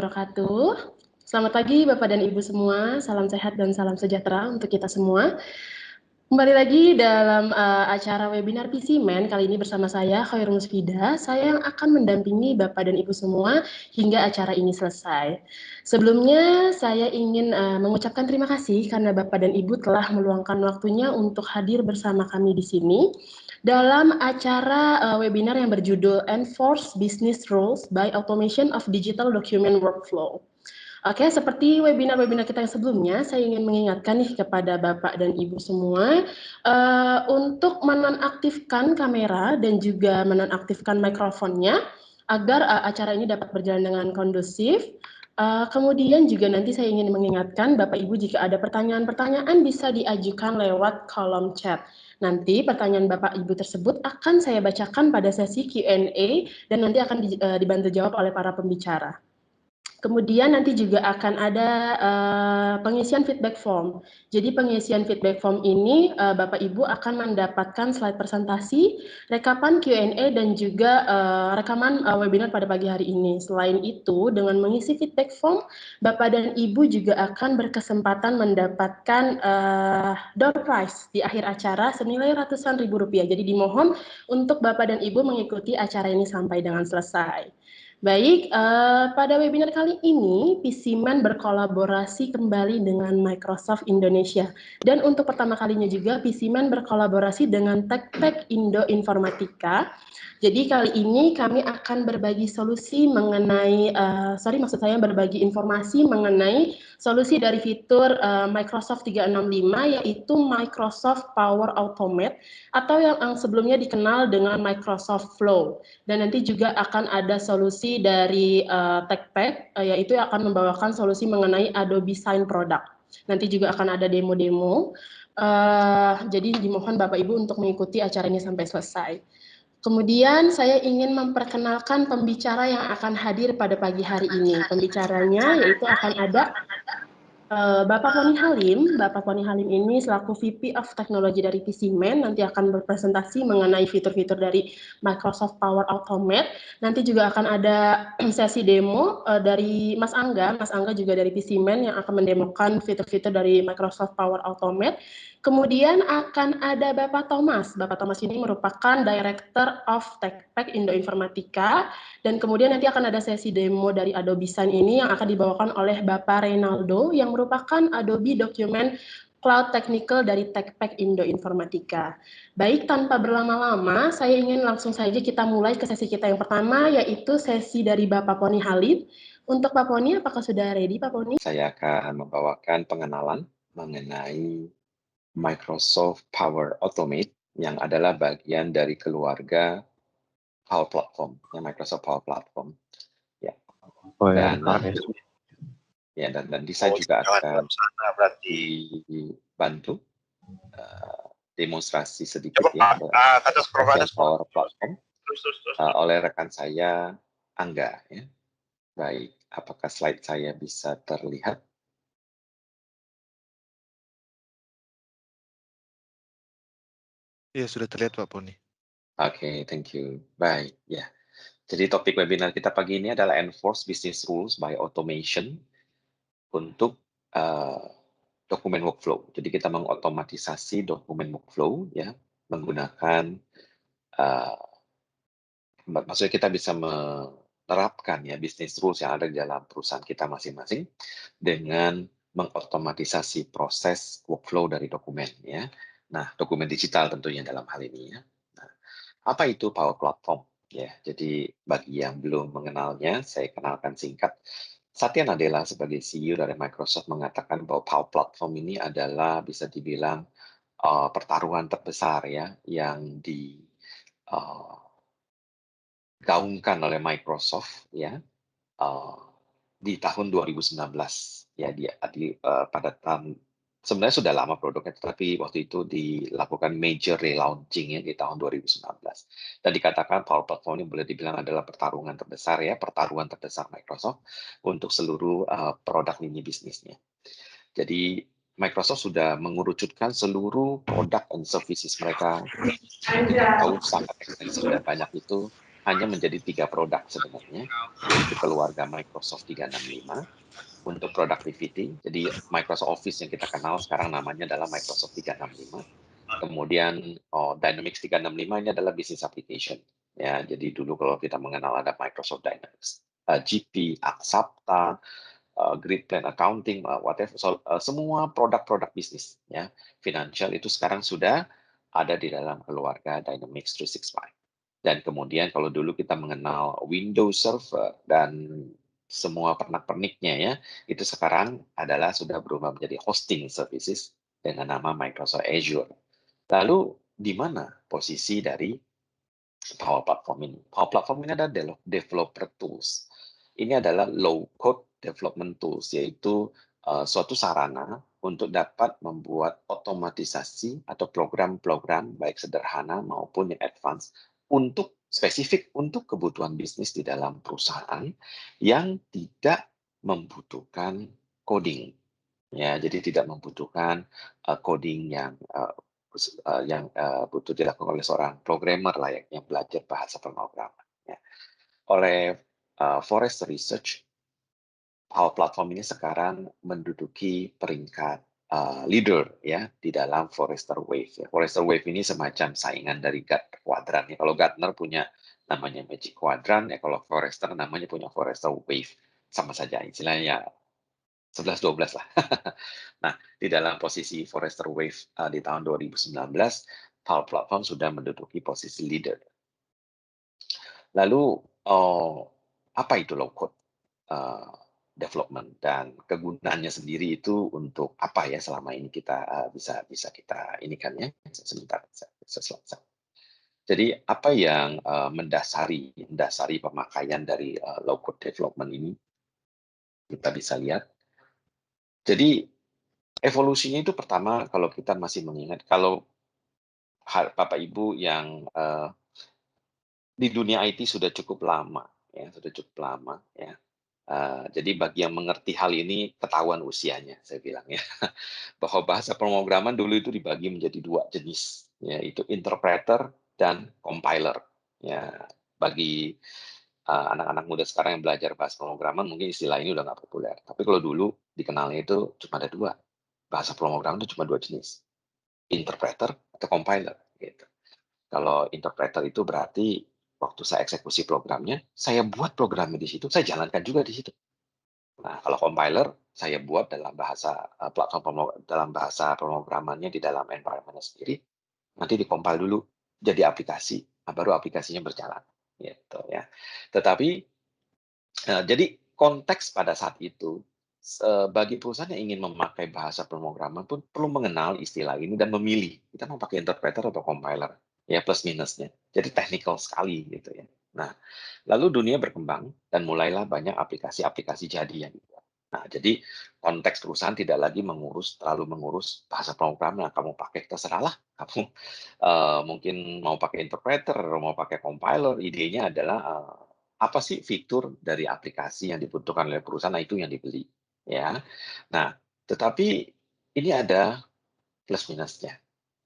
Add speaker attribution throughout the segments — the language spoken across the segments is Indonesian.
Speaker 1: wabarakatuh. Selamat pagi Bapak dan Ibu semua, salam sehat dan salam sejahtera untuk kita semua. Kembali lagi dalam acara webinar PCman, kali ini bersama saya Khairul Musfida, saya yang akan mendampingi Bapak dan Ibu semua hingga acara ini selesai. Sebelumnya saya ingin mengucapkan terima kasih karena Bapak dan Ibu telah meluangkan waktunya untuk hadir bersama kami di sini dalam acara webinar yang berjudul Enforce Business Rules by Automation of Digital Document Workflow. Oke, seperti webinar-webinar kita yang sebelumnya, saya ingin mengingatkan nih kepada Bapak dan Ibu semua untuk menonaktifkan kamera dan juga menonaktifkan mikrofonnya agar acara ini dapat berjalan dengan kondusif. Kemudian juga nanti saya ingin mengingatkan Bapak Ibu jika ada pertanyaan-pertanyaan bisa diajukan lewat kolom chat. Nanti pertanyaan Bapak Ibu tersebut akan saya bacakan pada sesi Q&A dan nanti akan dibantu jawab oleh para pembicara. Kemudian nanti juga akan ada pengisian feedback form. Jadi pengisian feedback form ini Bapak Ibu akan mendapatkan slide presentasi, rekapan Q&A dan juga rekaman webinar pada pagi hari ini. Selain itu, dengan mengisi feedback form, Bapak dan Ibu juga akan berkesempatan mendapatkan door prize di akhir acara senilai ratusan ribu rupiah. Jadi dimohon untuk Bapak dan Ibu mengikuti acara ini sampai dengan selesai. Baik, pada webinar kali ini, PCman berkolaborasi kembali dengan Microsoft Indonesia. Dan untuk pertama kalinya juga, PCman berkolaborasi dengan TechPack Indo Informatika. Jadi kali ini kami akan berbagi solusi mengenai, berbagi informasi mengenai solusi dari fitur Microsoft 365, yaitu Microsoft Power Automate, atau yang sebelumnya dikenal dengan Microsoft Flow. Dan nanti juga akan ada solusi dari TechPack, yaitu yang akan membawakan solusi mengenai Adobe Sign Product. Nanti juga akan ada demo-demo. Jadi dimohon Bapak Ibu untuk mengikuti acara ini sampai selesai. Kemudian saya ingin memperkenalkan pembicara yang akan hadir pada pagi hari ini. Pembicaranya yaitu akan ada Bapak Poni Halim. Bapak Poni Halim ini selaku VP of Technology dari PCman, nanti akan berpresentasi mengenai fitur-fitur dari Microsoft Power Automate. Nanti juga akan ada sesi demo dari Mas Angga. Mas Angga juga dari PCman yang akan mendemokan fitur-fitur dari Microsoft Power Automate. Kemudian akan ada Bapak Thomas. Bapak Thomas ini merupakan Director of TechPack Indo Informatika. Dan kemudian nanti akan ada sesi demo dari Adobe Sign ini yang akan dibawakan oleh Bapak Reynaldo yang merupakan Adobe Document Cloud Technical dari TechPack Indo Informatika. Baik, tanpa berlama-lama, saya ingin langsung saja kita mulai ke sesi kita yang pertama, yaitu sesi dari Bapak Poni Halid. Untuk Pak Poni, apakah sudah ready Pak Poni?
Speaker 2: Saya akan membawakan pengenalan mengenai Microsoft Power Automate yang adalah bagian dari keluarga Power Platform, ya, Microsoft Power Platform. Ya. Dan desain juga akan dibantu demonstrasi sedikit ya Power Platform oleh rekan saya Angga. Ya. Baik, apakah slide saya bisa terlihat?
Speaker 3: Ya, sudah terlihat Pak Poni.
Speaker 2: Oke, thank you. Baik, ya. Jadi topik webinar kita pagi ini adalah Enforce Business Rules by Automation untuk dokumen workflow. Jadi kita mengotomatisasi dokumen workflow ya menggunakan maksudnya kita bisa menerapkan ya business rules yang ada di dalam perusahaan kita masing-masing dengan mengotomatisasi proses workflow dari dokumen ya. Nah, dokumen digital tentunya dalam hal ini ya. Nah, apa itu Power Platform? Ya, jadi bagi yang belum mengenalnya, saya kenalkan singkat. Satya Nadella sebagai CEO dari Microsoft mengatakan bahwa Power Platform ini adalah bisa dibilang pertaruhan terbesar ya yang digaungkan oleh Microsoft ya di tahun 2019 ya pada tahun sebenarnya sudah lama produknya, tetapi waktu itu dilakukan major relaunching ya di tahun 2019. Dan dikatakan Power Platform ini boleh dibilang adalah pertaruhan terbesar Microsoft untuk seluruh produk lini bisnisnya. Jadi Microsoft sudah mengerucutkan seluruh produk and services mereka. Kita tahu sangat ekstensif dan banyak itu hanya menjadi 3 produk sebenarnya, yaitu keluarga Microsoft 365 untuk productivity. Jadi Microsoft Office yang kita kenal sekarang namanya adalah Microsoft 365. Kemudian Dynamics 365 ini adalah business application. Ya, jadi dulu kalau kita mengenal ada Microsoft Dynamics, GP, Axapta, Grid Plan Accounting, whatever, semua produk-produk bisnis, ya, financial itu sekarang sudah ada di dalam keluarga Dynamics 365. Dan kemudian kalau dulu kita mengenal Windows Server dan semua pernak-perniknya ya, itu sekarang adalah sudah berubah menjadi hosting services dengan nama Microsoft Azure. Lalu di mana posisi dari Power Platform ini? Power Platform ini adalah developer tools. Ini adalah low-code development tools, yaitu suatu sarana untuk dapat membuat otomatisasi atau program-program baik sederhana maupun yang advance untuk spesifik untuk kebutuhan bisnis di dalam perusahaan yang tidak membutuhkan coding. Ya, jadi tidak membutuhkan coding yang butuh dilakukan oleh seorang programmer layaknya belajar bahasa pemrograman. Ya. Oleh Forrester Research, Power Platform ini sekarang menduduki peringkat leader ya di dalam Forrester Wave. Ya. Forrester Wave ini semacam saingan dari Gartner Quadrant. Ya. Kalau Gartner punya namanya Magic Quadrant, ya kalau Forrester namanya punya Forrester Wave. Sama saja istilahnya 11-12 lah. Nah, di dalam posisi Forrester Wave di tahun 2019, Power Platform sudah menduduki posisi leader. Lalu, apa itu low code development dan kegunaannya sendiri itu untuk apa ya selama ini kita bisa kita inikan ya sebentar. Jadi apa yang mendasari pemakaian dari low code development ini kita bisa lihat. Jadi evolusinya itu pertama kalau kita masih mengingat kalau Bapak Ibu yang di dunia IT sudah cukup lama ya, ya. Jadi bagi yang mengerti hal ini ketahuan usianya saya bilang ya. Bahwa bahasa pemrograman dulu itu dibagi menjadi 2 jenis, yaitu interpreter dan compiler. Ya, bagi anak-anak muda sekarang yang belajar bahasa pemrograman mungkin istilah ini udah nggak populer. Tapi kalau dulu dikenalnya itu cuma ada 2. Bahasa pemrograman itu cuma 2 jenis, interpreter atau compiler. Gitu. Kalau interpreter itu berarti waktu saya eksekusi programnya, saya buat programnya di situ, saya jalankan juga di situ. Nah, kalau compiler saya buat dalam bahasa dalam bahasa pemrogramannya di dalam environment sendiri, nanti dikompil dulu jadi aplikasi, baru aplikasinya berjalan, gitu ya. Tetapi jadi konteks pada saat itu bagi perusahaan yang ingin memakai bahasa pemrograman pun perlu mengenal istilah ini dan memilih kita mau pakai interpreter atau compiler, ya plus minusnya. Jadi technical sekali gitu ya. Nah, lalu dunia berkembang dan mulailah banyak aplikasi-aplikasi jadi yang dibuat. Nah, jadi konteks perusahaan tidak lagi terlalu mengurus bahasa pemrograman yang kamu pakai, terserahlah. Kamu mungkin mau pakai interpreter, mau pakai compiler, idenya adalah apa sih fitur dari aplikasi yang dibutuhkan oleh perusahaan, nah itu yang dibeli. Ya. Nah, tetapi ini ada plus minusnya.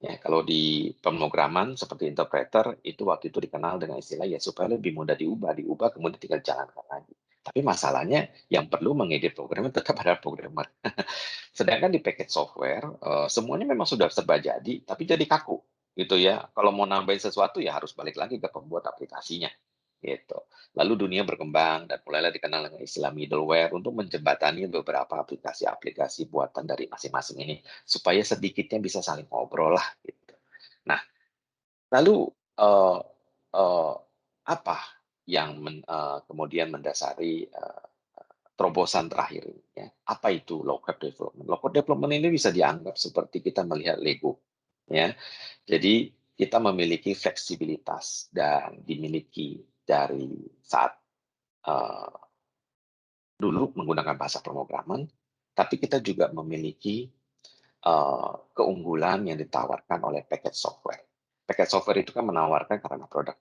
Speaker 2: Ya, kalau di pemrograman seperti interpreter itu waktu itu dikenal dengan istilah ya supaya lebih mudah diubah kemudian tinggal jalankan lagi. Tapi masalahnya yang perlu mengedit programnya tetap ada programmer. Sedangkan di package software semuanya memang sudah serba jadi, tapi jadi kaku gitu ya. Kalau mau nambahin sesuatu ya harus balik lagi ke pembuat aplikasinya gitu. Lalu dunia berkembang dan mulailah dikenal dengan istilah middleware untuk menjembatani beberapa aplikasi-aplikasi buatan dari masing-masing ini supaya sedikitnya bisa saling ngobrol lah gitu. Nah, lalu apa yang kemudian mendasari terobosan terakhir ini ya? Apa itu low code development? Low code development ini bisa dianggap seperti kita melihat Lego ya. Jadi kita memiliki fleksibilitas dan dimiliki dari saat dulu menggunakan bahasa pemrograman, tapi kita juga memiliki keunggulan yang ditawarkan oleh package software. Package software itu kan menawarkan karena produk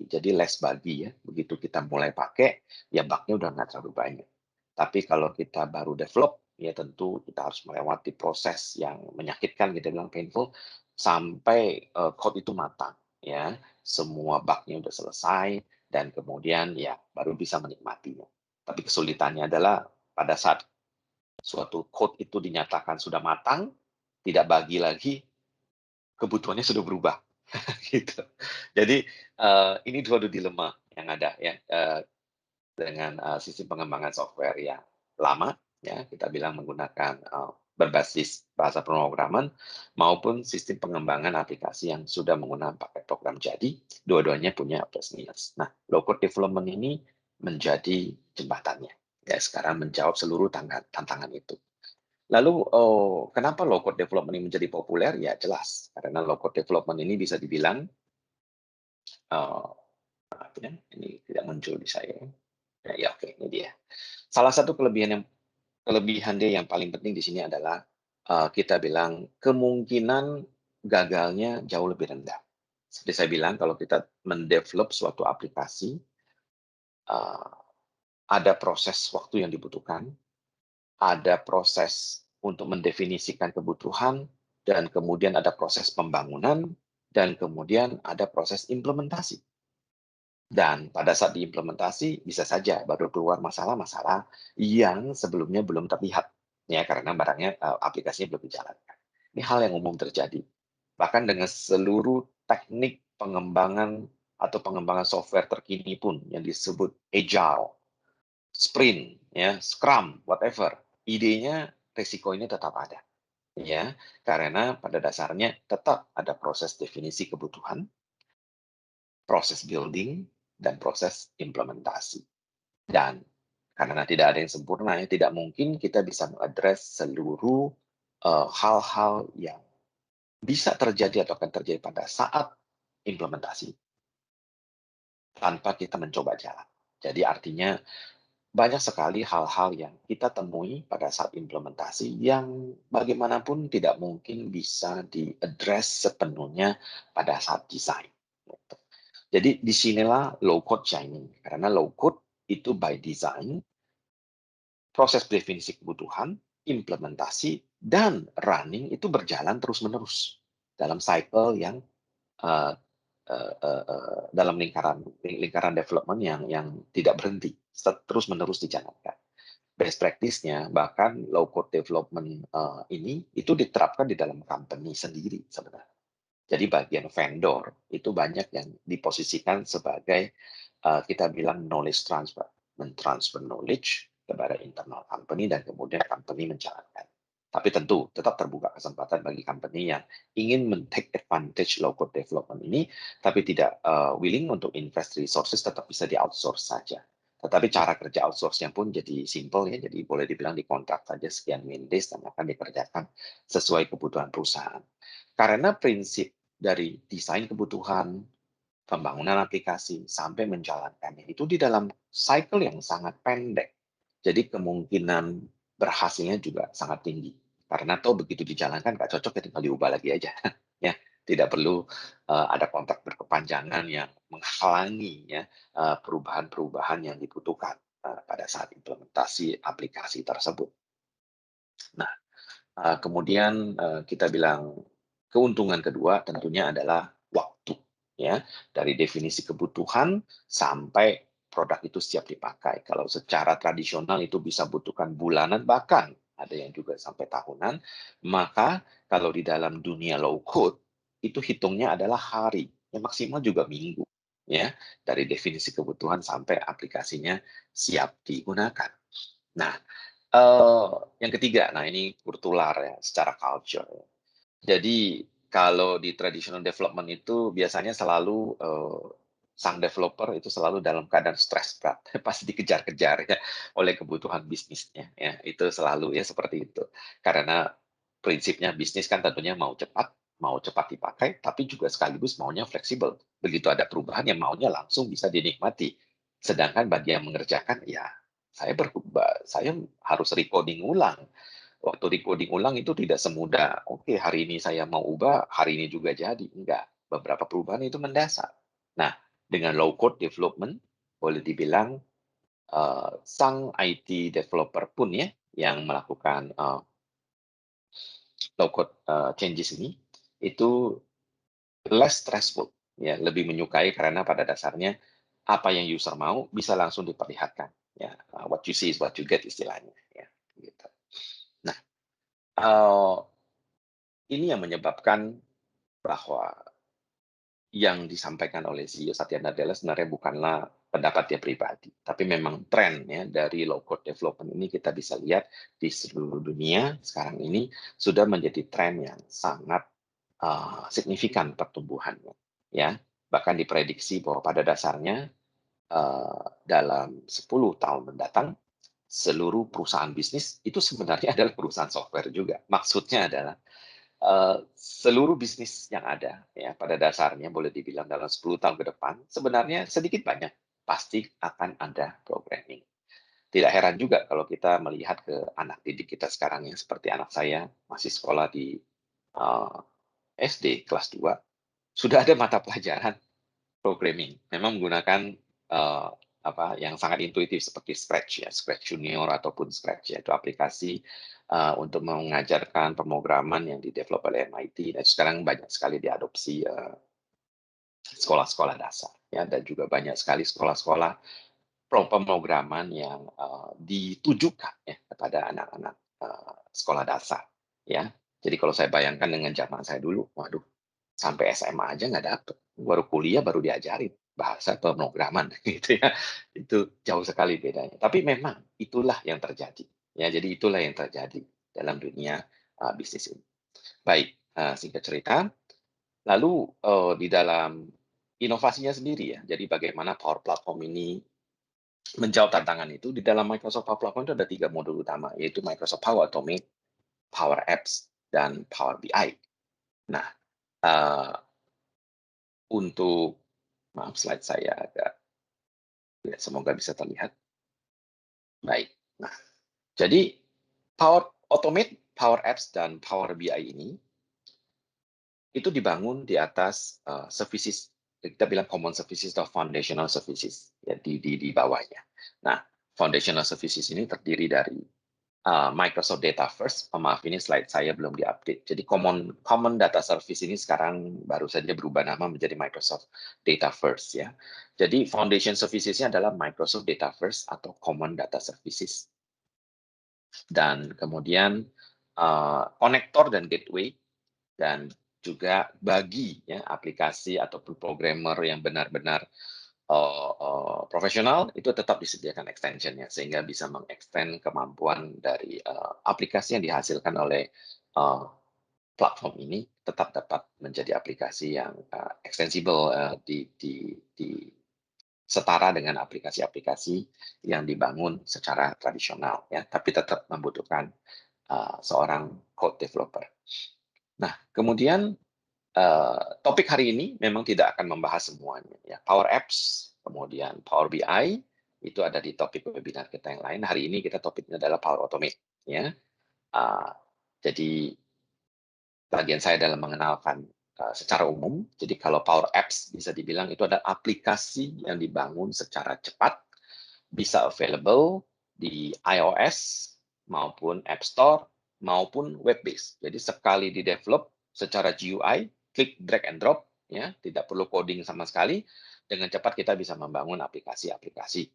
Speaker 2: jadi less buggy ya. Begitu kita mulai pakai, ya bugnya udah nggak terlalu banyak. Tapi kalau kita baru develop, ya tentu kita harus melewati proses yang menyakitkan, kita bilang painful, sampai code itu matang. Ya, semua bugnya udah selesai, dan kemudian ya baru bisa menikmatinya. Tapi kesulitannya adalah pada saat suatu code itu dinyatakan sudah matang, tidak bagi lagi, kebutuhannya sudah berubah. Gitu. Jadi ini dua dilema yang ada ya dengan sistem pengembangan software yang lama, ya kita bilang menggunakan berbasis bahasa pemrograman maupun sistem pengembangan aplikasi yang sudah menggunakan paket program jadi, dua-duanya punya plus minus. Nah, low code development ini menjadi jembatannya. Ya, sekarang menjawab seluruh tantangan itu. Lalu, kenapa low code development ini menjadi populer? Ya jelas, karena low code development ini bisa dibilang, maaf ya, ini tidak muncul di saya. Ya, oke, ini dia. Salah satu kelebihan dia yang paling penting di sini adalah kita bilang kemungkinan gagalnya jauh lebih rendah. Seperti saya bilang, kalau kita mendevelop suatu aplikasi, uh, ada proses waktu yang dibutuhkan, ada proses untuk mendefinisikan kebutuhan, dan kemudian ada proses pembangunan, dan kemudian ada proses implementasi. Dan pada saat diimplementasi, bisa saja baru keluar masalah-masalah yang sebelumnya belum terlihat, ya karena barangnya aplikasinya belum dijalankan. Ini hal yang umum terjadi. Bahkan dengan seluruh teknik pengembangan atau pengembangan software terkini pun yang disebut agile, sprint, ya, scrum, whatever, idenya resiko ini tetap ada, ya, karena pada dasarnya tetap ada proses definisi kebutuhan, proses building, dan proses implementasi. Dan karena tidak ada yang sempurna, ya, tidak mungkin kita bisa mengadres seluruh hal-hal yang bisa terjadi atau akan terjadi pada saat implementasi tanpa kita mencoba jalan. Jadi artinya banyak sekali hal-hal yang kita temui pada saat implementasi yang bagaimanapun tidak mungkin bisa diadres sepenuhnya pada saat desain. Jadi disinilah low code shining, karena low code itu by design, proses definisi kebutuhan, implementasi, dan running itu berjalan terus-menerus dalam cycle yang dalam lingkaran development yang tidak berhenti, terus-menerus dijalankan. Best practice-nya, bahkan low code development ini itu diterapkan di dalam company sendiri sebenarnya. Jadi bagian vendor itu banyak yang diposisikan sebagai kita bilang knowledge transfer, mentransfer knowledge kepada internal company dan kemudian company menjalankan. Tapi tentu tetap terbuka kesempatan bagi company yang ingin men-take advantage low code development ini, tapi tidak willing untuk invest resources, tetap bisa di-outsource saja. Tetapi cara kerja outsource-nya pun jadi simple ya, jadi boleh dibilang dikontrak saja sekian days dan akan dikerjakan sesuai kebutuhan perusahaan. Karena prinsip dari desain kebutuhan, pembangunan aplikasi, sampai menjalankannya itu di dalam cycle yang sangat pendek. Jadi kemungkinan berhasilnya juga sangat tinggi. Karena toh begitu dijalankan nggak cocok ya tinggal diubah lagi aja. Ya, tidak perlu ada kontrak berkepanjangan yang menghalangi ya perubahan-perubahan yang dibutuhkan pada saat implementasi aplikasi tersebut. Nah, kemudian kita bilang keuntungan kedua tentunya adalah waktu, ya, dari definisi kebutuhan sampai produk itu siap dipakai. Kalau secara tradisional itu bisa butuhkan bulanan, bahkan ada yang juga sampai tahunan, maka kalau di dalam dunia low code itu hitungnya adalah hari, yang maksimal juga minggu, ya, dari definisi kebutuhan sampai aplikasinya siap digunakan. Nah, yang ketiga, nah ini kultural ya, secara culture. Jadi kalau di traditional development itu biasanya selalu sang developer itu selalu dalam keadaan stres berat, pasti dikejar-kejar ya oleh kebutuhan bisnisnya ya, itu selalu ya seperti itu. Karena prinsipnya bisnis kan tentunya mau cepat dipakai, tapi juga sekaligus maunya fleksibel. Begitu ada perubahan yang maunya langsung bisa dinikmati. Sedangkan bagi yang mengerjakan ya saya harus recoding ulang. Waktu recoding ulang itu tidak semudah, oke hari ini saya mau ubah, hari ini juga jadi. Enggak, beberapa perubahan itu mendasar. Nah, dengan low code development, boleh dibilang sang IT developer pun ya, yang melakukan low code changes ini, itu less stressful, ya, lebih menyukai karena pada dasarnya apa yang user mau bisa langsung diperlihatkan. Ya, what you see is what you get istilahnya. Ya, gitu. Nah, ini yang menyebabkan bahwa yang disampaikan oleh CEO Satya Nadella sebenarnya bukanlah pendapat dia pribadi, tapi memang tren ya dari low code development ini kita bisa lihat di seluruh dunia sekarang ini sudah menjadi tren yang sangat signifikan pertumbuhannya, ya. Bahkan diprediksi bahwa pada dasarnya dalam 10 tahun mendatang seluruh perusahaan bisnis itu sebenarnya adalah perusahaan software juga. Maksudnya adalah seluruh bisnis yang ada ya pada dasarnya boleh dibilang dalam 10 tahun ke depan sebenarnya sedikit banyak pasti akan ada programming. Tidak heran juga kalau kita melihat ke anak didik kita sekarang yang seperti anak saya masih sekolah di SD kelas 2 sudah ada mata pelajaran programming. Memang menggunakan yang sangat intuitif seperti Scratch ya, Scratch Junior ataupun Scratch ya, itu aplikasi untuk mengajarkan pemrograman yang di-develop oleh MIT dan sekarang banyak sekali diadopsi sekolah-sekolah dasar ya dan juga banyak sekali sekolah-sekolah pemrograman yang ditujukan ya kepada anak-anak sekolah dasar ya. Jadi kalau saya bayangkan dengan zaman saya dulu, waduh, sampai SMA aja nggak dapet, baru kuliah baru diajarin bahasa pemrograman gitu ya. Itu jauh sekali bedanya. Tapi memang itulah yang terjadi ya. Jadi itulah yang terjadi dalam dunia bisnis ini. Baik, singkat cerita, lalu di dalam inovasinya sendiri ya. Jadi bagaimana Power Platform ini menjawab tantangan itu di dalam Microsoft Power Platform itu ada 3 modul utama, yaitu Microsoft Power Automate, Power Apps, dan Power BI. Nah, untuk maaf slide saya agak ya, semoga bisa terlihat. Baik. Nah, jadi Power Automate, Power Apps, dan Power BI ini itu dibangun di atas services, kita bilang common services atau foundational services ya di bawahnya. Nah, foundational services ini terdiri dari Microsoft Data First. Maaf ini slide saya belum diupdate. Jadi common data service ini sekarang baru saja berubah nama menjadi Microsoft Data First ya. Jadi foundation services-nya adalah Microsoft Data First atau Common Data Services. Dan kemudian konektor dan gateway dan juga bagi ya aplikasi ataupun programmer yang benar-benar profesional itu tetap disediakan extension-nya sehingga bisa mengextend kemampuan dari aplikasi yang dihasilkan oleh platform ini tetap dapat menjadi aplikasi yang extensible di setara dengan aplikasi-aplikasi yang dibangun secara tradisional ya tapi tetap membutuhkan seorang code developer. Nah, kemudian topik hari ini memang tidak akan membahas semuanya ya. Power Apps, kemudian Power BI itu ada di topik webinar kita yang lain. Hari ini kita topiknya adalah Power Automate ya. Jadi bagian saya dalam mengenalkan secara umum. Jadi kalau Power Apps bisa dibilang itu adalah aplikasi yang dibangun secara cepat, bisa available di iOS maupun App Store maupun web based. Jadi sekali di develop secara GUI, klik drag and drop ya, tidak perlu coding sama sekali. Dengan cepat kita bisa membangun aplikasi-aplikasi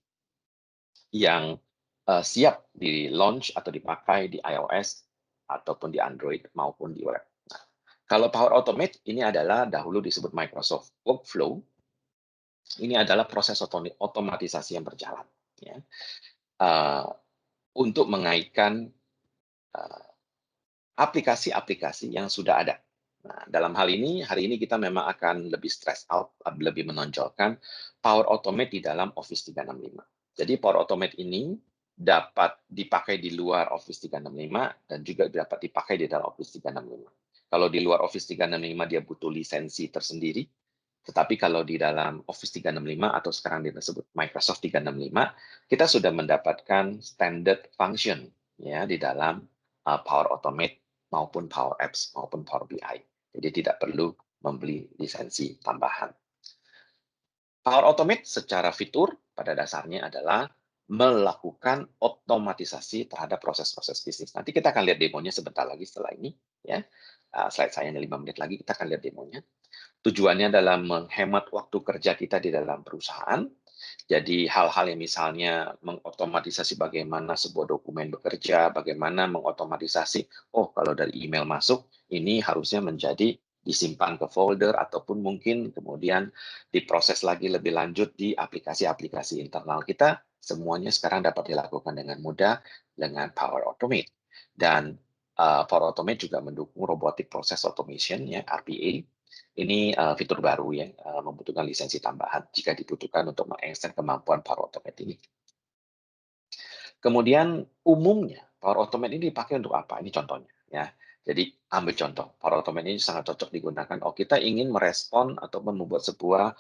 Speaker 2: yang siap di launch atau dipakai di iOS ataupun di Android maupun di web. Nah, kalau Power Automate ini adalah dahulu disebut Microsoft Workflow. Ini adalah proses otomatisasi yang berjalan ya. Untuk mengaitkan aplikasi-aplikasi yang sudah ada. Nah, dalam hal ini, hari ini kita memang akan lebih stress out, lebih menonjolkan Power Automate di dalam Office 365. Jadi Power Automate ini dapat dipakai di luar Office 365 dan juga dapat dipakai di dalam Office 365. Kalau di luar Office 365 dia butuh lisensi tersendiri, tetapi kalau di dalam Office 365 atau sekarang disebut Microsoft 365, kita sudah mendapatkan standard function ya di dalam Power Automate maupun Power Apps maupun Power BI. Jadi tidak perlu membeli lisensi tambahan. Power Automate secara fitur pada dasarnya adalah melakukan otomatisasi terhadap proses-proses bisnis. Nanti kita akan lihat demonya sebentar lagi setelah ini. Ya, slide saya 5 menit lagi kita akan lihat demonya. Tujuannya adalah menghemat waktu kerja kita di dalam perusahaan Jadi hal-hal yang misalnya mengotomatisasi bagaimana sebuah dokumen bekerja, bagaimana mengotomatisasi, oh kalau dari email masuk, ini harusnya menjadi disimpan ke folder ataupun mungkin kemudian diproses lagi lebih lanjut di aplikasi-aplikasi internal kita, semuanya sekarang dapat dilakukan dengan mudah dengan Power Automate. Dan Power Automate juga mendukung Robotic Process Automation, ya, RPA. Ini fitur baru yang membutuhkan lisensi tambahan jika dibutuhkan untuk mengekstend kemampuan Power Automate ini. Kemudian umumnya Power Automate ini dipakai untuk apa? Ini contohnya, ya. Jadi ambil contoh, Power Automate ini sangat cocok digunakan. Oh, kita ingin merespon atau membuat sebuah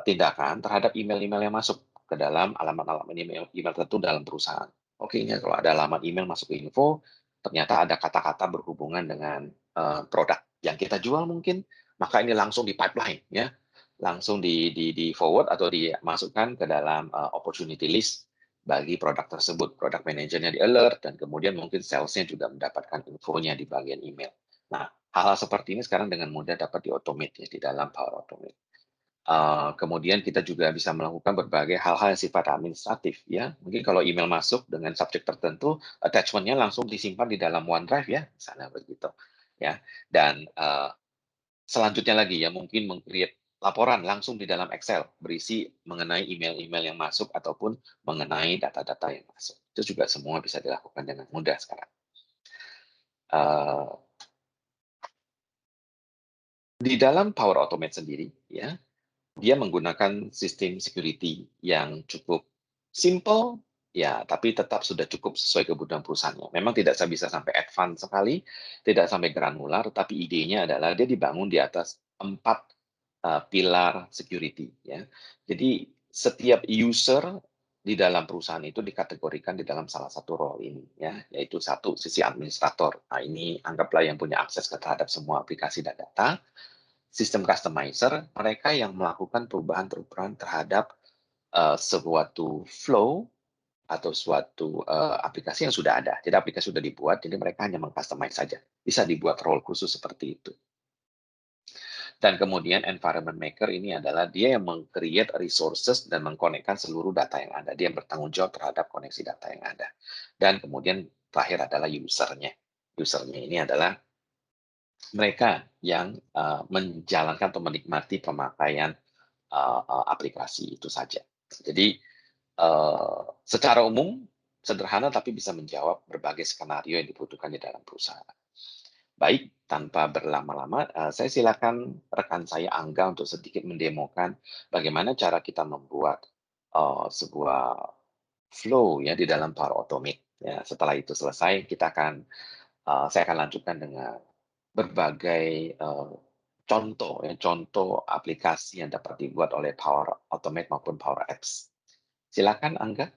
Speaker 2: tindakan terhadap email-email yang masuk ke dalam alamat-alamat email tertentu dalam perusahaan. Oke, ini kalau ada alamat email masuk ke info, ternyata ada kata-kata berhubungan dengan produk yang kita jual mungkin, maka ini langsung di pipeline, ya, langsung di forward atau dimasukkan ke dalam opportunity list bagi produk tersebut. Product manajernya di alert, dan kemudian mungkin salesnya juga mendapatkan infonya di bagian email. Nah, hal-hal seperti ini sekarang dengan mudah dapat di-automate, ya, di dalam Power Automate. Kemudian kita juga bisa melakukan berbagai hal-hal yang sifat administratif, ya. Mungkin kalau email masuk dengan subjek tertentu, attachment-nya langsung disimpan di dalam OneDrive, ya, misalnya begitu, ya. Dan selanjutnya lagi, ya, mungkin meng-create laporan langsung di dalam Excel berisi mengenai email-email yang masuk ataupun mengenai data-data yang masuk. Itu juga semua bisa dilakukan dengan mudah sekarang. Di dalam Power Automate sendiri, ya, dia menggunakan sistem security yang cukup simple, ya, tapi tetap sudah cukup sesuai kebutuhan perusahaannya. Memang tidak bisa sampai advance sekali, tidak sampai granular, tapi idenya adalah dia dibangun di atas 4 pilar security, ya. Jadi setiap user di dalam perusahaan itu dikategorikan di dalam salah satu role ini, ya, yaitu satu, sisi administrator. Nah, ini anggaplah yang punya akses terhadap semua aplikasi dan data. Sistem customizer, mereka yang melakukan perubahan-perubahan terhadap suatu flow atau suatu aplikasi yang sudah ada. Jadi aplikasi sudah dibuat, jadi mereka hanya meng-customize saja. Bisa dibuat role khusus seperti itu. Dan kemudian environment maker ini adalah dia yang meng-create resources dan mengkonekkan seluruh data yang ada. Dia yang bertanggung jawab terhadap koneksi data yang ada. Dan kemudian terakhir adalah usernya. Usernya ini adalah mereka yang menjalankan atau menikmati pemakaian aplikasi itu saja. Jadi secara umum sederhana tapi bisa menjawab berbagai skenario yang dibutuhkan di dalam perusahaan. Baik, tanpa berlama-lama, saya silakan rekan saya Angga untuk sedikit mendemokan bagaimana cara kita membuat sebuah flow, ya, di dalam Power Automate. Ya, setelah itu selesai, saya akan lanjutkan dengan berbagai contoh, ya, contoh aplikasi yang dapat dibuat oleh Power Automate maupun Power Apps. Silakan Angga.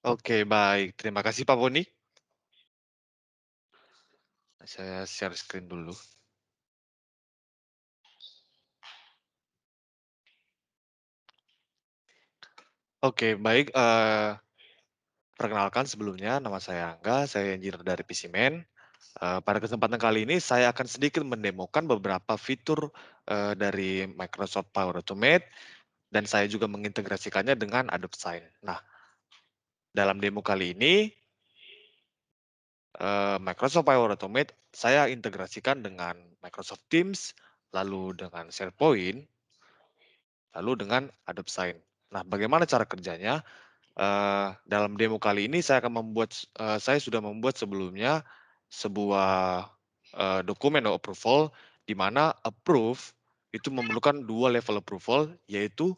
Speaker 3: Oke, baik. Terima kasih Pak Boni. Saya share screen dulu. Oke, baik. Perkenalkan sebelumnya, nama saya Angga, saya engineer dari PCMan. Pada kesempatan kali ini saya akan sedikit mendemokan beberapa fitur dari Microsoft Power Automate, dan saya juga mengintegrasikannya dengan Adobe Sign. Nah, dalam demo kali ini, Microsoft Power Automate saya integrasikan dengan Microsoft Teams, lalu dengan SharePoint, lalu dengan Adobe Sign. Nah, bagaimana cara kerjanya? Dalam demo kali ini saya sudah membuat sebelumnya sebuah dokumen approval, di mana approve itu memerlukan 2 level approval, yaitu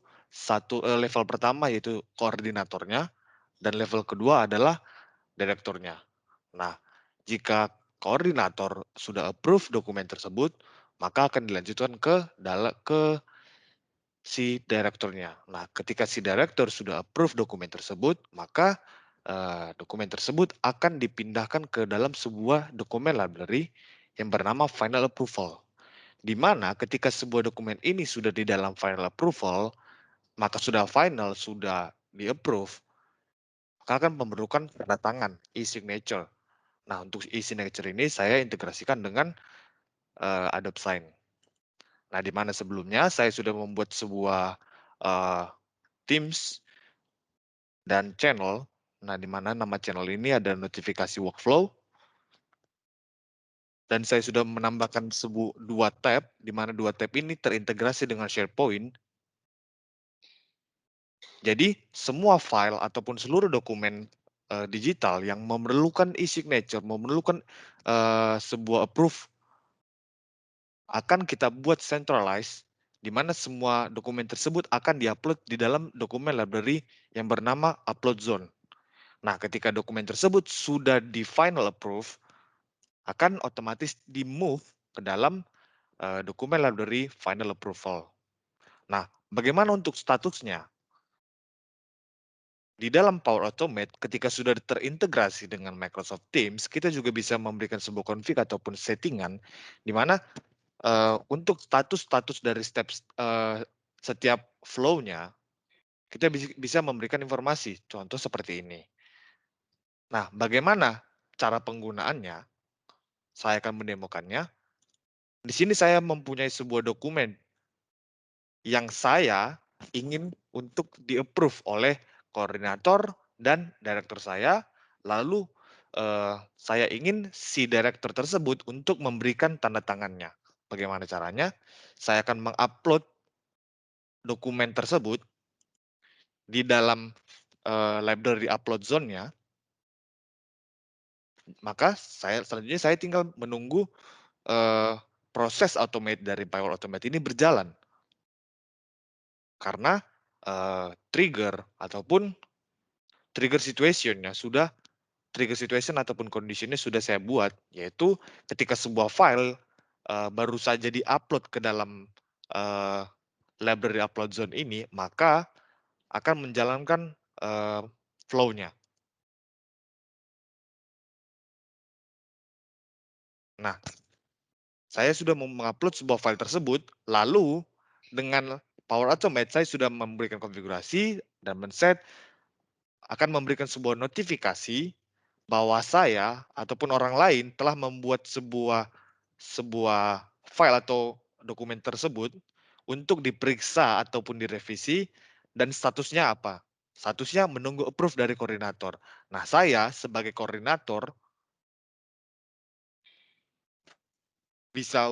Speaker 3: level pertama yaitu koordinatornya, dan level kedua adalah direkturnya. Nah, jika koordinator sudah approve dokumen tersebut, maka akan dilanjutkan ke si direkturnya. Nah, ketika si direktur sudah approve dokumen tersebut, maka dokumen tersebut akan dipindahkan ke dalam sebuah dokumen library yang bernama final approval. Di mana ketika sebuah dokumen ini sudah di dalam final approval, maka sudah final, sudah di-approve, maka akan memerlukan tanda tangan, e-signature. Nah, untuk e-signature ini saya integrasikan dengan Adobe Sign. Nah, di mana sebelumnya saya sudah membuat sebuah Teams dan channel. Nah, di mana nama channel ini ada notifikasi workflow. Dan saya sudah menambahkan dua tab, di mana dua tab ini terintegrasi dengan SharePoint. Jadi, semua file ataupun seluruh dokumen digital yang memerlukan e-signature, memerlukan sebuah approve, akan kita buat centralized, di mana semua dokumen tersebut akan diupload di dalam dokumen library yang bernama upload zone. Nah, ketika dokumen tersebut sudah di final approve, akan otomatis di-move ke dalam dokumen library final approval. Nah, bagaimana untuk statusnya? Di dalam Power Automate, ketika sudah terintegrasi dengan Microsoft Teams, kita juga bisa memberikan sebuah config ataupun settingan, di mana untuk status-status dari setiap flow-nya, kita bisa memberikan informasi, contoh seperti ini. Nah, bagaimana cara penggunaannya? Saya akan mendemokannya. Di sini saya mempunyai sebuah dokumen yang saya ingin untuk di-approve oleh koordinator dan direktur saya, lalu saya ingin si direktur tersebut untuk memberikan tanda tangannya. Bagaimana caranya? Saya akan mengupload dokumen tersebut di dalam library upload zone-nya, maka selanjutnya saya tinggal menunggu proses automate dari Power Automate ini berjalan. Karena trigger ataupun trigger situation ataupun condition-nya sudah saya buat, yaitu ketika sebuah file baru saja di-upload ke dalam library upload zone ini, maka akan menjalankan flow-nya. Nah, saya sudah mengupload sebuah file tersebut, lalu dengan Power Automate saya sudah memberikan konfigurasi dan men-set akan memberikan sebuah notifikasi bahwa saya ataupun orang lain telah membuat sebuah file atau dokumen tersebut untuk diperiksa ataupun direvisi dan statusnya apa? Statusnya menunggu approve dari koordinator. Nah, saya sebagai koordinator bisa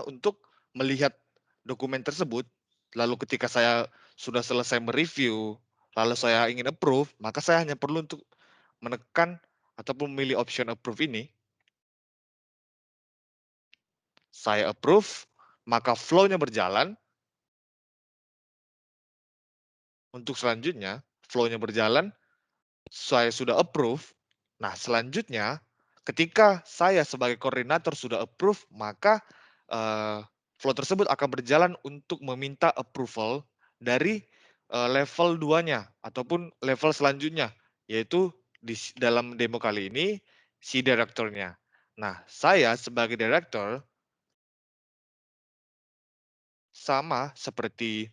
Speaker 3: untuk melihat dokumen tersebut, lalu ketika saya sudah selesai mereview, lalu saya ingin approve, maka saya hanya perlu untuk menekan ataupun memilih option approve ini. Saya approve, maka flow-nya berjalan. Untuk selanjutnya, flow-nya berjalan, saya sudah approve. Nah, selanjutnya, ketika saya sebagai koordinator sudah approve, maka flow tersebut akan berjalan untuk meminta approval dari level 2-nya ataupun level selanjutnya, yaitu dalam demo kali ini si direkturnya. Nah, saya sebagai direktur sama seperti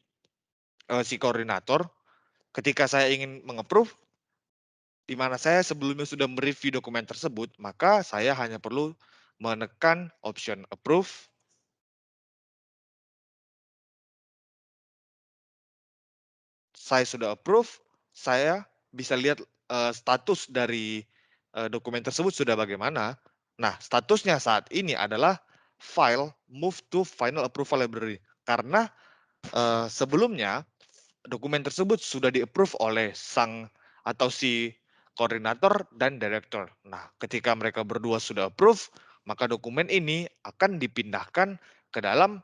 Speaker 3: si koordinator, ketika saya ingin meng-approve, di mana saya sebelumnya sudah mereview dokumen tersebut, maka saya hanya perlu menekan option approve. Saya sudah approve, saya bisa lihat status dari dokumen tersebut sudah bagaimana. Nah, statusnya saat ini adalah file move to final approval library. Karena sebelumnya dokumen tersebut sudah di-approve oleh si koordinator dan direktur. Nah, ketika mereka berdua sudah approve, maka dokumen ini akan dipindahkan ke dalam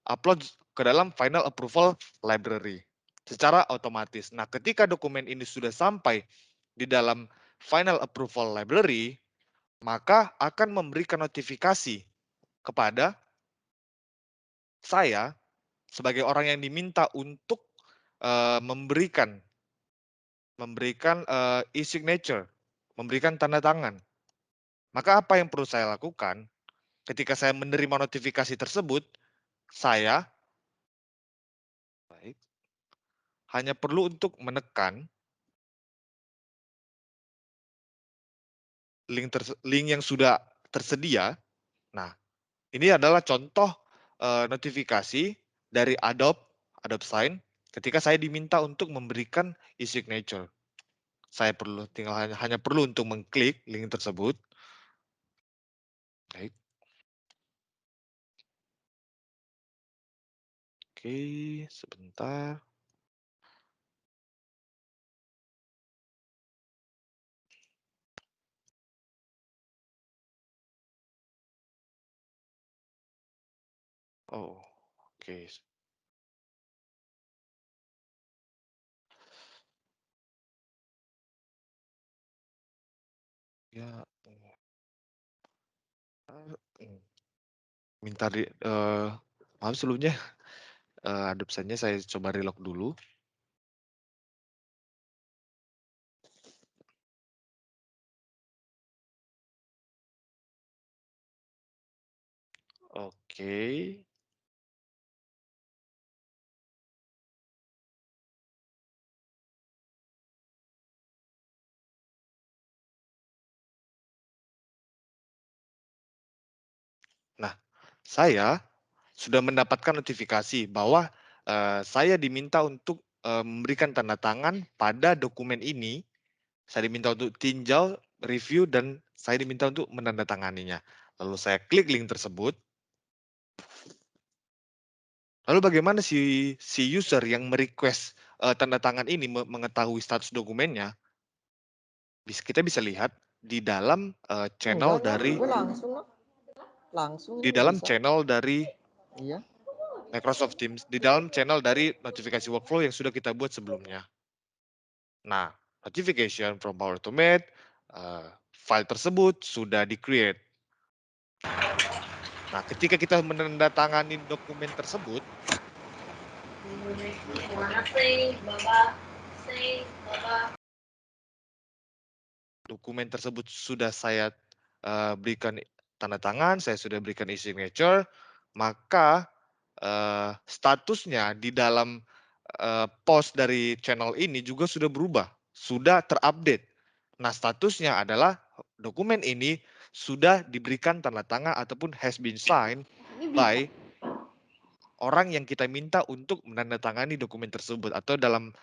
Speaker 3: upload ke dalam final approval library secara otomatis. Nah, ketika dokumen ini sudah sampai di dalam final approval library, maka akan memberikan notifikasi kepada saya sebagai orang yang diminta untuk memberikan e-signature, memberikan tanda tangan. Maka apa yang perlu saya lakukan ketika saya menerima notifikasi tersebut, saya hanya perlu untuk menekan link yang sudah tersedia. Nah, Ini adalah contoh notifikasi dari Adobe Sign ketika saya diminta untuk memberikan e-signature. Saya hanya perlu untuk mengklik link tersebut. Baik. Oke, sebentar. Oh, oke. Ya, minta maaf sebelumnya, Adobe Sign-nya saya coba reload dulu. Oke. Nah, saya sudah mendapatkan notifikasi bahwa saya diminta untuk memberikan tanda tangan pada dokumen ini. Saya diminta untuk tinjau, review, dan saya diminta untuk menandatanganinya. Lalu saya klik link tersebut. Lalu bagaimana si user yang merequest tanda tangan ini mengetahui status dokumennya? Kita bisa lihat di dalam channel dari
Speaker 4: langsung
Speaker 3: di dalam
Speaker 4: bisa.
Speaker 3: channel dari
Speaker 4: Iya.
Speaker 3: Microsoft Teams, di dalam channel dari notifikasi workflow yang sudah kita buat sebelumnya. Nah, notification from Power Automate, file tersebut sudah di-create. Nah, ketika kita menandatangani dokumen tersebut, dokumen tersebut sudah saya berikan tanda tangan, saya sudah berikan e-signature, maka statusnya di dalam post dari channel ini juga sudah berubah, sudah terupdate. Nah, statusnya adalah dokumen ini sudah diberikan tanda tangan ataupun has been signed by orang yang kita minta untuk menandatangani dokumen tersebut, atau dalam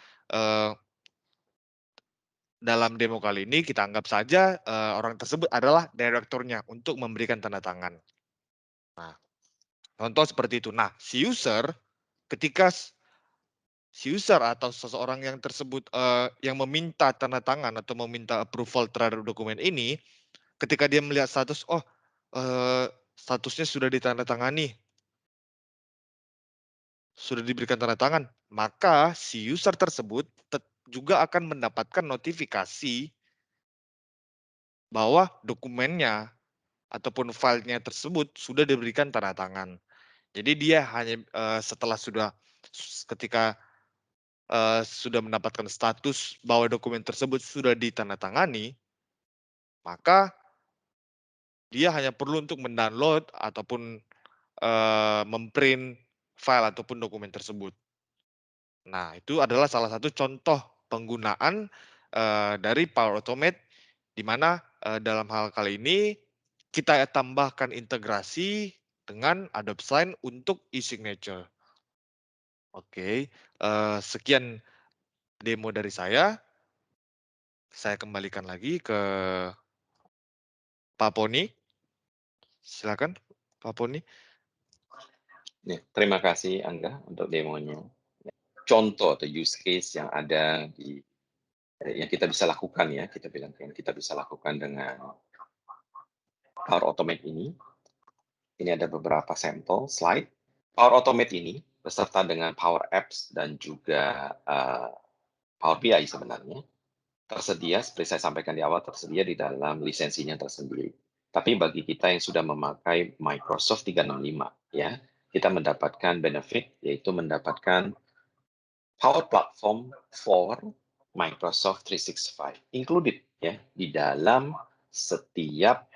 Speaker 3: demo kali ini kita anggap saja orang tersebut adalah direkturnya untuk memberikan tanda tangan. Nah, contoh seperti itu. Nah, ketika si user atau seseorang yang tersebut yang meminta tanda tangan atau meminta approval terhadap dokumen ini, ketika dia melihat status, statusnya sudah ditandatangani, sudah diberikan tanda tangan, maka si user tersebut juga akan mendapatkan notifikasi bahwa dokumennya ataupun filenya tersebut sudah diberikan tanda tangan. Jadi dia hanya ketika sudah mendapatkan status bahwa dokumen tersebut sudah ditandatangani, maka dia hanya perlu untuk mendownload ataupun memprint file ataupun dokumen tersebut. Nah, itu adalah salah satu contoh penggunaan dari Power Automate, di mana dalam hal kali ini kita tambahkan integrasi dengan Adobe Sign untuk e-signature. Oke, sekian demo dari saya. Saya kembalikan lagi ke Pak Poni. Silakan, Pak Poni.
Speaker 2: Ya, terima kasih Angga untuk demonya. Contoh atau use case yang ada yang kita bisa lakukan ya, kita bilang yang kita bisa lakukan dengan Power Automate ini. Ini ada beberapa sampel slide. Power Automate ini beserta dengan Power Apps dan juga Power BI sebenarnya tersedia, seperti saya sampaikan di awal, tersedia di dalam lisensinya tersendiri. Tapi bagi kita yang sudah memakai Microsoft 365, ya, kita mendapatkan benefit, yaitu mendapatkan Power Platform for Microsoft 365 included ya di dalam setiap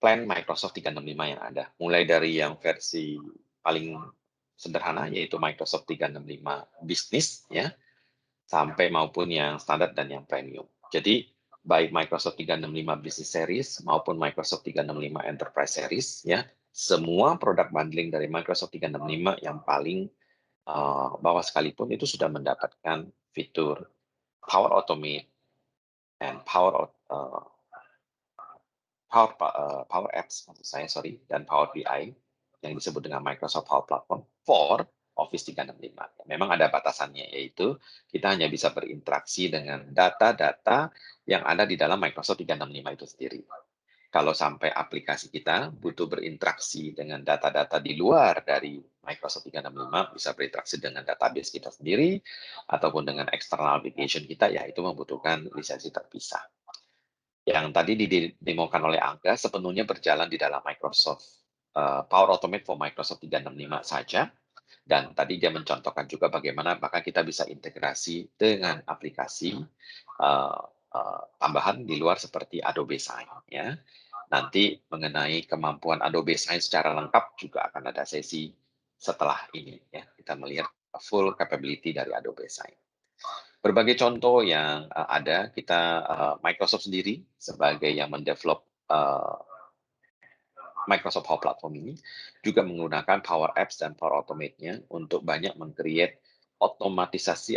Speaker 2: plan Microsoft 365 yang ada. Mulai dari yang versi paling sederhana yaitu Microsoft 365 Business ya, sampai maupun yang standar dan yang premium. Jadi baik Microsoft 365 Business Series maupun Microsoft 365 Enterprise Series ya. Semua produk bundling dari Microsoft 365 yang paling bawah sekalipun itu sudah mendapatkan fitur Power Automate and Power Apps maksud saya, dan Power BI yang disebut dengan Microsoft Power Platform for Office 365. Memang ada batasannya, yaitu kita hanya bisa berinteraksi dengan data-data yang ada di dalam Microsoft 365 itu sendiri. Kalau sampai aplikasi kita butuh berinteraksi dengan data-data di luar dari Microsoft 365, bisa berinteraksi dengan database kita sendiri, ataupun dengan external application kita, ya itu membutuhkan lisensi terpisah. Yang tadi didemokan oleh Angga sepenuhnya berjalan di dalam Microsoft Power Automate for Microsoft 365 saja. Dan tadi dia mencontohkan juga bagaimana maka kita bisa integrasi dengan aplikasi tambahan di luar seperti Adobe Sign. Ya. Nanti mengenai kemampuan Adobe Sign secara lengkap juga akan ada sesi setelah ini. Ya. Kita melihat full capability dari Adobe Sign. Berbagai contoh yang ada, kita Microsoft sendiri sebagai yang mendevelop Microsoft Power Platform ini juga menggunakan Power Apps dan Power Automate-nya untuk banyak meng-create otomatisasi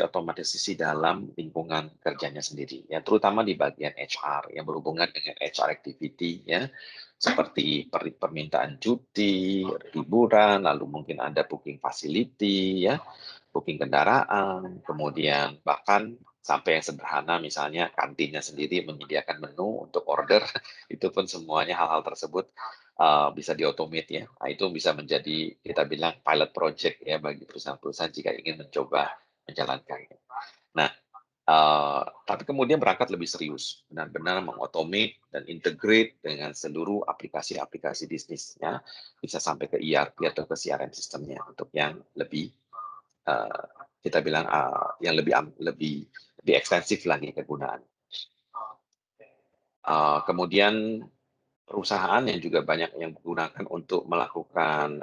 Speaker 2: dalam lingkungan kerjanya sendiri, ya, terutama di bagian HR yang berhubungan dengan HR activity, ya, seperti permintaan cuti, liburan, lalu mungkin ada booking facility, ya, booking kendaraan, kemudian bahkan sampai yang sederhana misalnya kantinnya sendiri menyediakan menu untuk order, itu pun semuanya hal-hal tersebut bisa di-automate ya. Nah, itu bisa menjadi kita bilang pilot project ya bagi perusahaan-perusahaan jika ingin mencoba menjalankannya. Nah, tapi kemudian berangkat lebih serius, benar-benar mengautomate dan integrate dengan seluruh aplikasi-aplikasi bisnisnya, bisa sampai ke ERP atau ke CRM sistemnya untuk yang lebih kita bilang yang lebih ekstensif lagi kegunaan. Kemudian perusahaan yang juga banyak yang menggunakan untuk melakukan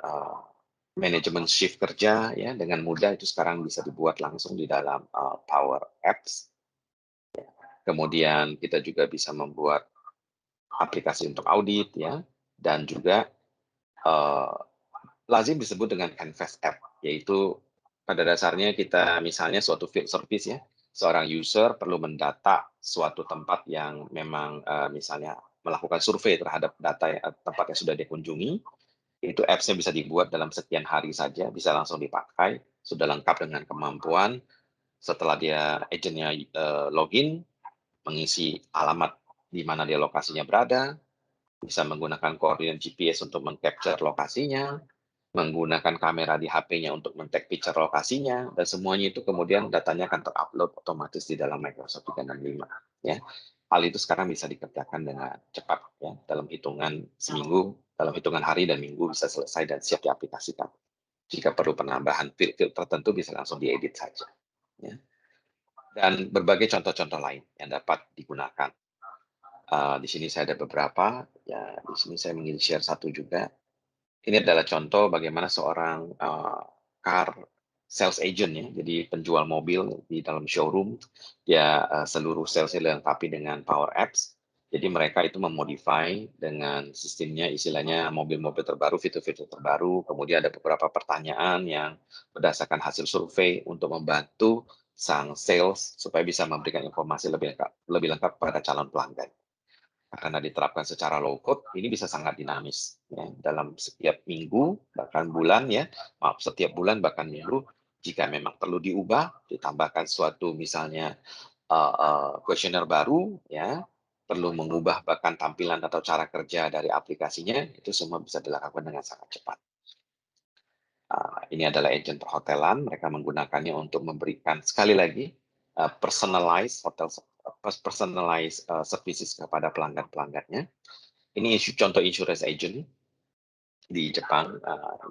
Speaker 2: manajemen shift kerja ya dengan mudah itu sekarang bisa dibuat langsung di dalam Power Apps. Kemudian kita juga bisa membuat aplikasi untuk audit ya dan juga lazim disebut dengan Canvas App, yaitu pada dasarnya kita misalnya suatu field service ya, seorang user perlu mendata suatu tempat yang memang misalnya melakukan survei terhadap data tempat yang sudah dikunjungi, itu apps-nya bisa dibuat dalam sekian hari saja, bisa langsung dipakai, sudah lengkap dengan kemampuan. Setelah dia agentnya login, mengisi alamat di mana dia lokasinya berada, bisa menggunakan koordinat GPS untuk meng-capture lokasinya, menggunakan kamera di HP-nya untuk men-take picture lokasinya, dan semuanya itu kemudian datanya akan terupload otomatis di dalam Microsoft 365. Ya. Hal itu sekarang bisa dikerjakan dengan cepat, ya, dalam hitungan seminggu, dalam hitungan hari dan minggu bisa selesai dan siap diaplikasikan. Jika perlu penambahan field tertentu bisa langsung diedit saja. Ya. Dan berbagai contoh-contoh lain yang dapat digunakan. Di sini saya ada beberapa, ya di sini saya ingin share satu juga. Ini adalah contoh bagaimana seorang car sales agent ya, jadi penjual mobil di dalam showroom, dia seluruh salesnya dilengkapi dengan Power Apps. Jadi mereka itu memodify dengan sistemnya, istilahnya mobil-mobil terbaru, fitur-fitur terbaru. Kemudian ada beberapa pertanyaan yang berdasarkan hasil survei untuk membantu sang sales supaya bisa memberikan informasi lebih lengkap pada calon pelanggan. Karena diterapkan secara low code, ini bisa sangat dinamis ya. Dalam setiap minggu bahkan bulan ya, setiap bulan bahkan minggu, jika memang perlu diubah, ditambahkan suatu misalnya kuesioner baru ya, perlu mengubah bahkan tampilan atau cara kerja dari aplikasinya, itu semua bisa dilakukan dengan sangat cepat. Ini adalah agent perhotelan, mereka menggunakannya untuk memberikan sekali lagi personalized services kepada pelanggan-pelanggannya. Ini contoh insurance agent di Jepang.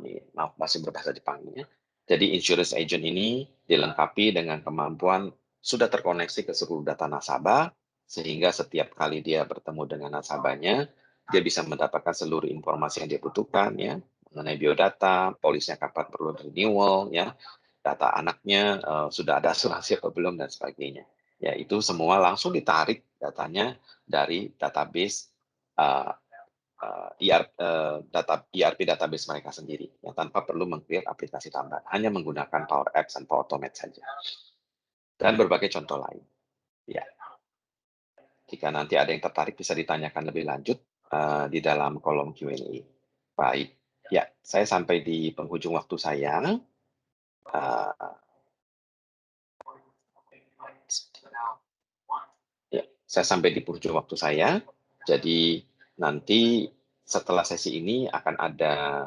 Speaker 2: Ini maaf masih berbahasa Jepangnya. Jadi insurance agent ini dilengkapi dengan kemampuan sudah terkoneksi ke seluruh data nasabah, sehingga setiap kali dia bertemu dengan nasabahnya, dia bisa mendapatkan seluruh informasi yang dia butuhkan ya, mengenai biodata, polisnya kapan perlu renewal ya, data anaknya sudah ada asuransi atau belum dan sebagainya. Ya, itu semua langsung ditarik datanya dari database data ERP database mereka sendiri, ya, tanpa perlu meng-create aplikasi tambahan, hanya menggunakan Power Apps dan Power Automate saja. Dan berbagai contoh lain. Ya. Jika nanti ada yang tertarik bisa ditanyakan lebih lanjut di dalam kolom Q&A. Baik, ya, saya sampai di penghujung waktu saya. Ya, saya sampai di penghujung waktu saya. Jadi nanti setelah sesi ini akan ada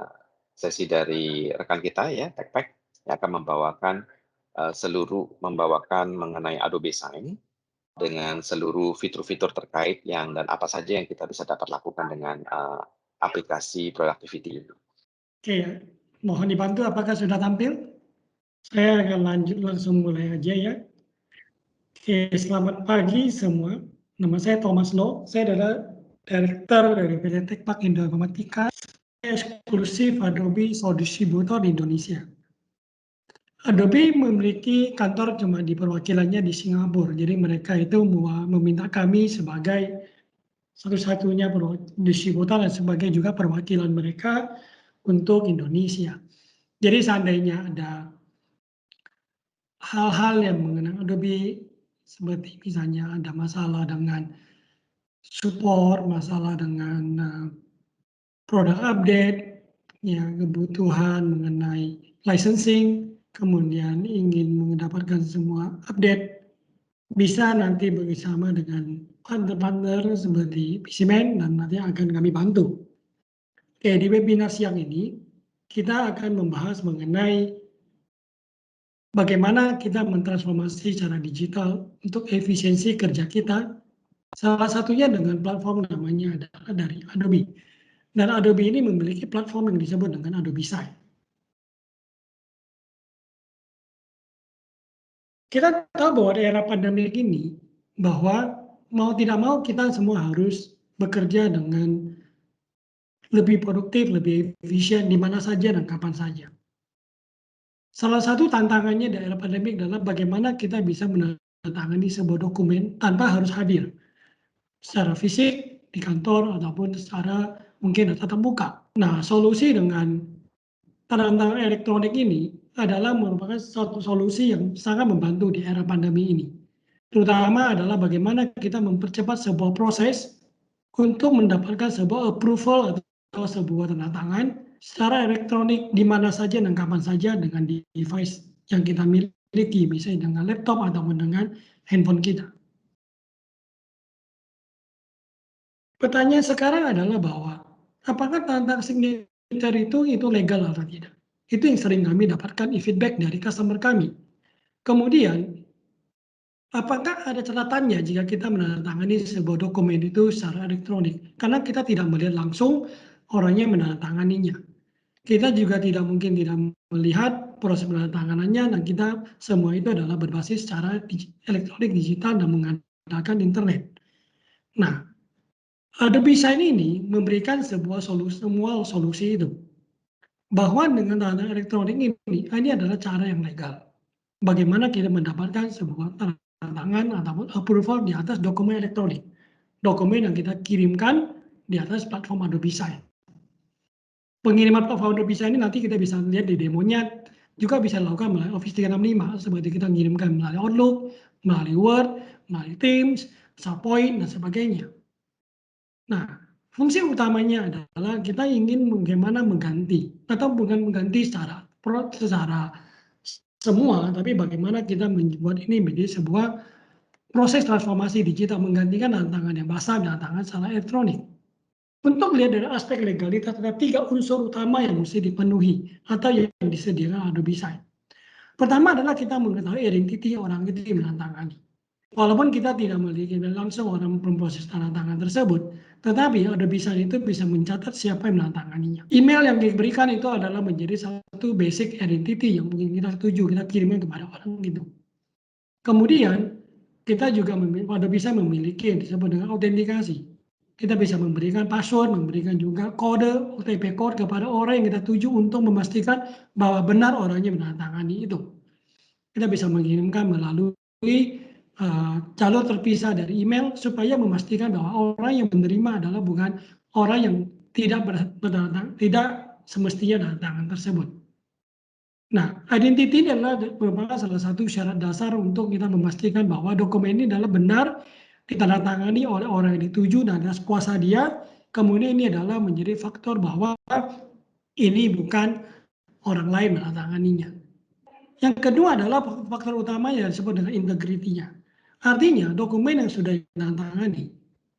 Speaker 2: sesi dari rekan kita ya, TechPack, yang akan membawakan mengenai Adobe Sign dengan seluruh fitur-fitur terkait dan apa saja yang kita bisa dapat lakukan dengan aplikasi productivity ini.
Speaker 5: Oke, mohon dibantu apakah sudah tampil? Saya akan lanjut langsung mulai aja ya. Oke, selamat pagi semua. Nama saya Thomas Lo. Saya adalah Direktur dari PT TechPack Indo Informatika, eksklusif Adobe Sole Distributor di Indonesia. Adobe memiliki kantor cuma di perwakilannya di Singapura. Jadi mereka itu meminta kami sebagai satu-satunya distributor dan sebagai juga perwakilan mereka untuk Indonesia. Jadi seandainya ada hal-hal yang mengenai Adobe, seperti misalnya ada masalah dengan support, masalah dengan produk update, ya, kebutuhan mengenai licensing, kemudian ingin mendapatkan semua update, bisa nanti bersama dengan partner-partner seperti PCMan dan nanti akan kami bantu. Oke, di webinar siang ini kita akan membahas mengenai bagaimana kita mentransformasi secara digital untuk efisiensi kerja kita. Salah satunya dengan platform namanya adalah dari Adobe. Dan Adobe ini memiliki platform yang disebut dengan Adobe Sign. Kita tahu bahwa di era pandemi ini, bahwa mau tidak mau kita semua harus bekerja dengan lebih produktif, lebih efisien di mana saja dan kapan saja. Salah satu tantangannya di era pandemi adalah bagaimana kita bisa menandatangani sebuah dokumen tanpa harus hadir secara fisik di kantor ataupun secara mungkin tatap muka. Nah, solusi dengan tanda tangan elektronik ini adalah merupakan suatu solusi yang sangat membantu di era pandemi ini. Terutama adalah bagaimana kita mempercepat sebuah proses untuk mendapatkan sebuah approval atau sebuah tanda tangan secara elektronik di mana saja dan kapan saja dengan device yang kita miliki, misalnya dengan laptop ataupun dengan handphone kita. Pertanyaan sekarang adalah bahwa apakah tanda tangan signature itu legal atau tidak? Itu yang sering kami dapatkan feedback dari customer kami. Kemudian, apakah ada catatannya jika kita menandatangani sebuah dokumen itu secara elektronik? Karena kita tidak melihat langsung orangnya menandatanganinya. Kita juga tidak mungkin tidak melihat proses penandatanganannya dan kita semua itu adalah berbasis secara elektronik digital dan mengandalkan internet. Nah, Adobe Sign ini memberikan semua solusi itu. Bahwa dengan tanda elektronik ini adalah cara yang legal. Bagaimana kita mendapatkan sebuah tanda tangan ataupun approval di atas dokumen elektronik. Dokumen yang kita kirimkan di atas platform Adobe Sign. Pengiriman platform Adobe Sign ini nanti kita bisa lihat di demonya, juga bisa dilakukan melalui Office 365, seperti kita mengirimkan melalui Outlook, melalui Word, melalui Teams, SharePoint, dan sebagainya. Nah, fungsi utamanya adalah kita ingin bagaimana mengganti, atau bukan mengganti secara semua, tapi bagaimana kita membuat ini menjadi sebuah proses transformasi digital, menggantikan tantangan yang basah dengan tantangan secara elektronik. Untuk melihat dari aspek legalitas, ada 3 unsur utama yang mesti dipenuhi atau yang disediakan Adobe Sign. Pertama adalah kita mengetahui identiti orang itu yang menandatangani. Walaupun kita tidak memiliki langsung orang memproses tanda tangan tersebut, tetapi Adobe Sign itu bisa mencatat siapa yang menandatanganinya. Email yang diberikan itu adalah menjadi satu basic identity yang mungkin kita setuju, kita kirimkan kepada orang itu. Kemudian, kita juga Adobe Sign memiliki yang disebut dengan autentikasi. Kita bisa memberikan password, memberikan juga kode, OTP code kepada orang yang kita tuju untuk memastikan bahwa benar orangnya menandatangani itu. Kita bisa mengirimkan melalui jalur terpisah dari email supaya memastikan bahwa orang yang menerima adalah bukan orang yang tidak semestinya berdatangan tersebut. Nah, identity adalah merupakan salah satu syarat dasar untuk kita memastikan bahwa dokumen ini adalah benar ditandatangani oleh orang yang dituju dan atas kuasa dia. Kemudian ini adalah menjadi faktor bahwa ini bukan orang lain menandatanganinya. Yang kedua adalah faktor utama yang disebut dengan integritinya. Artinya dokumen yang sudah ditandatangani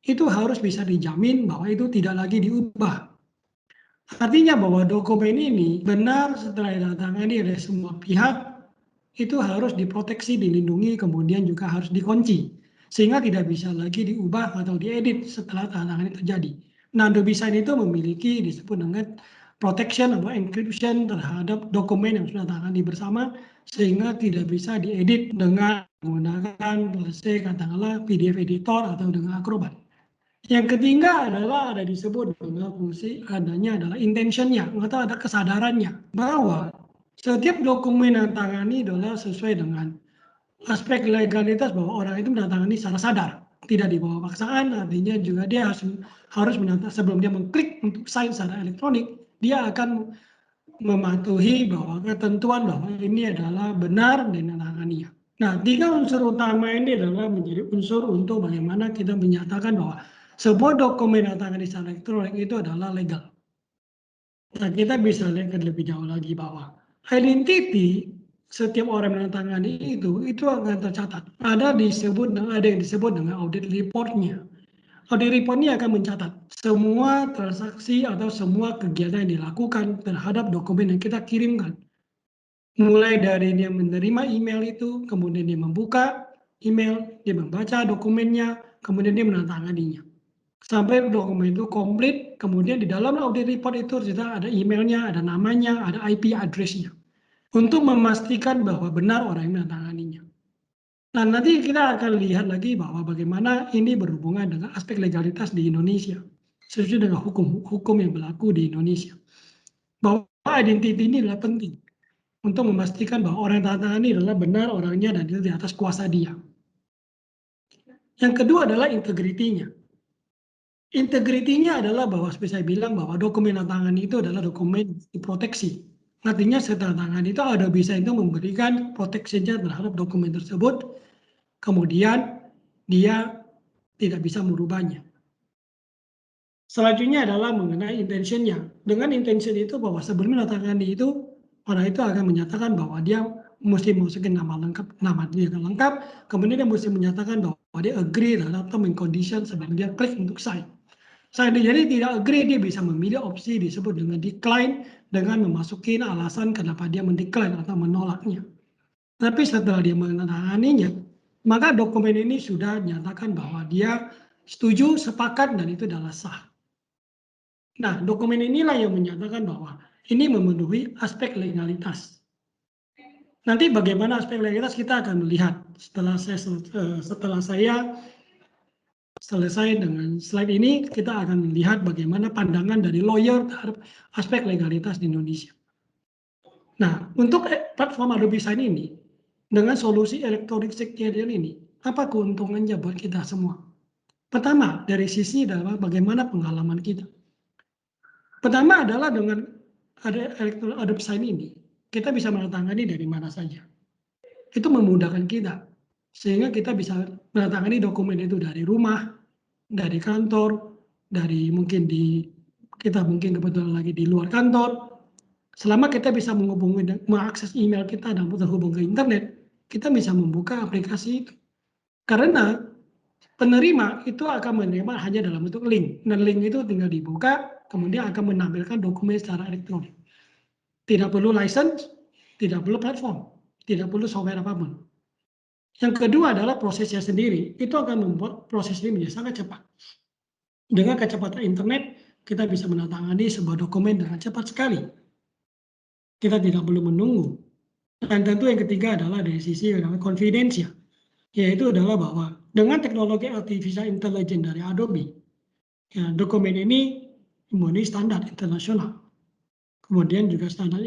Speaker 5: itu harus bisa dijamin bahwa itu tidak lagi diubah. Artinya bahwa dokumen ini benar setelah ditandatangani oleh semua pihak itu harus diproteksi, dilindungi, kemudian juga harus dikunci sehingga tidak bisa lagi diubah atau diedit setelah tandatangan terjadi. Nah, DocuSign itu memiliki disebut dengan protection atau encryption terhadap dokumen yang sudah ditangani bersama sehingga tidak bisa diedit dengan menggunakan katakanlah PDF editor atau dengan Acrobat. Yang ketiga adalah ada disebut dengan fungsi adanya adalah intentionnya atau ada kesadarannya bahwa setiap dokumen yang ditangani adalah sesuai dengan aspek legalitas bahwa orang itu menandatangani secara sadar, tidak dibawa paksaan. Artinya juga dia harus menandatangani sebelum dia mengklik untuk sign secara elektronik, dia akan mematuhi bahwa ketentuan bahwa ini adalah benar dan ditandatangani. Nah, 3 unsur utama ini adalah menjadi unsur untuk bagaimana kita menyatakan bahwa sebuah dokumen yang ditangani secara elektronik itu adalah legal. Nah, kita bisa lihat lebih jauh lagi bahwa identity setiap orang yang menandatangani itu akan tercatat. Ada yang disebut dengan audit reportnya. Audit reportnya akan mencatat semua transaksi atau semua kegiatan yang dilakukan terhadap dokumen yang kita kirimkan. Mulai dari dia menerima email itu, kemudian dia membuka email, dia membaca dokumennya, kemudian dia menandatanganinya. Sampai dokumen itu komplit, kemudian di dalam audit report itu ternyata ada emailnya, ada namanya, ada IP address-nya. Untuk memastikan bahwa benar orang yang menandatanganinya. Nah, nanti kita akan lihat lagi bahwa bagaimana ini berhubungan dengan aspek legalitas di Indonesia. Sesuai dengan hukum yang berlaku di Indonesia. Bahwa identity ini adalah penting. Untuk memastikan bahwa orang yang menandatangani adalah benar orangnya dan itu di atas kuasa dia. Yang kedua adalah integritinya. Integritinya adalah bahwa seperti saya bilang bahwa dokumen tangan itu adalah dokumen diproteksi. Artinya setelah tangan itu ada bisa itu memberikan proteksinya terhadap dokumen tersebut. Kemudian dia tidak bisa merubahnya. Selanjutnya adalah mengenai intentionnya. Dengan intention itu bahwa sebelum menandatangani itu orang itu akan menyatakan bahwa dia mesti masukin nama dia lengkap, kemudian dia mesti menyatakan bahwa dia agree terhadap term and condition sebelum dia klik untuk sign. Jadi tidak agree, dia bisa memilih opsi disebut dengan decline dengan memasukin alasan kenapa dia mendecline atau menolaknya. Tapi setelah dia menandatanganinya, maka dokumen ini sudah dinyatakan bahwa dia setuju, sepakat, dan itu adalah sah. Nah, dokumen inilah yang menyatakan bahwa ini memenuhi aspek legalitas. Nanti bagaimana aspek legalitas kita akan melihat setelah saya selesai dengan slide ini, kita akan melihat bagaimana pandangan dari lawyer terhadap aspek legalitas di Indonesia. Nah, untuk platform Adobe Sign ini, dengan solusi electronic signature ini, apa keuntungannya buat kita semua? Pertama, dari sisi adalah bagaimana pengalaman kita. Pertama adalah dengan Adobe Sign ini, kita bisa menandatangani dari mana saja. Itu memudahkan kita, sehingga kita bisa menandatangani dokumen itu dari rumah, dari kantor, dari kita mungkin kebetulan lagi di luar kantor. Selama kita bisa mengakses email kita dan terhubung ke internet, kita bisa membuka aplikasi itu. Karena penerima itu akan menerima hanya dalam bentuk link. Dan link itu tinggal dibuka, kemudian akan menampilkan dokumen secara elektronik. Tidak perlu license, tidak perlu platform, tidak perlu software apapun. Yang kedua adalah prosesnya sendiri. Itu akan membuat proses ini menjadi sangat cepat. Dengan kecepatan internet, kita bisa menandatangani sebuah dokumen dengan cepat sekali. Kita tidak perlu menunggu. Dan tentu yang ketiga adalah dari sisi confidence, yaitu adalah bahwa dengan teknologi artificial intelligence dari Adobe, ya, dokumen ini memenuhi standar internasional. Kemudian juga standar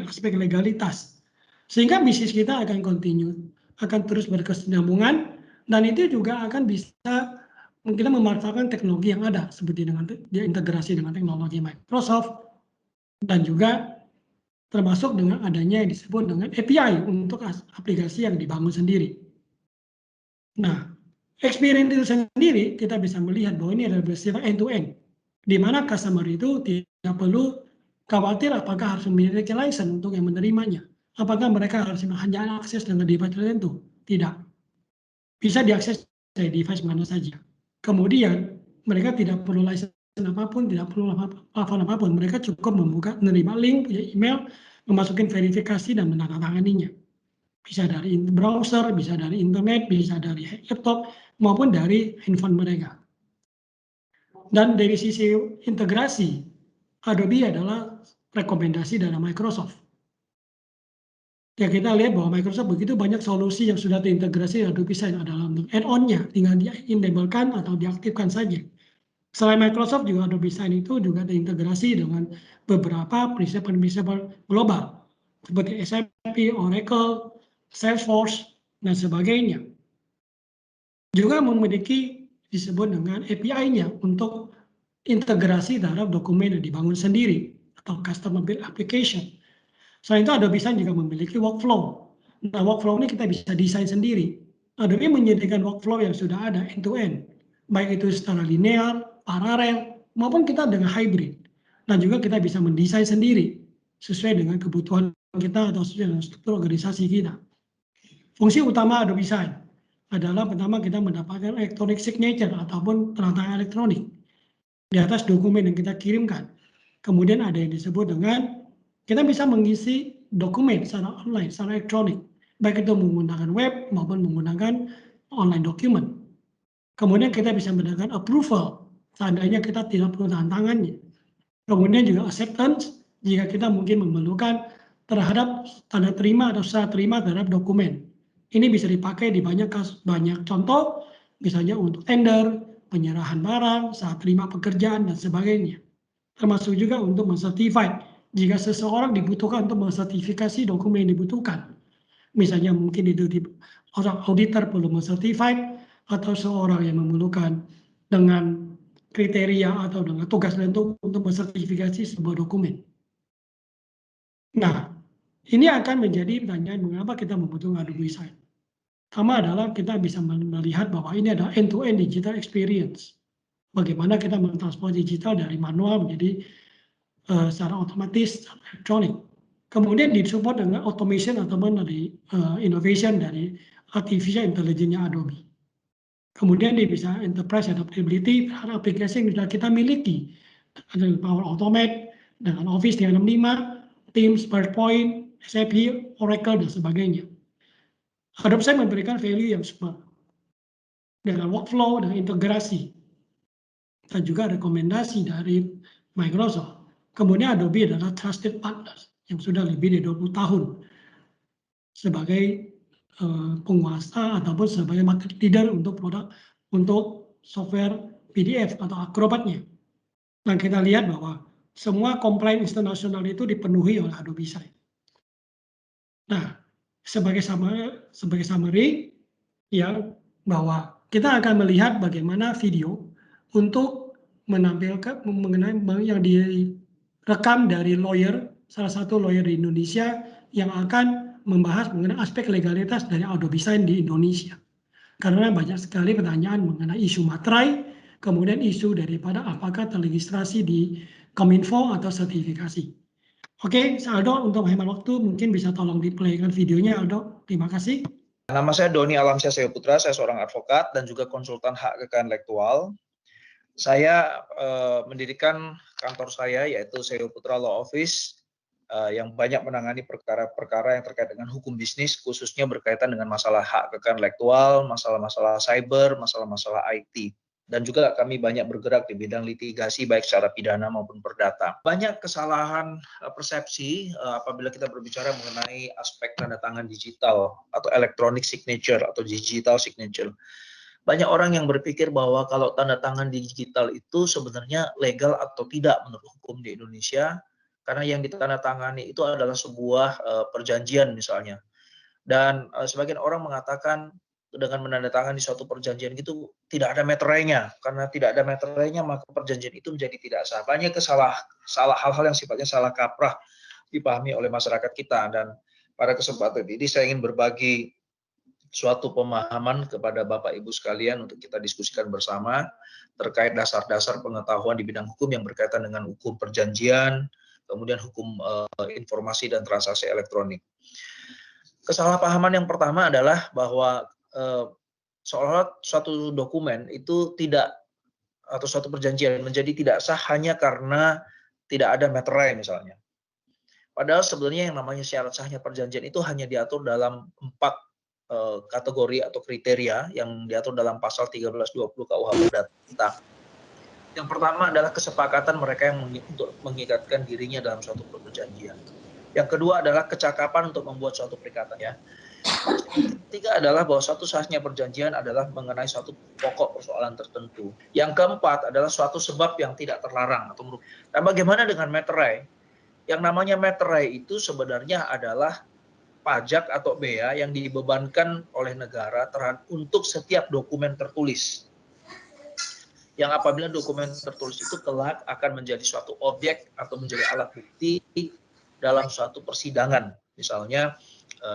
Speaker 5: aspek legalitas. Sehingga bisnis kita akan continue. akan terus berkesinambungan, dan itu juga akan bisa kita memanfaatkan teknologi yang ada seperti dengan dia integrasi dengan teknologi Microsoft, dan juga termasuk dengan adanya yang disebut dengan API untuk aplikasi yang dibangun sendiri. Nah, experience itu sendiri kita bisa melihat bahwa ini adalah bersifat end-to-end, di mana customer itu tidak perlu khawatir apakah harus memiliki license untuk yang menerimanya. Apakah mereka harus hanya akses dengan device tertentu? Tidak. Bisa diakses dari device mana saja. Kemudian mereka tidak perlu license apapun, tidak perlu hafal apapun. Mereka cukup membuka, menerima link, punya email, memasukin verifikasi dan menandatanganinya. Bisa dari browser, bisa dari internet, bisa dari laptop, maupun dari handphone mereka. Dan dari sisi integrasi, Adobe adalah rekomendasi dari Microsoft. Ya, kita lihat bahwa Microsoft begitu banyak solusi yang sudah terintegrasi Adobe Sign adalah untuk add-on-nya, tinggal di-enablekan atau diaktifkan saja. Selain Microsoft, juga Adobe Sign itu juga terintegrasi dengan beberapa prinsip-prinsip global, seperti SAP, Oracle, Salesforce, dan sebagainya. Juga memiliki disebut dengan API-nya untuk integrasi terhadap dokumen yang dibangun sendiri atau custom build application. Selain itu, Adobe Sign juga memiliki workflow. Nah, workflow ini kita bisa desain sendiri. Adobe menyediakan workflow yang sudah ada end-to-end, baik itu secara linear, paralel, maupun kita dengan hybrid. Dan juga kita bisa mendesain sendiri sesuai dengan kebutuhan kita atau sesuai dengan struktur organisasi kita. Fungsi utama Adobe Sign adalah pertama kita mendapatkan electronic signature ataupun tanda tangan elektronik di atas dokumen yang kita kirimkan. Kemudian ada yang disebut dengan kita bisa mengisi dokumen secara online, secara elektronik, baik itu menggunakan web maupun menggunakan online dokumen. Kemudian kita bisa mendapatkan approval, seandainya kita tidak perlu tanda tangannya. Kemudian juga acceptance, jika kita mungkin memerlukan terhadap tanda terima atau serah terima terhadap dokumen. Ini bisa dipakai di banyak contoh, misalnya untuk tender, penyerahan barang, serah terima pekerjaan, dan sebagainya. Termasuk juga untuk mensertify jika seseorang dibutuhkan untuk mensertifikasi dokumen yang dibutuhkan. Misalnya mungkin itu orang auditor perlu mensertify, atau seorang yang memerlukan dengan kriteria atau dengan tugas tertentu untuk mensertifikasi sebuah dokumen. Nah, ini akan menjadi pertanyaan mengapa kita membutuhkan Adobe Sign. Pertama adalah kita bisa melihat bahwa ini adalah end-to-end digital experience. Bagaimana kita mentransfer digital dari manual menjadi secara otomatis, elektronik. Kemudian disupport dengan automation ataupun dari innovation dari artificial intelligence-nya Adobe. Kemudian dia bisa enterprise adaptability terhadap aplikasi yang sudah kita miliki. Ada Power Automate, dengan Office 365, Teams, PowerPoint, SAP, Oracle, dan sebagainya. Adobe Sign memberikan value yang semua dengan workflow, dengan integrasi, dan juga rekomendasi dari Microsoft. Kemudian Adobe adalah trusted partners yang sudah lebih dari 20 tahun sebagai penguasa ataupun sebagai market leader untuk produk untuk software PDF atau Acrobat-nya. Dan kita lihat bahwa semua compliance internasional itu dipenuhi oleh Adobe Sign. Nah, sebagai summary ya, bahwa kita akan melihat bagaimana video untuk menampilkan mengenai yang direkam dari lawyer, salah satu lawyer di Indonesia yang akan membahas mengenai aspek legalitas dari Adobe Sign di Indonesia. Karena banyak sekali pertanyaan mengenai isu materai, kemudian isu daripada apakah terregistrasi di Kominfo atau sertifikasi. Oke, Aldo, untuk hemat waktu mungkin bisa tolong di-playkan videonya, Aldo. Terima kasih.
Speaker 6: Nama saya Doni Alamsyah Seyoputra, saya seorang advokat dan juga konsultan hak kekayaan intelektual. Saya mendirikan kantor saya yaitu Seyoputra Law Office yang banyak menangani perkara-perkara yang terkait dengan hukum bisnis, khususnya berkaitan dengan masalah hak kekayaan intelektual, masalah-masalah cyber, masalah-masalah IT. Dan juga kami banyak bergerak di bidang litigasi baik secara pidana maupun perdata. Banyak kesalahan persepsi apabila kita berbicara mengenai aspek tanda tangan digital atau electronic signature atau digital signature. Banyak orang yang berpikir bahwa kalau tanda tangan digital itu sebenarnya legal atau tidak menurut hukum di Indonesia, karena yang ditandatangani itu adalah sebuah perjanjian misalnya. Dan sebagian orang mengatakan dengan menandatangani suatu perjanjian itu tidak ada meterainya. Karena tidak ada meterainya maka perjanjian itu menjadi tidak sah. Banyak hal-hal yang sifatnya salah kaprah dipahami oleh masyarakat kita. Dan pada kesempatan ini saya ingin berbagi suatu pemahaman kepada Bapak Ibu sekalian untuk kita diskusikan bersama terkait dasar-dasar pengetahuan di bidang hukum yang berkaitan dengan hukum perjanjian, kemudian hukum informasi dan transaksi elektronik. Kesalahpahaman yang pertama adalah bahwa seolah suatu dokumen itu tidak, atau suatu perjanjian menjadi tidak sah hanya karena tidak ada meterai misalnya. Padahal sebenarnya yang namanya syarat sahnya perjanjian itu hanya diatur dalam 4 kategori atau kriteria yang diatur dalam pasal 1320 KUH Perdata. Yang pertama adalah kesepakatan mereka yang untuk mengikatkan dirinya dalam suatu perjanjian. Yang kedua adalah kecakapan untuk membuat suatu perikatan, ya. Yang ketiga adalah bahwa suatu sahnya perjanjian adalah mengenai suatu pokok persoalan tertentu. Yang keempat adalah suatu sebab yang tidak terlarang atau merugikan. Nah, bagaimana dengan meterai? Yang namanya meterai itu sebenarnya adalah pajak atau bea yang dibebankan oleh negara untuk setiap dokumen tertulis. Yang apabila dokumen tertulis itu kelak akan menjadi suatu objek atau menjadi alat bukti dalam suatu persidangan. Misalnya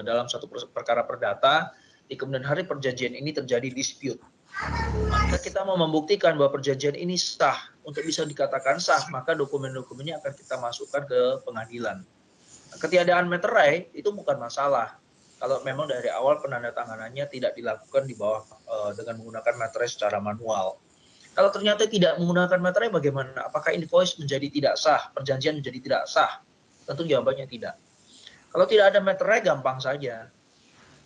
Speaker 6: dalam suatu perkara perdata, di kemudian hari perjanjian ini terjadi dispute. Maka kita mau membuktikan bahwa perjanjian ini sah. Untuk bisa dikatakan sah, maka dokumen-dokumennya akan kita masukkan ke pengadilan. Ketiadaan meterai itu bukan masalah kalau memang dari awal penandatanganannya tidak dilakukan di bawah dengan menggunakan meterai secara manual. Kalau ternyata tidak menggunakan meterai, bagaimana? Apakah invoice menjadi tidak sah, perjanjian menjadi tidak sah? Tentu jawabannya tidak. Kalau tidak ada meterai, gampang saja.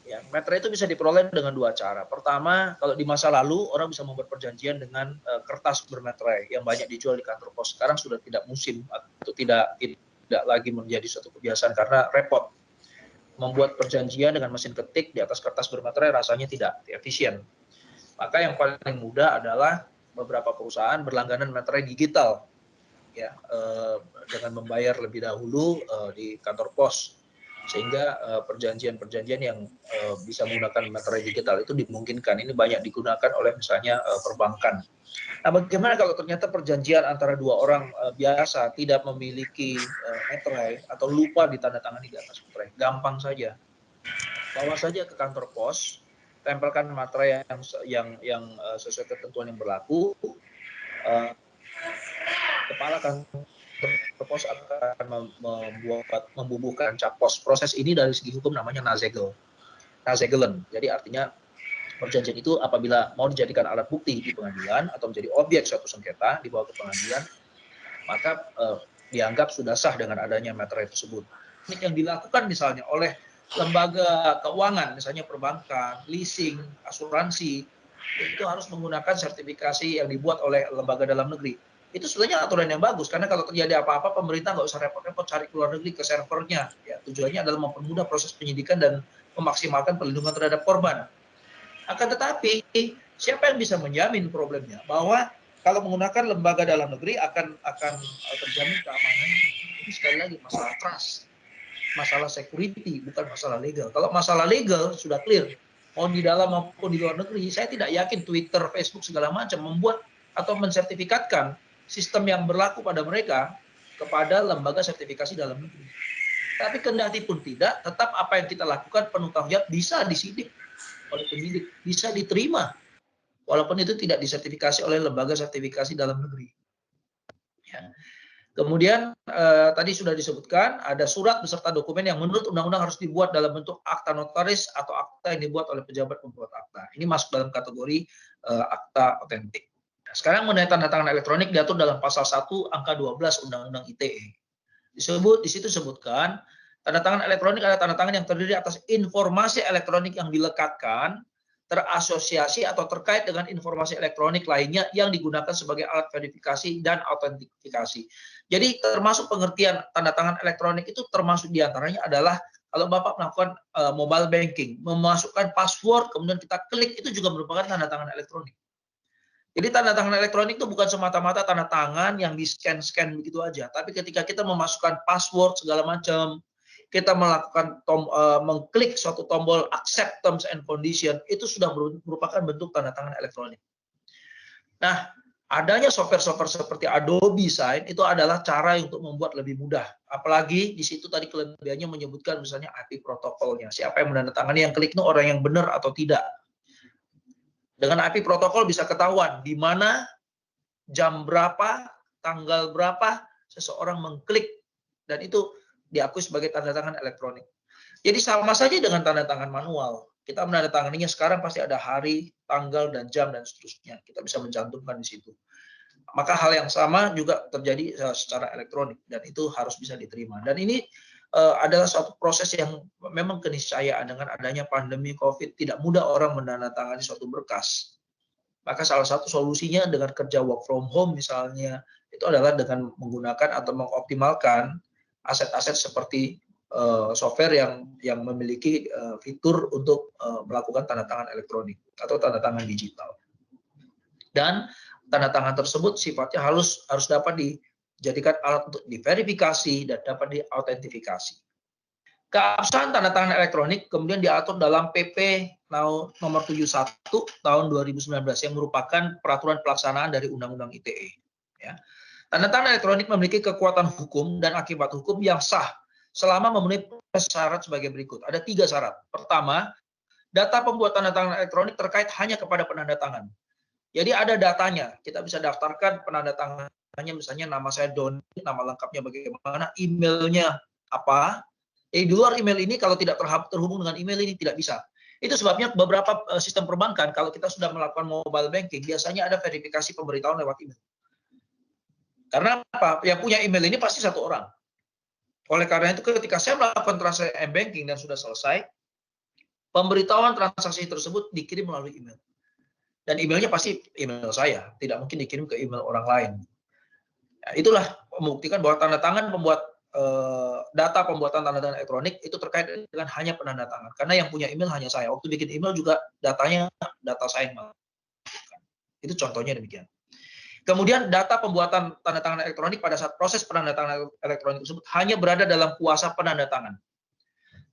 Speaker 6: Ya, meterai itu bisa diperoleh dengan 2 cara. Pertama, kalau di masa lalu orang bisa membuat perjanjian dengan kertas bermeterai yang banyak dijual di kantor pos. Sekarang sudah tidak musim atau tidak lagi menjadi suatu kebiasaan karena repot. Membuat perjanjian dengan mesin ketik di atas kertas bermeterai rasanya tidak efisien. Maka yang paling mudah adalah beberapa perusahaan berlangganan meterai digital, ya, dengan membayar lebih dahulu di kantor pos, sehingga perjanjian-perjanjian yang bisa menggunakan meterai digital itu dimungkinkan. Ini banyak digunakan oleh misalnya perbankan. Nah, bagaimana kalau ternyata perjanjian antara 2 orang biasa tidak memiliki meterai atau lupa ditandatangani di atas meterai? Gampang saja. Bawa saja ke kantor pos, tempelkan materai yang sesuai ketentuan yang berlaku. Kepala kantor pos akan membubuhkan cap pos. Proses ini dari segi hukum namanya nazegelen. Jadi artinya perjanjian itu apabila mau dijadikan alat bukti di pengadilan atau menjadi objek suatu sengketa dibawa ke pengadilan, maka dianggap sudah sah dengan adanya meterai tersebut. Ini yang dilakukan misalnya oleh lembaga keuangan, misalnya perbankan, leasing, asuransi, itu harus menggunakan sertifikasi yang dibuat oleh lembaga dalam negeri. Itu sebenarnya aturan yang bagus, karena kalau terjadi apa-apa pemerintah nggak usah repot-repot cari keluar negeri ke servernya. Ya, tujuannya adalah mempermudah proses penyidikan dan memaksimalkan perlindungan terhadap korban. Akan tetapi, siapa yang bisa menjamin problemnya? Bahwa kalau menggunakan lembaga dalam negeri akan terjamin keamanan. Ini sekali lagi masalah trust, masalah security, bukan masalah legal. Kalau masalah legal sudah clear, mau di dalam maupun di luar negeri, saya tidak yakin Twitter, Facebook segala macam membuat atau mensertifikatkan sistem yang berlaku pada mereka kepada lembaga sertifikasi dalam negeri. Tapi kendati pun tidak, tetap apa yang kita lakukan penuh tanggung jawab bisa disidik oleh penyidik, bisa diterima walaupun itu tidak disertifikasi oleh lembaga sertifikasi dalam negeri. Ya. Kemudian tadi sudah disebutkan ada surat beserta dokumen yang menurut undang-undang harus dibuat dalam bentuk akta notaris atau akta yang dibuat oleh pejabat pembuat akta. Ini masuk dalam kategori akta otentik. Nah, sekarang mengenai tanda tangan elektronik diatur dalam pasal 1 angka 12 Undang-Undang ITE. Di situ disebutkan tanda tangan elektronik adalah tanda tangan yang terdiri atas informasi elektronik yang dilekatkan, terasosiasi atau terkait dengan informasi elektronik lainnya yang digunakan sebagai alat verifikasi dan autentifikasi. Jadi termasuk pengertian tanda tangan elektronik itu termasuk diantaranya adalah kalau Bapak melakukan mobile banking, memasukkan password, kemudian kita klik, itu juga merupakan tanda tangan elektronik. Jadi tanda tangan elektronik itu bukan semata-mata tanda tangan yang di-scan-scan begitu aja. Tapi ketika kita memasukkan password segala macam, kita melakukan mengklik suatu tombol accept terms and condition, itu sudah merupakan bentuk tanda tangan elektronik. Nah, adanya software-software seperti Adobe Sign itu adalah cara untuk membuat lebih mudah. Apalagi di situ tadi kelebihannya menyebutkan misalnya IP protokolnya. Siapa yang menandatangani, yang klik itu orang yang benar atau tidak. Dengan IP protokol bisa ketahuan di mana, jam berapa, tanggal berapa seseorang mengklik, dan itu diakui sebagai tanda tangan elektronik. Jadi sama saja dengan tanda tangan manual. Kita menandatanganinya sekarang pasti ada hari, tanggal, dan jam, dan seterusnya. Kita bisa mencantumkan di situ. Maka hal yang sama juga terjadi secara elektronik, dan itu harus bisa diterima. Dan ini adalah suatu proses yang memang keniscayaan. Dengan adanya pandemi COVID, tidak mudah orang menandatangani suatu berkas. Maka salah satu solusinya dengan kerja work from home misalnya, itu adalah dengan menggunakan atau mengoptimalkan aset-aset seperti software yang memiliki fitur untuk melakukan tanda tangan elektronik atau tanda tangan digital. Dan tanda tangan tersebut sifatnya harus dapat dijadikan alat untuk diverifikasi dan dapat diautentifikasi. Keabsahan tanda tangan elektronik kemudian diatur dalam PP nomor 71 tahun 2019 yang merupakan peraturan pelaksanaan dari Undang-Undang ITE. Ya. Tanda tangan elektronik memiliki kekuatan hukum dan akibat hukum yang sah selama memenuhi syarat sebagai berikut. Ada 3 syarat. Pertama, data pembuat tanda tangan elektronik terkait hanya kepada penanda tangan. Jadi ada datanya, kita bisa daftarkan penanda tangannya, misalnya nama saya Doni, nama lengkapnya bagaimana, emailnya apa. Di luar email ini kalau tidak terhubung dengan email ini tidak bisa. Itu sebabnya beberapa sistem perbankan kalau kita sudah melakukan mobile banking biasanya ada verifikasi pemberitahuan lewat email. Karena apa? Yang punya email ini pasti satu orang. Oleh karena itu ketika saya melakukan transaksi banking dan sudah selesai, pemberitahuan transaksi tersebut dikirim melalui email. Dan emailnya pasti email saya, tidak mungkin dikirim ke email orang lain. Nah, itulah membuktikan bahwa tanda tangan pembuat data pembuatan tanda tangan elektronik itu terkait dengan hanya penanda tangan. Karena yang punya email hanya saya. Waktu bikin email juga datanya data saya yang melakukan. Itu contohnya demikian. Kemudian data pembuatan tanda tangan elektronik pada saat proses penandatanganan elektronik tersebut hanya berada dalam kuasa penanda tangan.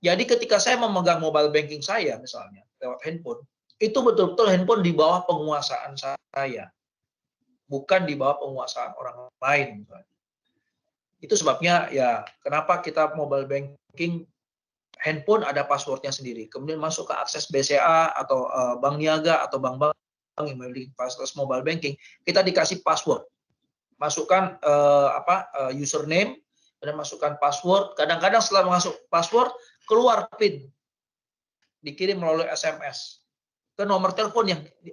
Speaker 6: Jadi ketika saya memegang mobile banking saya misalnya lewat handphone, itu betul-betul handphone di bawah penguasaan saya, bukan di bawah penguasaan orang lain. Misalnya. Itu sebabnya ya kenapa kita mobile banking handphone ada passwordnya sendiri. Kemudian masuk ke akses BCA atau Bank Niaga atau bank-bank yang memiliki fasilitas mobile banking, kita dikasih password. Masukkan username, dan masukkan password. Kadang-kadang setelah masuk password, keluar PIN. Dikirim melalui SMS ke nomor telepon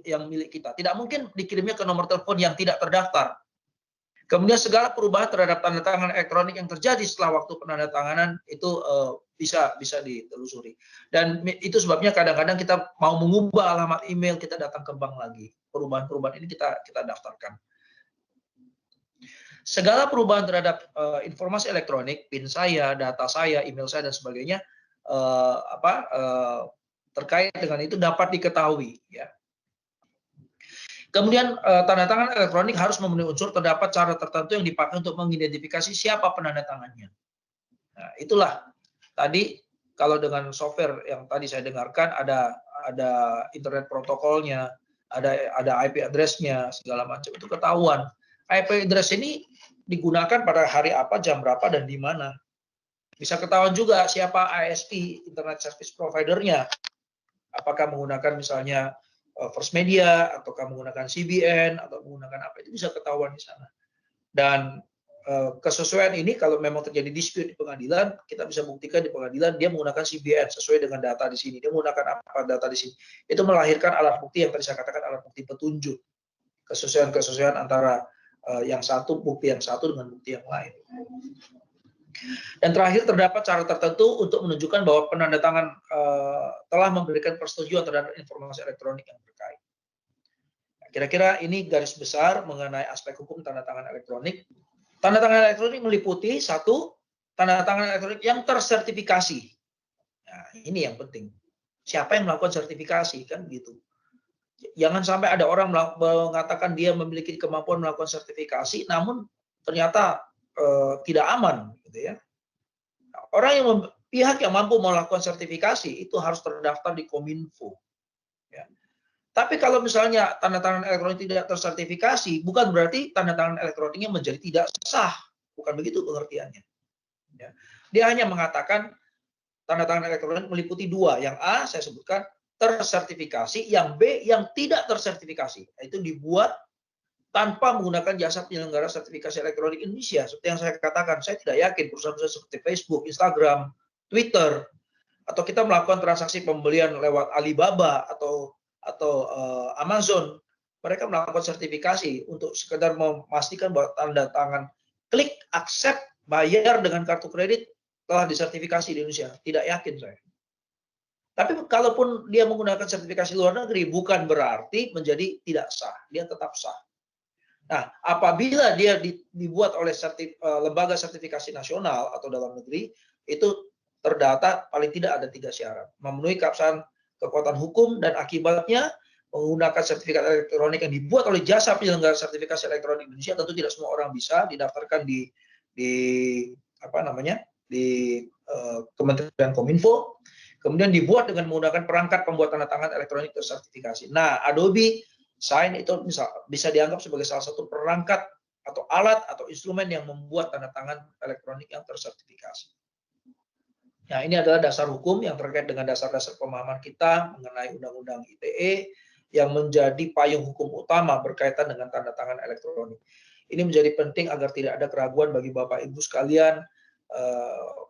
Speaker 6: yang milik kita. Tidak mungkin dikirimnya ke nomor telepon yang tidak terdaftar. Kemudian segala perubahan terhadap tanda tangan elektronik yang terjadi setelah waktu penandatanganan itu bisa ditelusuri. Dan itu sebabnya kadang-kadang kita mau mengubah alamat email, kita datang ke bank lagi. Perubahan-perubahan ini kita daftarkan. Segala perubahan terhadap informasi elektronik, PIN saya, data saya, email saya dan sebagainya terkait dengan itu dapat diketahui. Ya. Kemudian tanda tangan elektronik harus memenuhi unsur terdapat cara tertentu yang dipakai untuk mengidentifikasi siapa penanda tangannya. Nah, itulah tadi kalau dengan software yang tadi saya dengarkan ada internet protokolnya, ada IP address-nya segala macam itu ketahuan. IP address ini digunakan pada hari apa, jam berapa dan di mana. Bisa ketahuan juga siapa ISP, internet service provider-nya. Apakah menggunakan misalnya First Media, ataukah menggunakan CBN, atau menggunakan apa, itu bisa ketahuan di sana. Dan kesesuaian ini kalau memang terjadi dispute di pengadilan, kita bisa buktikan di pengadilan dia menggunakan CBN sesuai dengan data di sini, dia menggunakan apa data di sini. Itu melahirkan alat bukti yang tadi saya katakan alat bukti petunjuk. Kesesuaian antara yang satu, bukti yang satu dengan bukti yang lain. Dan terakhir terdapat cara tertentu untuk menunjukkan bahwa penanda tangan telah memberikan persetujuan terhadap informasi elektronik yang terkait. Kira-kira ini garis besar mengenai aspek hukum tanda tangan elektronik. Tanda tangan elektronik meliputi satu, tanda tangan elektronik yang tersertifikasi. Nah, ini yang penting. Siapa yang melakukan sertifikasi kan gitu. Jangan sampai ada orang mengatakan dia memiliki kemampuan melakukan sertifikasi, namun ternyata tidak aman, gitu ya. Orang yang pihak yang mampu melakukan sertifikasi itu harus terdaftar di Kominfo. Ya. Tapi kalau misalnya tanda tangan elektronik tidak tersertifikasi, bukan berarti tanda tangan elektroniknya menjadi tidak sah. Bukan begitu pengertiannya. Ya. Dia hanya mengatakan tanda tangan elektronik meliputi dua. Yang A saya sebutkan tersertifikasi, yang B yang tidak tersertifikasi. Itu dibuat tanpa menggunakan jasa penyelenggara sertifikasi elektronik Indonesia. Seperti yang saya katakan, saya tidak yakin perusahaan-perusahaan seperti Facebook, Instagram, Twitter, atau kita melakukan transaksi pembelian lewat Alibaba atau Amazon, mereka melakukan sertifikasi untuk sekedar memastikan bahwa tanda tangan klik accept bayar dengan kartu kredit telah disertifikasi di Indonesia. Tidak yakin saya. Tapi kalaupun dia menggunakan sertifikasi luar negeri, bukan berarti menjadi tidak sah. Dia tetap sah. Nah, apabila dia dibuat oleh lembaga sertifikasi nasional atau dalam negeri, itu terdata paling tidak ada 3 syarat. Memenuhi keabsahan kekuatan hukum dan akibatnya menggunakan sertifikat elektronik yang dibuat oleh jasa penyelenggara sertifikasi elektronik Indonesia. Tentu tidak semua orang bisa didaftarkan di Kementerian Kominfo. Kemudian dibuat dengan menggunakan perangkat pembuat tanda tangan elektronik tersertifikasi. Nah, Adobe Sign itu bisa dianggap sebagai salah satu perangkat atau alat atau instrumen yang membuat tanda tangan elektronik yang tersertifikasi. Nah, ini adalah dasar hukum yang terkait dengan dasar-dasar pemahaman kita mengenai Undang-Undang ITE yang menjadi payung hukum utama berkaitan dengan tanda tangan elektronik. Ini menjadi penting agar tidak ada keraguan bagi Bapak Ibu sekalian.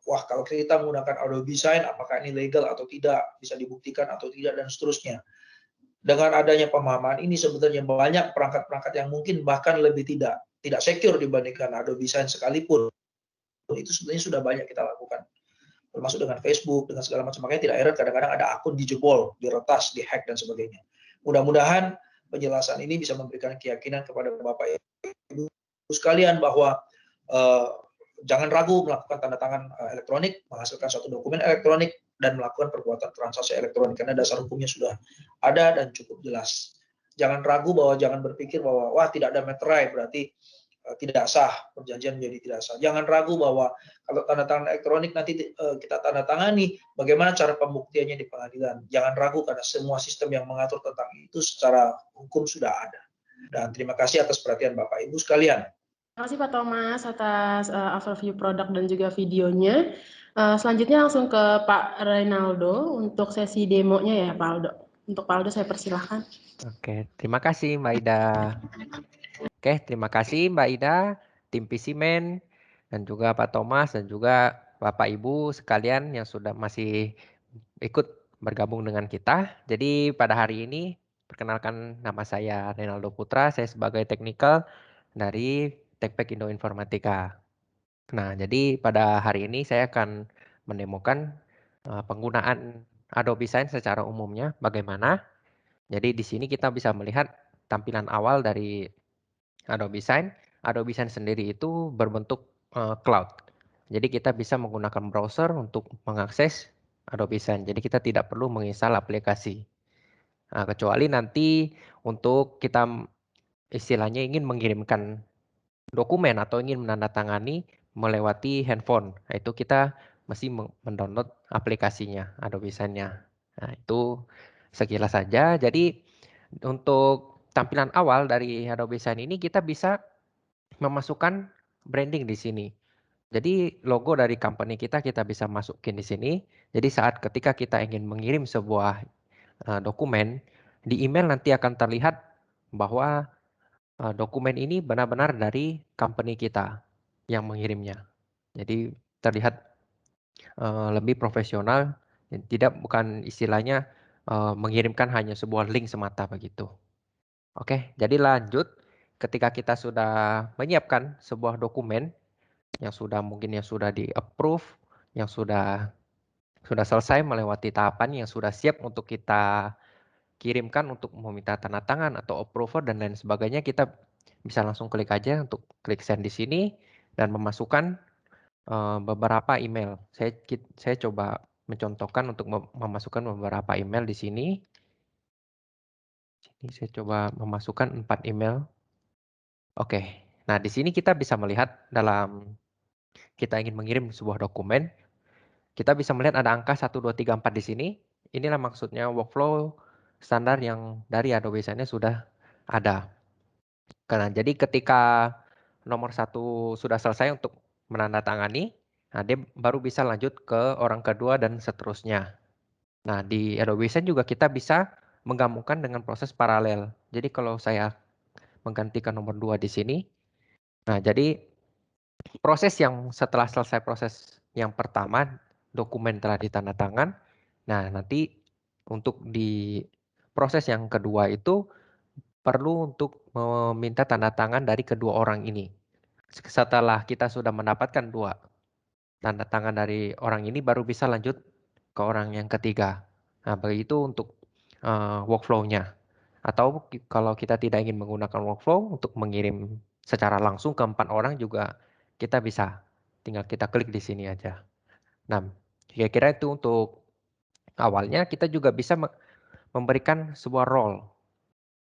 Speaker 6: Wah, kalau kita menggunakan Adobe Sign, apakah ini legal atau tidak, bisa dibuktikan atau tidak, dan seterusnya. Dengan adanya pemahaman ini sebenarnya banyak perangkat-perangkat yang mungkin bahkan lebih tidak secure dibandingkan Adobe Sign sekalipun. Itu sebenarnya sudah banyak kita lakukan. Termasuk dengan Facebook, dengan segala macam. Makanya tidak heran kadang-kadang ada akun dijebol, diretas, dihack, dan sebagainya. Mudah-mudahan penjelasan ini bisa memberikan keyakinan kepada Bapak Ibu sekalian bahwa jangan ragu melakukan tanda tangan elektronik, menghasilkan suatu dokumen elektronik, dan melakukan perbuatan transaksi elektronik. Karena dasar hukumnya sudah ada dan cukup jelas. Jangan ragu bahwa jangan berpikir bahwa wah tidak ada materai berarti tidak sah, perjanjian menjadi tidak sah. Jangan ragu bahwa kalau tanda tangan elektronik nanti kita tanda tangani, bagaimana cara pembuktiannya di pengadilan. Jangan ragu karena semua sistem yang mengatur tentang itu secara hukum sudah ada. Dan terima kasih atas perhatian Bapak Ibu sekalian.
Speaker 1: Terima kasih Pak Thomas atas overview produk dan juga videonya. Selanjutnya langsung ke Pak Reynaldo untuk sesi demonya ya Pak Aldo. Untuk Pak Aldo saya persilahkan.
Speaker 7: Oke, terima kasih Mbak Ida. Oke, terima kasih Mbak Ida, tim Pisimen, dan juga Pak Thomas, dan juga Bapak Ibu sekalian yang sudah masih ikut bergabung dengan kita. Jadi pada hari ini, perkenalkan nama saya Reynaldo Putra, saya sebagai teknikal dari Tekpek Indo Informatika. Nah, jadi pada hari ini saya akan mendemokan penggunaan Adobe Sign secara umumnya bagaimana. Jadi di sini kita bisa melihat tampilan awal dari Adobe Sign. Adobe Sign sendiri itu berbentuk cloud. Jadi kita bisa menggunakan browser untuk mengakses Adobe Sign. Jadi kita tidak perlu menginstal aplikasi. Nah, kecuali nanti untuk kita istilahnya ingin mengirimkan dokumen atau ingin menandatangani melewati handphone. Nah, itu kita mesti mendownload aplikasinya, Adobe Sign-nya. Nah, itu sekilas saja. Jadi untuk tampilan awal dari Adobe Sign ini kita bisa memasukkan branding di sini. Jadi logo dari company kita bisa masukin di sini. Jadi saat ketika kita ingin mengirim sebuah dokumen, di email nanti akan terlihat bahwa dokumen ini benar-benar dari company kita yang mengirimnya. Jadi terlihat lebih profesional, bukan istilahnya mengirimkan hanya sebuah link semata begitu. Oke, jadi lanjut. Ketika kita sudah menyiapkan sebuah dokumen yang sudah di-approve, yang sudah selesai melewati tahapan, yang sudah siap untuk kita kirimkan untuk meminta tanda tangan atau approval dan lain sebagainya, kita bisa langsung klik aja untuk klik send di sini dan memasukkan beberapa email. Saya coba mencontohkan untuk memasukkan beberapa email di sini. Saya coba memasukkan 4 email. Oke. Nah, di sini kita bisa melihat dalam kita ingin mengirim sebuah dokumen. kita bisa melihat ada angka 1, 2, 3, 4 di sini. Inilah maksudnya workflow standar yang dari Adobe Sign sudah ada. Karena jadi ketika nomor 1 sudah selesai untuk menandatangani, nah dia baru bisa lanjut ke orang kedua dan seterusnya. Nah, di Adobe Sign juga kita bisa menggabungkan dengan proses paralel. Jadi kalau saya menggantikan nomor 2 di sini, nah jadi proses yang setelah selesai proses yang pertama, dokumen telah ditandatangan. Nah, nanti untuk di proses yang kedua itu perlu untuk meminta tanda tangan dari kedua orang ini. Setelah kita sudah mendapatkan 2 tanda tangan dari orang ini, baru bisa lanjut ke orang yang ketiga. Nah, begitu untuk workflow-nya. Atau kalau kita tidak ingin menggunakan workflow untuk mengirim secara langsung ke 4 orang juga kita bisa. Tinggal kita klik di sini aja. Nah, kira-kira itu untuk awalnya. Kita juga bisa memberikan sebuah role.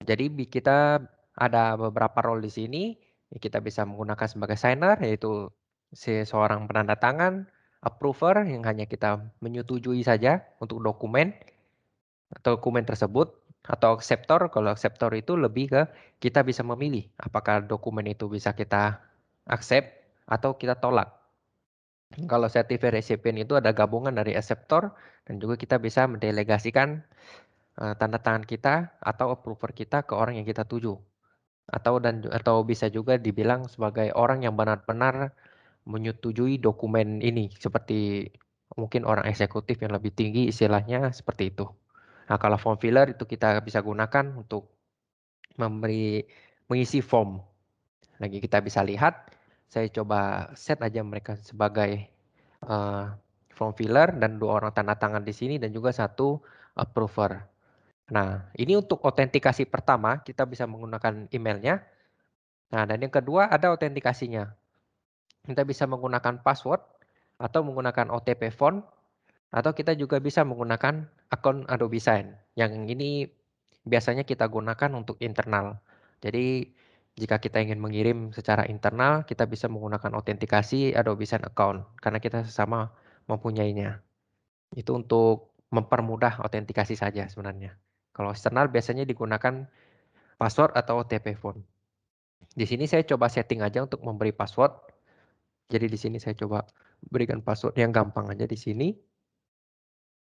Speaker 7: Jadi kita ada beberapa role di sini. Kita bisa menggunakan sebagai signer, yaitu seorang penanda tangan, approver yang hanya kita menyetujui saja untuk dokumen atau dokumen tersebut, atau acceptor. Kalau acceptor itu lebih ke kita bisa memilih apakah dokumen itu bisa kita accept atau kita tolak. Kalau certificate recipient itu ada gabungan dari acceptor dan juga kita bisa mendelegasikan tanda tangan kita atau approver kita ke orang yang kita tuju. Atau bisa juga dibilang sebagai orang yang benar-benar menyetujui dokumen ini, seperti mungkin orang eksekutif yang lebih tinggi, istilahnya seperti itu. Nah, kalau form filler itu kita bisa gunakan untuk mengisi form. Lagi kita bisa lihat, saya coba set aja mereka sebagai form filler dan 2 orang tanda tangan di sini dan juga 1 approver. Nah, ini untuk autentikasi pertama kita bisa menggunakan emailnya. Nah, dan yang kedua ada autentikasinya. Kita bisa menggunakan password atau menggunakan OTP phone, atau kita juga bisa menggunakan akun Adobe Sign. Yang ini biasanya kita gunakan untuk internal. Jadi jika kita ingin mengirim secara internal, kita bisa menggunakan autentikasi Adobe Sign account karena kita sama mempunyainya. Itu untuk mempermudah autentikasi saja sebenarnya. Kalau eksternal biasanya digunakan password atau OTP phone. Di sini saya coba setting aja untuk memberi password. Jadi di sini saya coba berikan password yang gampang aja di sini.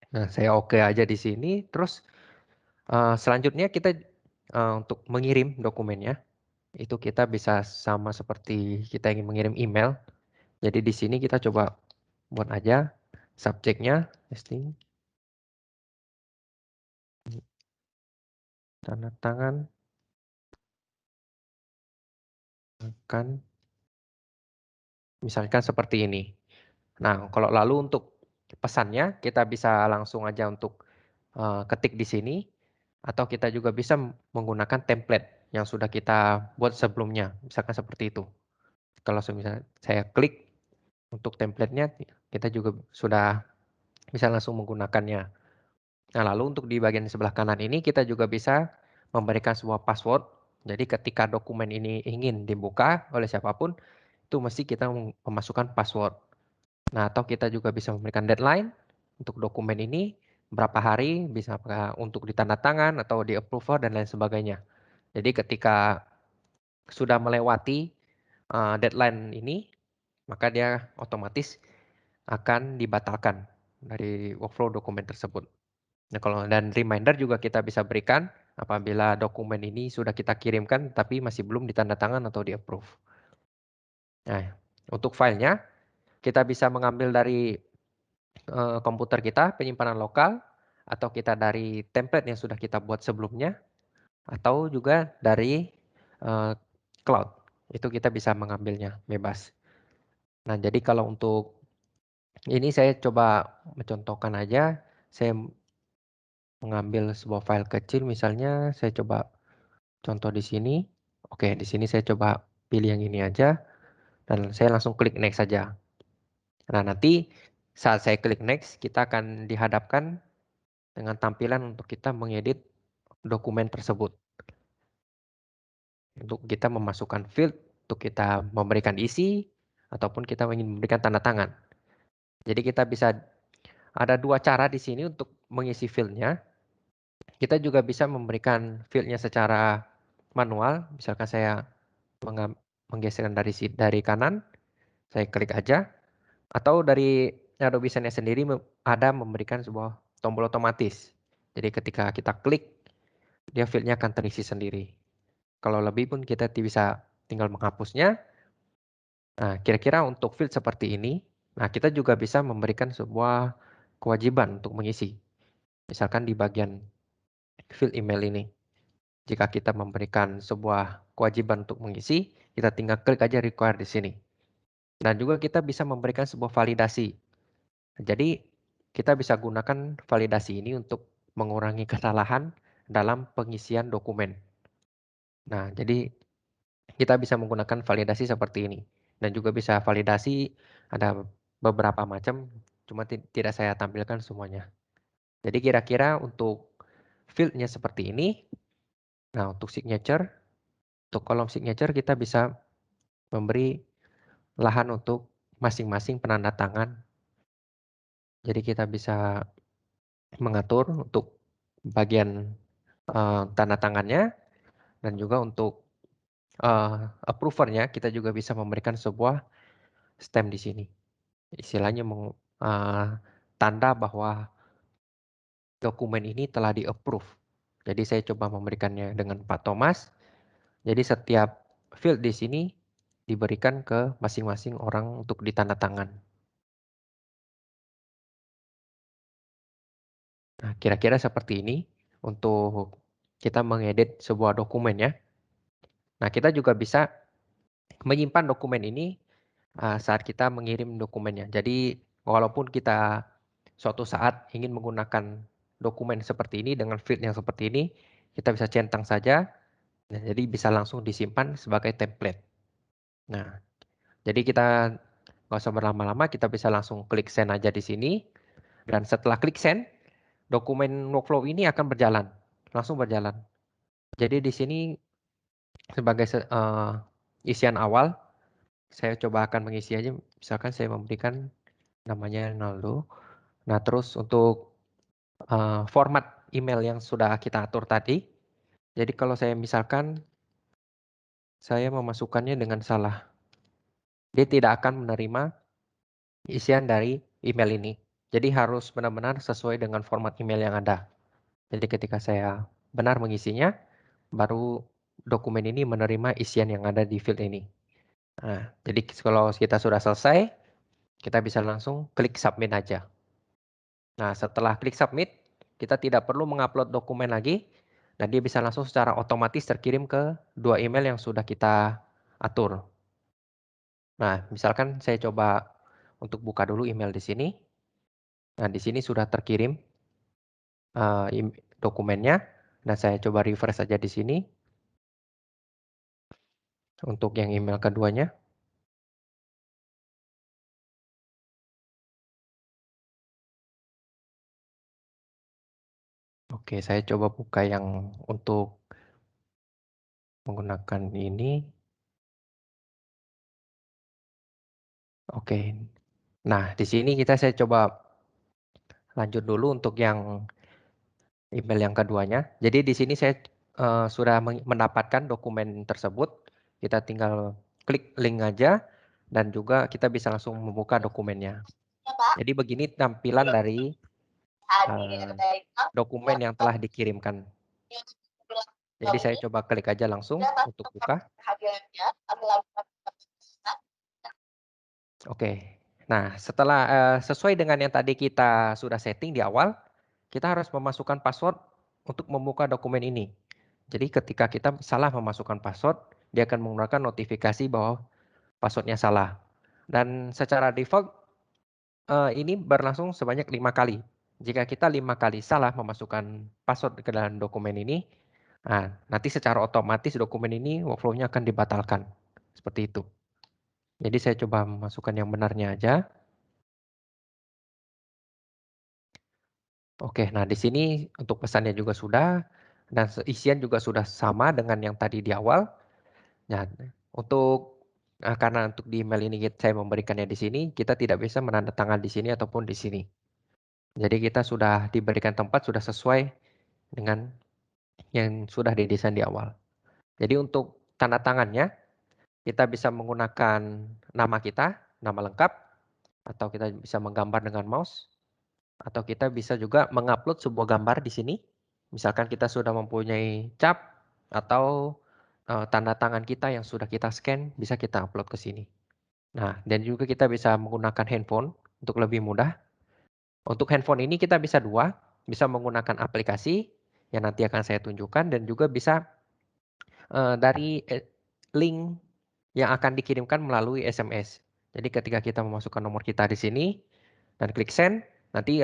Speaker 7: Nah, saya oke aja di sini. Terus selanjutnya kita untuk mengirim dokumennya, itu kita bisa sama seperti kita ingin mengirim email. Jadi di sini kita coba buat aja subjeknya, testing, tanda tangan, akan misalkan seperti ini. Nah, kalau lalu untuk pesannya kita bisa langsung aja untuk ketik di sini, atau kita juga bisa menggunakan template yang sudah kita buat sebelumnya, misalkan seperti itu. Kalau misalnya saya klik untuk template-nya, kita juga sudah bisa langsung menggunakannya. Nah, lalu untuk di bagian sebelah kanan ini kita juga bisa memberikan sebuah password. Jadi ketika dokumen ini ingin dibuka oleh siapapun, itu mesti kita memasukkan password. Nah, atau kita juga bisa memberikan deadline untuk dokumen ini, berapa hari, bisa untuk ditandatangan atau di approval dan lain sebagainya. Jadi ketika sudah melewati deadline ini, maka dia otomatis akan dibatalkan dari workflow dokumen tersebut. Nah, dan reminder juga kita bisa berikan apabila dokumen ini sudah kita kirimkan tapi masih belum ditandatangan atau di approve. Nah, untuk filenya kita bisa mengambil dari komputer kita, penyimpanan lokal, atau kita dari template yang sudah kita buat sebelumnya, atau juga dari cloud. Itu kita bisa mengambilnya bebas. Nah, jadi kalau untuk ini saya coba mencontohkan aja, saya mengambil sebuah file kecil, misalnya saya coba contoh di sini. Oke, di sini saya coba pilih yang ini aja, dan saya langsung klik next saja. Nah, nanti saat saya klik next, kita akan dihadapkan dengan tampilan untuk kita mengedit dokumen tersebut. Untuk kita memasukkan field, untuk kita memberikan isi, ataupun kita ingin memberikan tanda tangan. Jadi kita bisa ada dua cara di sini untuk mengisi fieldnya. Kita juga bisa memberikan fieldnya secara manual. Misalkan saya menggeserkan dari kanan, saya klik aja. Atau dari Adobe Sign sendiri ada memberikan sebuah tombol otomatis. Jadi ketika kita klik, dia fieldnya akan terisi sendiri. Kalau lebih pun kita bisa tinggal menghapusnya. Nah, kira-kira untuk field seperti ini, nah kita juga bisa memberikan sebuah kewajiban untuk mengisi. Misalkan di bagian field email ini. Jika kita memberikan sebuah kewajiban untuk mengisi, kita tinggal klik aja require di sini. Dan juga kita bisa memberikan sebuah validasi. Jadi kita bisa gunakan validasi ini untuk mengurangi kesalahan dalam pengisian dokumen. Nah, jadi kita bisa menggunakan validasi seperti ini. Dan juga bisa validasi ada beberapa macam, cuma tidak saya tampilkan semuanya. Jadi kira-kira untuk fieldnya seperti ini. Nah, untuk signature, untuk kolom signature kita bisa memberi lahan untuk masing-masing penanda tangan. Jadi kita bisa mengatur untuk bagian tanda tangannya, dan juga untuk approvernya kita juga bisa memberikan sebuah stamp di sini. Istilahnya tanda bahwa dokumen ini telah di-approve. Jadi saya coba memberikannya dengan Pak Thomas. Jadi setiap field di sini diberikan ke masing-masing orang untuk ditandatangan. Nah, kira-kira seperti ini untuk kita mengedit sebuah dokumen ya. Nah, kita juga bisa menyimpan dokumen ini saat kita mengirim dokumennya. Jadi, walaupun kita suatu saat ingin menggunakan dokumen seperti ini dengan field yang seperti ini, kita bisa centang saja. Nah, jadi bisa langsung disimpan sebagai template. Nah, jadi kita nggak usah berlama-lama, kita bisa langsung klik send aja di sini. Dan setelah klik send, dokumen workflow ini akan berjalan, langsung berjalan. Jadi di sini sebagai isian awal, saya coba akan mengisi aja. Misalkan saya memberikan namanya Naldo. Nah, terus untuk format email yang sudah kita atur tadi. Jadi kalau saya misalkan saya memasukkannya dengan salah, dia tidak akan menerima isian dari email ini. Jadi harus benar-benar sesuai dengan format email yang ada. Jadi ketika saya benar mengisinya, baru dokumen ini menerima isian yang ada di field ini. Nah, jadi kalau kita sudah selesai, kita bisa langsung klik submit aja. Nah, setelah klik submit, kita tidak perlu mengupload dokumen lagi, dan dia bisa langsung secara otomatis terkirim ke dua email yang sudah kita atur. Nah, misalkan saya coba untuk buka dulu email di sini. Nah, di sini sudah terkirim dokumennya. Dan saya coba refresh saja di sini. Untuk yang email keduanya. Oke, saya coba buka yang untuk menggunakan ini. Oke. Nah, di sini saya coba lanjut dulu untuk yang email yang keduanya. Jadi di sini saya sudah mendapatkan dokumen tersebut. Kita tinggal klik link aja dan juga kita bisa langsung membuka dokumennya. Jadi begini tampilan dari dokumen yang telah dikirimkan. Jadi saya coba klik aja langsung untuk buka. Oke. Nah, setelah sesuai dengan yang tadi kita sudah setting di awal, kita harus memasukkan password untuk membuka dokumen ini. Jadi ketika kita salah memasukkan password, dia akan mengeluarkan notifikasi bahwa passwordnya salah. Dan secara default ini berlangsung sebanyak 5 kali. Jika kita 5 kali salah memasukkan password ke dalam dokumen ini, nanti secara otomatis dokumen ini workflow-nya akan dibatalkan. Seperti itu. Jadi saya coba memasukkan yang benarnya aja. Oke, nah di sini untuk pesannya juga sudah, dan isian juga sudah sama dengan yang tadi di awal. Nah, karena untuk di email ini saya memberikannya di sini, kita tidak bisa menandatangan di sini ataupun di sini. Jadi kita sudah diberikan tempat, sudah sesuai dengan yang sudah didesain di awal. Jadi untuk tanda tangannya, kita bisa menggunakan nama kita, nama lengkap, atau kita bisa menggambar dengan mouse, atau kita bisa juga mengupload sebuah gambar di sini. Misalkan kita sudah mempunyai cap atau tanda tangan kita yang sudah kita scan, bisa kita upload ke sini. Nah, dan juga kita bisa menggunakan handphone untuk lebih mudah. Untuk handphone ini kita bisa dua, bisa menggunakan aplikasi yang nanti akan saya tunjukkan, dan juga bisa dari link yang akan dikirimkan melalui SMS. Jadi ketika kita memasukkan nomor kita di sini dan klik send, nanti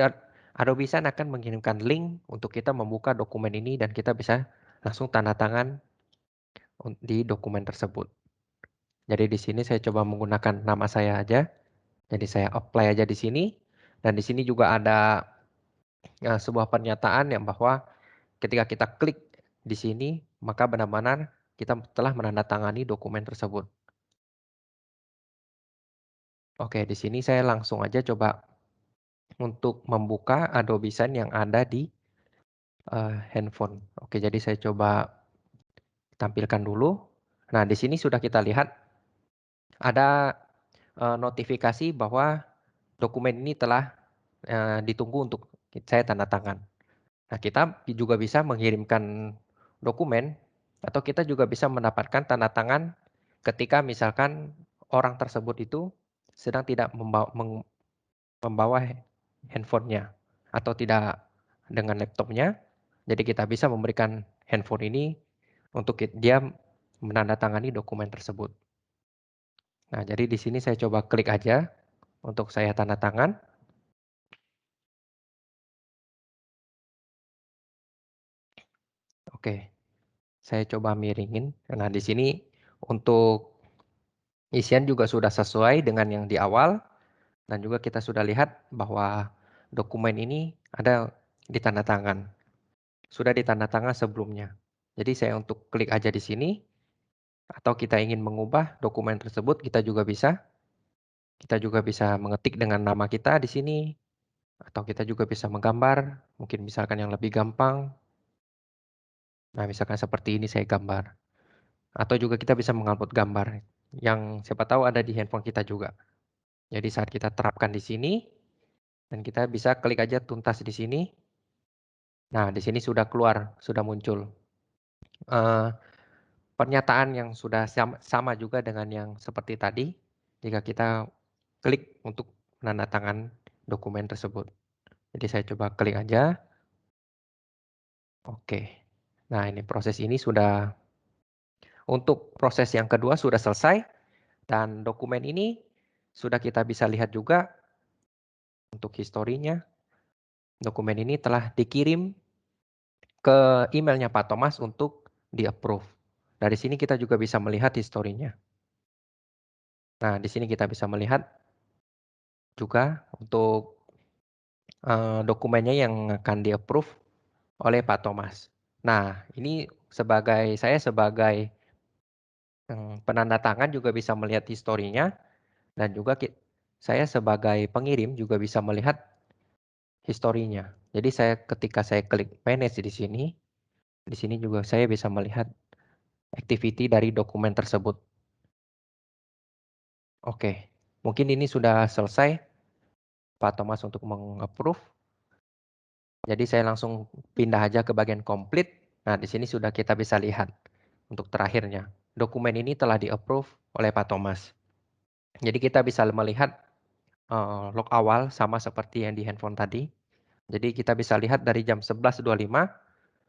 Speaker 7: Adobe Sign akan mengirimkan link untuk kita membuka dokumen ini dan kita bisa langsung tanda tangan di dokumen tersebut. Jadi di sini saya coba menggunakan nama saya aja. Jadi saya apply aja di sini, dan di sini juga ada sebuah pernyataan yang bahwa ketika kita klik di sini, maka benar-benar kita telah menandatangani dokumen tersebut. Oke, di sini saya langsung aja coba untuk membuka Adobe Sign yang ada di handphone. Oke, jadi saya coba tampilkan dulu. Nah, di sini sudah kita lihat ada notifikasi bahwa dokumen ini telah ditunggu untuk saya tanda tangan. Nah, kita juga bisa mengirimkan dokumen atau kita juga bisa mendapatkan tanda tangan ketika misalkan orang tersebut itu sedang tidak membawa handphonenya atau tidak dengan laptopnya. Jadi kita bisa memberikan handphone ini untuk dia menandatangani dokumen tersebut. Nah, jadi di sini saya coba klik aja untuk saya tanda tangan. Oke, saya coba miringin. Nah, di sini untuk isian juga sudah sesuai dengan yang di awal. Dan juga kita sudah lihat bahwa dokumen ini ada di tanda tangan. Sudah ditanda tangan sebelumnya. Jadi saya untuk klik aja di sini. Atau kita ingin mengubah dokumen tersebut, kita juga bisa. Kita juga bisa mengetik dengan nama kita di sini. Atau kita juga bisa menggambar. Mungkin misalkan yang lebih gampang. Nah, misalkan seperti ini saya gambar. Atau juga kita bisa mengupload gambar. Yang siapa tahu ada di handphone kita juga. Jadi saat kita terapkan di sini. Dan kita bisa klik aja tuntas di sini. Nah, di sini sudah keluar, sudah muncul pernyataan yang sudah sama juga dengan yang seperti tadi. Jika kita klik untuk menandatangan dokumen tersebut. Jadi saya coba klik aja. Oke. Nah, ini proses ini sudah, untuk proses yang kedua sudah selesai. Dan dokumen ini sudah kita bisa lihat juga untuk historinya. Dokumen ini telah dikirim ke emailnya Pak Thomas untuk di-approve. Dari sini kita juga bisa melihat historinya. Nah, di sini kita bisa melihat juga untuk dokumennya yang akan di-approve oleh Pak Thomas. Nah, ini saya sebagai penanda tangan juga bisa melihat historinya, dan juga saya sebagai pengirim juga bisa melihat historinya. Jadi ketika saya klik manage di sini juga saya bisa melihat activity dari dokumen tersebut. Oke, mungkin ini sudah selesai Pak Thomas untuk meng-approve. Jadi saya langsung pindah aja ke bagian complete. Nah, di sini sudah kita bisa lihat untuk terakhirnya. Dokumen ini telah di-approve oleh Pak Thomas. Jadi kita bisa melihat log awal sama seperti yang di handphone tadi. Jadi kita bisa lihat dari jam 11.25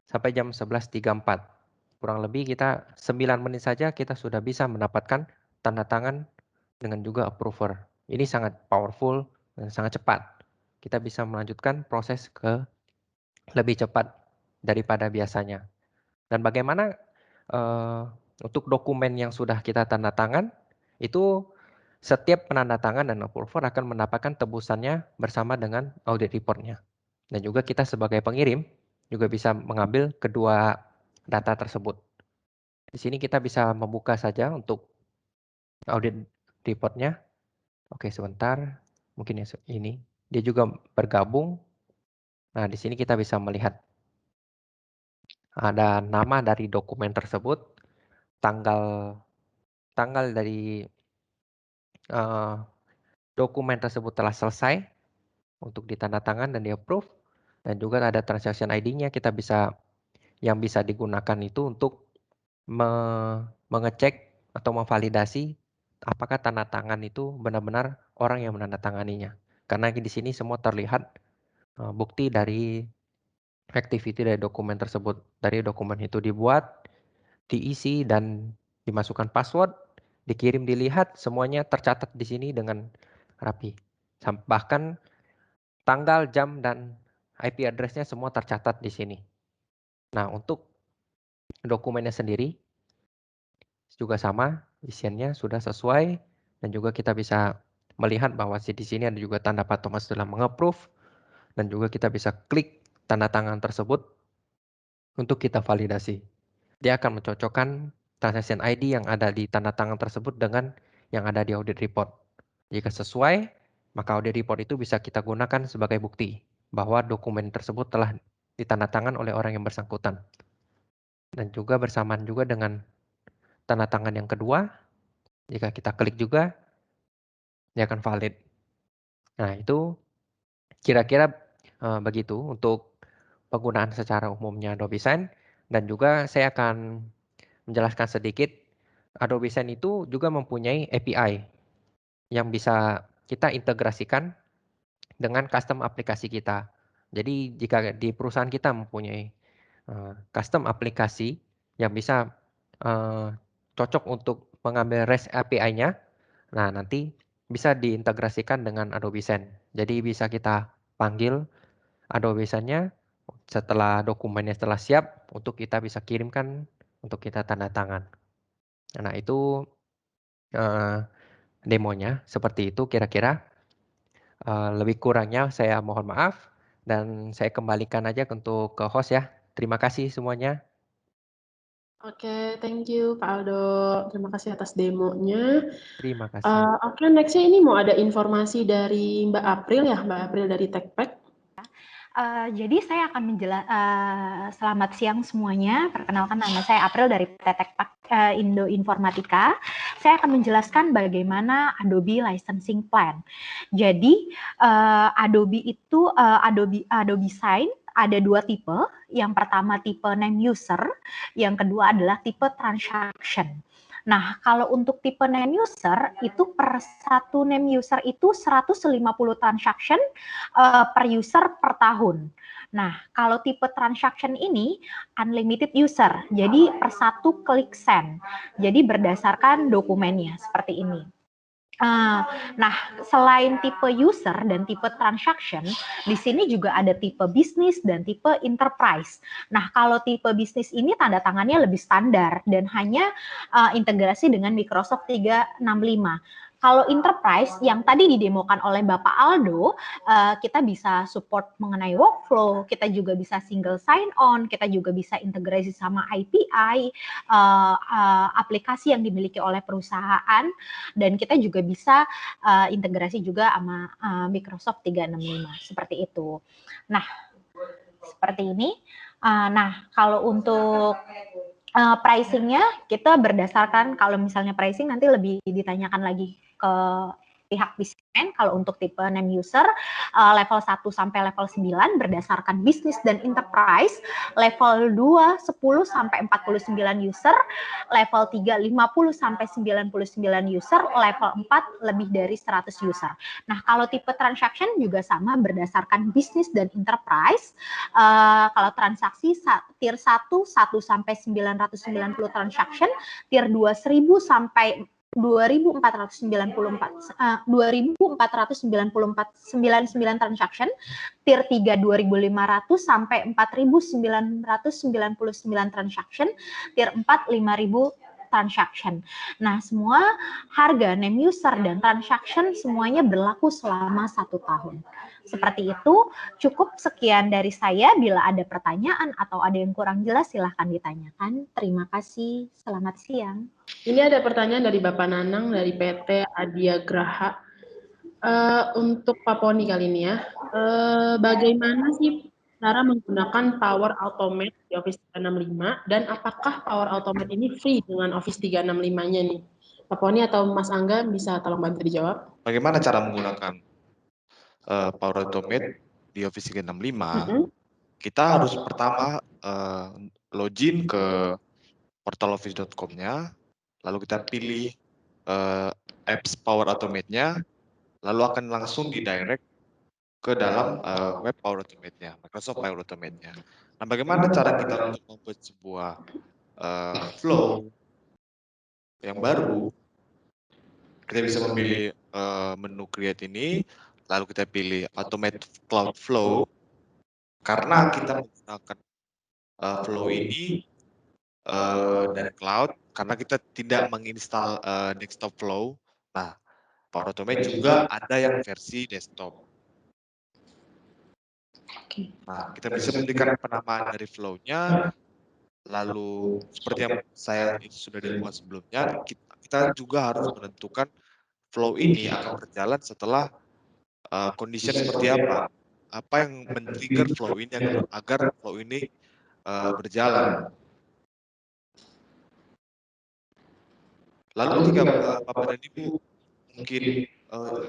Speaker 7: sampai jam 11.34. Kurang lebih kita 9 menit saja kita sudah bisa mendapatkan tanda tangan dengan juga approver. Ini sangat powerful dan sangat cepat. Kita bisa melanjutkan proses ke lebih cepat daripada biasanya. Dan bagaimana untuk dokumen yang sudah kita tanda tangan, itu setiap penandatangan dan approver akan mendapatkan tebusannya bersama dengan audit reportnya. Dan juga kita sebagai pengirim juga bisa mengambil kedua data tersebut. Di sini kita bisa membuka saja untuk audit reportnya. Oke, sebentar. Mungkin ini. Dia juga bergabung. Nah, di sini kita bisa melihat ada nama dari dokumen tersebut, tanggal dari dokumen tersebut telah selesai untuk ditandatangan dan di-approve, dan juga ada transaction ID-nya. Kita bisa yang bisa digunakan itu untuk mengecek atau memvalidasi apakah tanda tangan itu benar-benar orang yang menandatanganinya. Karena di sini semua terlihat bukti dari activity dari dokumen tersebut. Dari dokumen itu dibuat, diisi, dan dimasukkan password, dikirim, dilihat, semuanya tercatat di sini dengan rapi. Bahkan tanggal, jam, dan IP address-nya semua tercatat di sini. Nah, untuk dokumennya sendiri juga sama, isiannya sudah sesuai, dan juga kita bisa melihat bahwa di sini ada juga tanda Pak Thomas telah meng-approve, dan juga kita bisa klik tanda tangan tersebut untuk kita validasi. Dia akan mencocokkan transaction ID yang ada di tanda tangan tersebut dengan yang ada di audit report. Jika sesuai, maka audit report itu bisa kita gunakan sebagai bukti bahwa dokumen tersebut telah ditandatangan oleh orang yang bersangkutan. Dan juga bersamaan juga dengan tanda tangan yang kedua, jika kita klik juga, dia akan valid. Nah, itu kira-kira begitu untuk penggunaan secara umumnya Adobe Sign. Dan juga saya akan menjelaskan sedikit, Adobe Sign itu juga mempunyai API yang bisa kita integrasikan dengan custom aplikasi kita. Jadi jika di perusahaan kita mempunyai custom aplikasi yang bisa cocok untuk mengambil REST API-nya, nah nanti bisa diintegrasikan dengan Adobe Sign. Jadi bisa kita panggil Adobe Sign-nya setelah dokumennya setelah siap untuk kita bisa kirimkan untuk kita tanda tangan. Nah, itu demonya seperti itu kira-kira. Lebih kurangnya saya mohon maaf, dan saya kembalikan aja untuk ke host ya. Terima kasih semuanya.
Speaker 1: Oke, thank you Pak Aldo. Terima kasih atas demonya.
Speaker 7: Terima kasih.
Speaker 1: Oke, nextnya ini mau ada informasi dari Mbak April ya, Mbak April dari TechPack.
Speaker 8: Jadi saya akan selamat siang semuanya. Perkenalkan, nama saya April dari TechPack Indo Informatika. Saya akan menjelaskan bagaimana Adobe Licensing Plan. Jadi Adobe itu Adobe Sign ada dua tipe. Yang pertama tipe name user, yang kedua adalah tipe transaction. Nah, kalau untuk tipe name user, itu per satu name user itu 150 transaction per user per tahun. Nah, kalau tipe transaction ini unlimited user, jadi per satu klik send. Jadi berdasarkan dokumennya seperti ini. Nah, selain tipe user dan tipe transaction, di sini juga ada tipe bisnis dan tipe enterprise. Nah, kalau tipe bisnis ini tanda tangannya lebih standar dan hanya integrasi dengan Microsoft 365. Kalau enterprise yang tadi didemokan oleh Bapak Aldo, kita bisa support mengenai workflow, kita juga bisa single sign on, kita juga bisa integrasi sama API, aplikasi yang dimiliki oleh perusahaan, dan kita juga bisa integrasi juga sama Microsoft 365 seperti itu. Nah, seperti ini. Nah, kalau untuk pricing-nya kita berdasarkan, kalau misalnya pricing nanti lebih ditanyakan lagi ke pihak bisnismen. Kalau untuk tipe name user level 1 sampai level 9 berdasarkan bisnis dan enterprise, level 2 10 sampai 49 user, level 3 50 sampai 99 user, level 4 lebih dari 100 user. Nah, kalau tipe transaction juga sama berdasarkan bisnis dan enterprise. Kalau transaksi tier 1 sampai 990 transaction, tier 2 1000 sampai 2494 99 transaction, tier 3 2500 sampai 4999 transaction, tier 4 5000 transaction. Nah, semua harga name user dan transaction semuanya berlaku selama 1 tahun. Seperti itu, cukup sekian dari saya. Bila ada pertanyaan atau ada yang kurang jelas, silahkan ditanyakan. Terima kasih. Selamat siang.
Speaker 1: Ini ada pertanyaan dari Bapak Nanang dari PT Adia Graha. Untuk Pak Poni kali ini ya, bagaimana sih cara menggunakan Power Automate di Office 365 dan apakah Power Automate ini free dengan Office 365-nya nih? Pak Poni atau Mas Angga bisa tolong bantu dijawab?
Speaker 3: Bagaimana cara menggunakan Power Automate di Office 365? Kita harus pertama login ke portaloffice.com-nya, lalu kita pilih apps Power Automate-nya, lalu akan langsung didirect ke dalam web Power Automate-nya, Microsoft Power Automate-nya. Nah, bagaimana cara kita untuk membuat sebuah flow yang baru? Kita bisa memilih menu create ini, lalu kita pilih automate cloud flow. Karena kita menggunakan flow ini dari cloud, karena kita tidak menginstal desktop flow. Nah, Power Automate juga ada yang versi desktop. Nah, kita bisa memberikan penamaan dari flow-nya, lalu seperti yang saya sudah dilakukan sebelumnya, kita juga harus menentukan flow ini akan berjalan setelah kondisi seperti apa. Apa yang men-trigger flow ini agar flow ini berjalan. Lalu ketika Bapak dan Ibu mungkin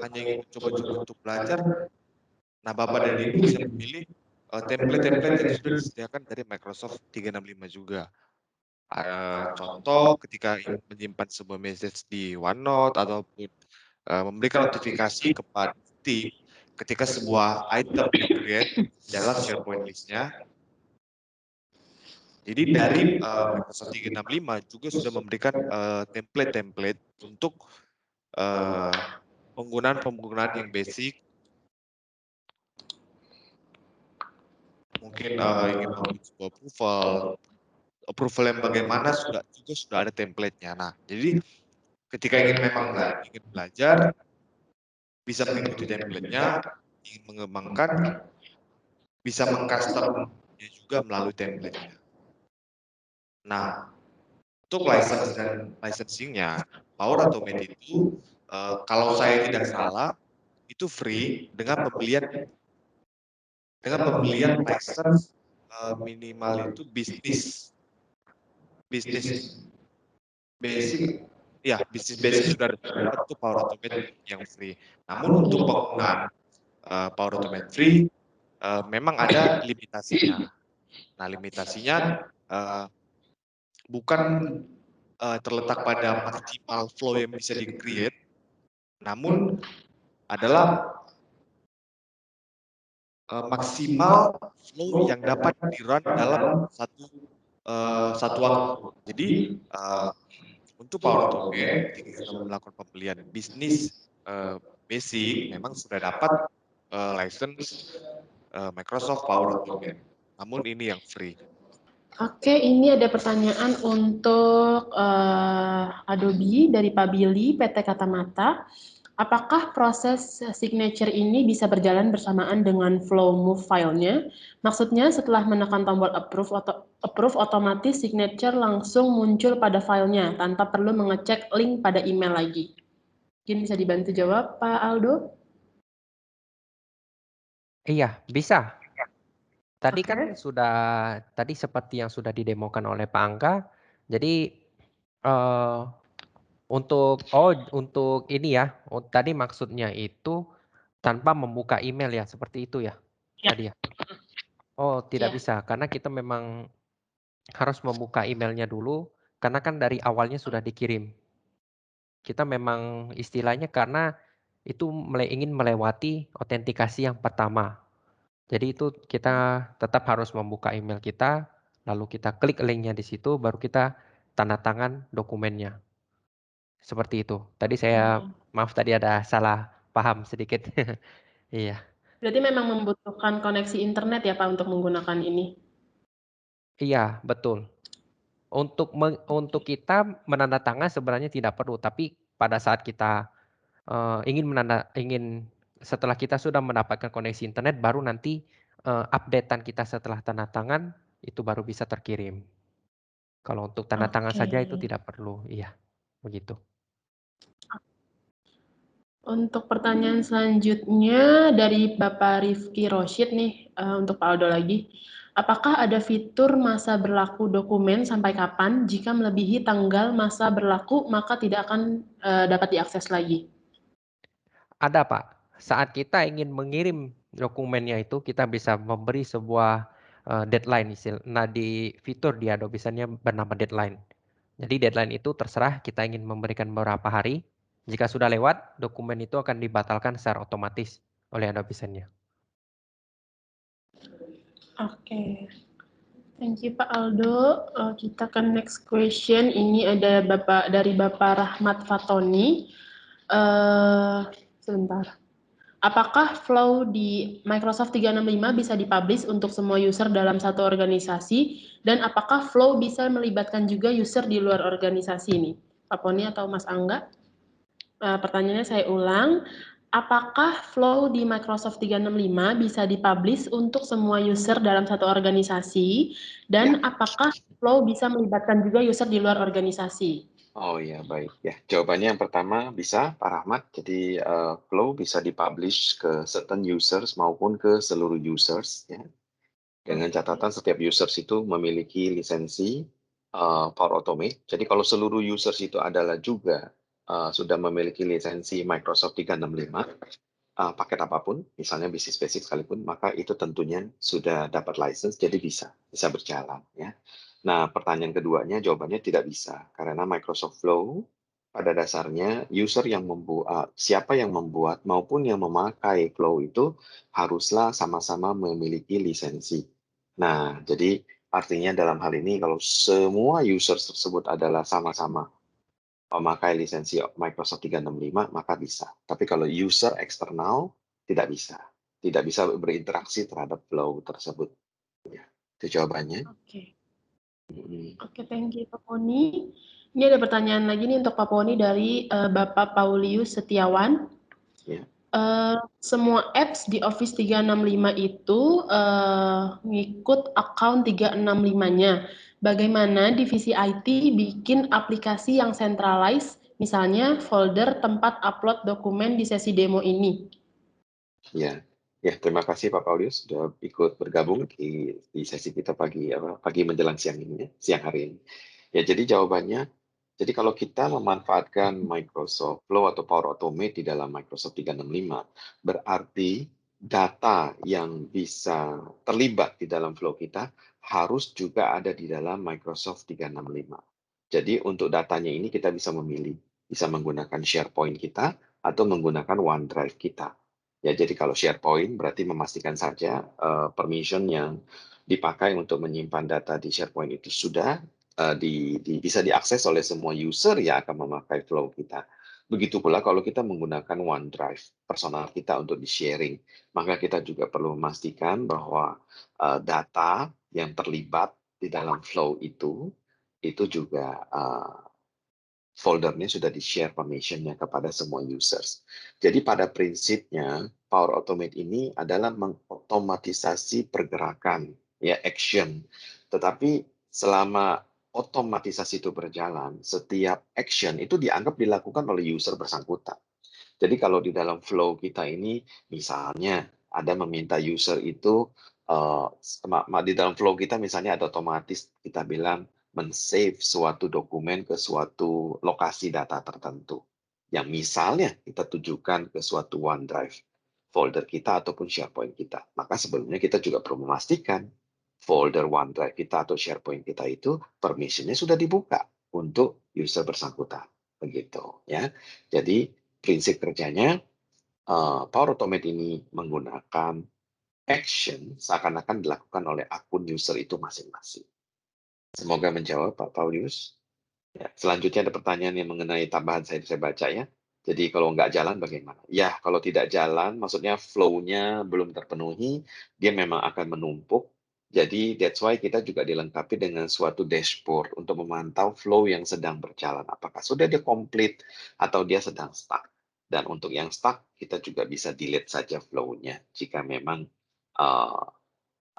Speaker 3: hanya ingin mencoba-coba untuk belajar, nah Bapak dan Ibu bisa memilih template-template yang sudah disediakan dari Microsoft 365 juga. Contoh ketika ingin menyimpan sebuah message di OneNote ataupun memberikan notifikasi kepada tim ketika sebuah item di-create dalam SharePoint list-nya. Jadi dari Microsoft 365 juga sudah memberikan template-template untuk penggunaan yang basic. Mungkin ingin membuat sebuah approval yang bagaimana juga sudah ada template-nya. Nah, jadi ketika ingin belajar, bisa mengikuti template-nya, ingin mengembangkan, bisa mengcustom-nya juga melalui template-nya. Nah, untuk license dan licensing-nya, Power Automate itu, kalau saya tidak salah, itu free dengan pembelian license minimal itu bisnis basic. Ya, bisnis basic sudah dapat itu Power Automate yang free. Namun untuk penggunaan Power Automate free, memang ada limitasinya. Nah, limitasinya bukan terletak pada maksimal flow yang bisa di-create, namun adalah maksimal flow yang dapat di-run dalam satu waktu. Jadi untuk Power Automate, ketika kita melakukan pembelian bisnis basic, memang sudah dapat license Microsoft Power Automate. Namun ini yang free.
Speaker 1: Oke, ini ada pertanyaan untuk Adobe dari Pak Billy, PT Katamata. Apakah proses signature ini bisa berjalan bersamaan dengan flow move filenya? Maksudnya setelah menekan tombol approve otomatis signature langsung muncul pada filenya tanpa perlu mengecek link pada email lagi. Mungkin bisa dibantu jawab Pak Aldo?
Speaker 7: Iya, bisa. Tadi kan tadi seperti yang sudah didemokan oleh Pak Angga. Jadi untuk ini ya, tadi maksudnya itu tanpa membuka email ya, seperti itu ya, tadi ya. Oh, tidak bisa, karena kita memang harus membuka emailnya dulu, karena kan dari awalnya sudah dikirim. Kita memang istilahnya karena itu ingin melewati autentikasi yang pertama. Jadi itu kita tetap harus membuka email kita, lalu kita klik linknya di situ, baru kita tanda tangan dokumennya. Seperti itu. Tadi maaf tadi ada salah paham sedikit. Iya.
Speaker 1: Berarti memang membutuhkan koneksi internet ya Pak untuk menggunakan ini?
Speaker 7: Iya, betul. Untuk kita menandatangan sebenarnya tidak perlu, tapi pada saat kita setelah kita sudah mendapatkan koneksi internet, baru nanti updatean kita setelah tanda tangan itu baru bisa terkirim. Kalau untuk tanda tangan saja itu tidak perlu, iya, begitu.
Speaker 1: Untuk pertanyaan selanjutnya dari Bapak Rifki Roshid nih, untuk Pak Aldo lagi. Apakah ada fitur masa berlaku dokumen sampai kapan? Jika melebihi tanggal masa berlaku, maka tidak akan dapat diakses lagi.
Speaker 7: Ada Pak, saat kita ingin mengirim dokumennya itu kita bisa memberi sebuah deadline. Nah di fitur di Adobe Sign bernama deadline. Jadi deadline itu terserah kita ingin memberikan beberapa hari. Jika sudah lewat, dokumen itu akan dibatalkan secara otomatis oleh Adobe Sign.
Speaker 1: Oke, thank you Pak Aldo. Kita ke next question. Ini ada dari Bapak Rahmat Fatoni. Sebentar. Apakah flow di Microsoft 365 bisa dipublish untuk semua user dalam satu organisasi? Dan apakah flow bisa melibatkan juga user di luar organisasi ini? Pak Poni atau Mas Angga? Pertanyaannya saya ulang. Apakah flow di Microsoft 365 bisa dipublish untuk semua user dalam satu organisasi? Dan apakah flow bisa melibatkan juga user di luar organisasi?
Speaker 2: Oh ya, baik ya. Jawabannya yang pertama bisa, Pak Rahmat. Jadi flow bisa dipublish ke certain users maupun ke seluruh users ya. Dengan catatan setiap users itu memiliki lisensi Power Automate. Jadi kalau seluruh users itu adalah juga sudah memiliki lisensi Microsoft 365 paket apapun, misalnya bisnis basic sekalipun, maka itu tentunya sudah dapat license, jadi bisa berjalan ya. Nah, pertanyaan keduanya jawabannya tidak bisa karena Microsoft Flow pada dasarnya user yang membuat, siapa yang membuat maupun yang memakai Flow itu haruslah sama-sama memiliki lisensi. Nah, jadi artinya dalam hal ini kalau semua user tersebut adalah sama-sama memakai lisensi Microsoft 365, maka bisa. Tapi kalau user eksternal, tidak bisa. Tidak bisa berinteraksi terhadap flow tersebut. Ya, itu jawabannya.
Speaker 1: Oke. Oke, thank you Pak Poni. Ini ada pertanyaan lagi nih untuk Pak Poni dari Bapak Paulius Setiawan.
Speaker 2: Ya.
Speaker 1: Semua apps di Office 365 itu ngikut account 365-nya. Bagaimana divisi IT bikin aplikasi yang centralized, misalnya folder tempat upload dokumen di sesi demo ini?
Speaker 2: Ya, terima kasih Pak Paulius sudah ikut bergabung di sesi kita pagi menjelang siang ini, siang hari ini. Ya, jadi jawabannya, jadi kalau kita memanfaatkan Microsoft Flow atau Power Automate di dalam Microsoft 365, berarti data yang bisa terlibat di dalam flow kita harus juga ada di dalam Microsoft 365. Jadi untuk datanya ini kita bisa memilih, bisa menggunakan SharePoint kita atau menggunakan OneDrive kita. Ya, jadi kalau SharePoint berarti memastikan saja permission yang dipakai untuk menyimpan data di SharePoint itu sudah bisa diakses oleh semua user yang akan memakai flow kita. Begitu pula kalau kita menggunakan OneDrive personal kita untuk di-sharing, maka kita juga perlu memastikan bahwa data yang terlibat di dalam flow itu juga foldernya sudah di-share permission-nya kepada semua users. Jadi pada prinsipnya Power Automate ini adalah mengotomatisasi pergerakan, ya action. Tetapi selama otomatisasi itu berjalan, setiap action itu dianggap dilakukan oleh user bersangkutan. Jadi kalau di dalam flow kita ini, misalnya ada meminta user itu, di dalam flow kita misalnya ada otomatis kita bilang men-save suatu dokumen ke suatu lokasi data tertentu. Yang misalnya kita tujukan ke suatu OneDrive, folder kita ataupun SharePoint kita. Maka sebelumnya kita juga perlu memastikan folder OneDrive kita atau SharePoint kita itu permission-nya sudah dibuka untuk user bersangkutan. Begitu ya. Jadi prinsip kerjanya Power Automate ini menggunakan action seakan-akan dilakukan oleh akun user itu masing-masing. Semoga menjawab Pak Paulius. Ya, selanjutnya ada pertanyaan yang mengenai tambahan saya baca ya. Jadi kalau nggak jalan bagaimana? Ya, kalau tidak jalan, maksudnya flow-nya belum terpenuhi, dia memang akan menumpuk. Jadi that's why kita juga dilengkapi dengan suatu dashboard untuk memantau flow yang sedang berjalan. Apakah sudah dia komplit atau dia sedang stuck. Dan untuk yang stuck, kita juga bisa delete saja flow-nya jika memang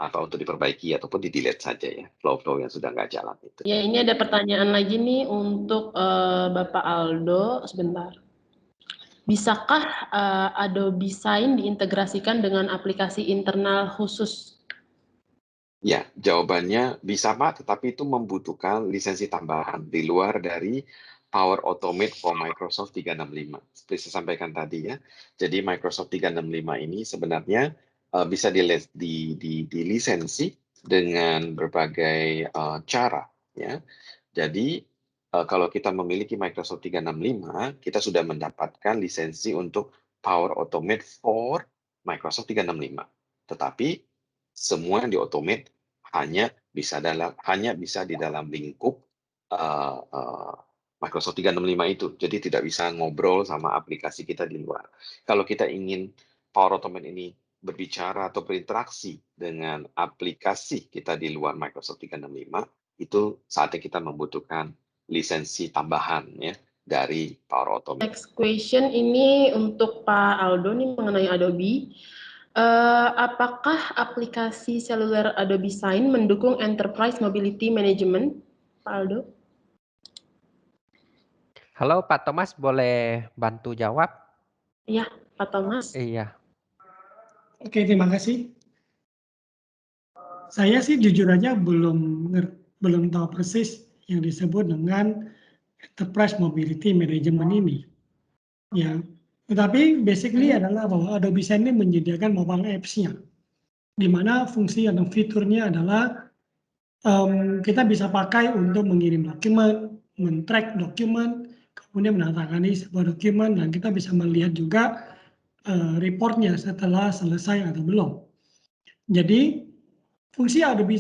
Speaker 2: untuk diperbaiki ataupun di-delete saja ya, flow-flow yang sudah nggak jalan itu.
Speaker 1: Ya, ini ada pertanyaan lagi nih untuk Bapak Aldo, sebentar. Bisakah Adobe Sign diintegrasikan dengan aplikasi internal khusus?
Speaker 2: Ya, jawabannya bisa Pak, tetapi itu membutuhkan lisensi tambahan di luar dari Power Automate for Microsoft 365. Seperti saya sampaikan tadi ya. Jadi Microsoft 365 ini sebenarnya bisa dilisensi dengan berbagai cara ya. Jadi kalau kita memiliki Microsoft 365, kita sudah mendapatkan lisensi untuk Power Automate for Microsoft 365. Tetapi semua yang di-automate hanya bisa di dalam lingkup Microsoft 365 itu. Jadi tidak bisa ngobrol sama aplikasi kita di luar. Kalau kita ingin Power Automate ini berbicara atau berinteraksi dengan aplikasi kita di luar Microsoft 365, itu saatnya kita membutuhkan lisensi tambahan ya dari Power Automate.
Speaker 1: Next question ini untuk Pak Aldo nih mengenai Adobe. Apakah aplikasi seluler Adobe Sign mendukung Enterprise Mobility Management, Pak Aldo?
Speaker 7: Halo Pak Thomas, boleh bantu jawab?
Speaker 1: Iya, Pak Thomas.
Speaker 7: Iya.
Speaker 5: Oke, terima kasih. Saya sih jujur aja belum tahu persis yang disebut dengan Enterprise Mobility Management ini. Ya, tetapi basically adalah bahwa Adobe Sign ini menyediakan mobile apps-nya, di mana fungsi atau fiturnya adalah kita bisa pakai untuk mengirim dokumen, men-track dokumen, kemudian menandatangani sebuah dokumen, dan kita bisa melihat juga reportnya setelah selesai atau belum. Jadi fungsi Adobe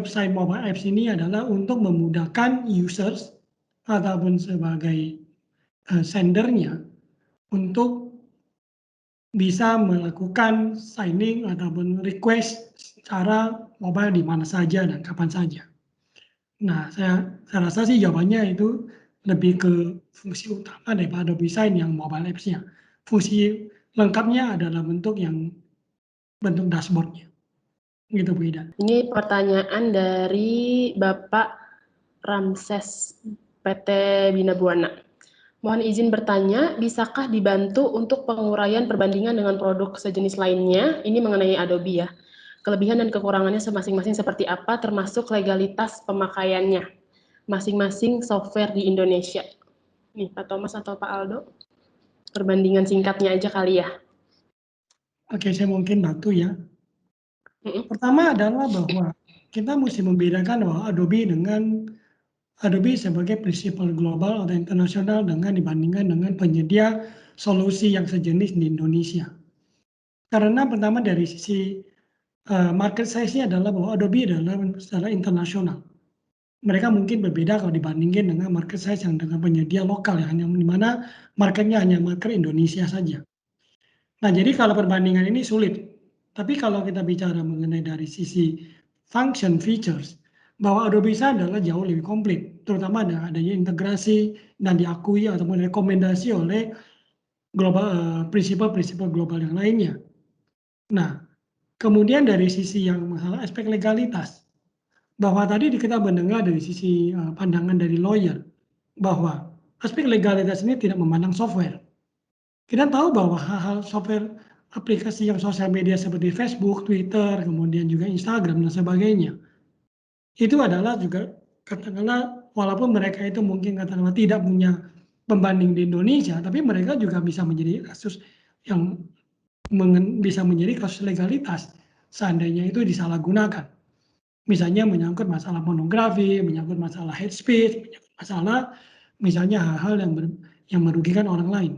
Speaker 5: Sign Mobile Apps ini adalah untuk memudahkan users ataupun sebagai sendernya untuk bisa melakukan signing ataupun request secara mobile di mana saja dan kapan saja. Nah, saya rasa sih jawabannya itu lebih ke fungsi utama daripada Adobe Sign yang mobile apps-nya. Fungsi lengkapnya adalah bentuk dashboard-nya. Gitu Bu Ida.
Speaker 1: Ini pertanyaan dari Bapak Ramses PT Bina Buana. Mohon izin bertanya, bisakah dibantu untuk penguraian perbandingan dengan produk sejenis lainnya? Ini mengenai Adobe ya. Kelebihan dan kekurangannya masing-masing seperti apa, termasuk legalitas pemakaiannya masing-masing software di Indonesia. Nih, Pak Thomas atau Pak Aldo, perbandingan singkatnya aja kali ya.
Speaker 5: Oke, saya mungkin bantu ya. Pertama adalah bahwa kita mesti membedakan bahwa Adobe sebagai prinsipal global atau internasional dibandingkan dengan penyedia solusi yang sejenis di Indonesia. Karena pertama dari sisi market size-nya adalah bahwa Adobe adalah secara internasional. Mereka mungkin berbeda kalau dibandingkan dengan market size yang dengan penyedia lokal yang hanya di mana marketnya hanya market Indonesia saja. Nah, jadi kalau perbandingan ini sulit. Tapi kalau kita bicara mengenai dari sisi function features, bahwa Adobe Sign adalah jauh lebih komplit, terutama adanya integrasi dan diakui ataupun rekomendasi oleh prinsipal-prinsipal global yang lainnya. Nah, kemudian dari sisi yang masalah aspek legalitas, bahwa tadi kita mendengar dari sisi pandangan dari lawyer, bahwa aspek legalitas ini tidak memandang software. Kita tahu bahwa hal-hal software aplikasi yang sosial media seperti Facebook, Twitter, kemudian juga Instagram dan sebagainya, itu adalah juga katakanlah walaupun mereka itu mungkin katakanlah tidak punya pembanding di Indonesia, tapi mereka juga bisa menjadi kasus yang bisa menjadi kasus legalitas seandainya itu disalahgunakan. Misalnya menyangkut masalah pornografi, menyangkut masalah hate speech, menyangkut masalah misalnya hal-hal yang merugikan orang lain.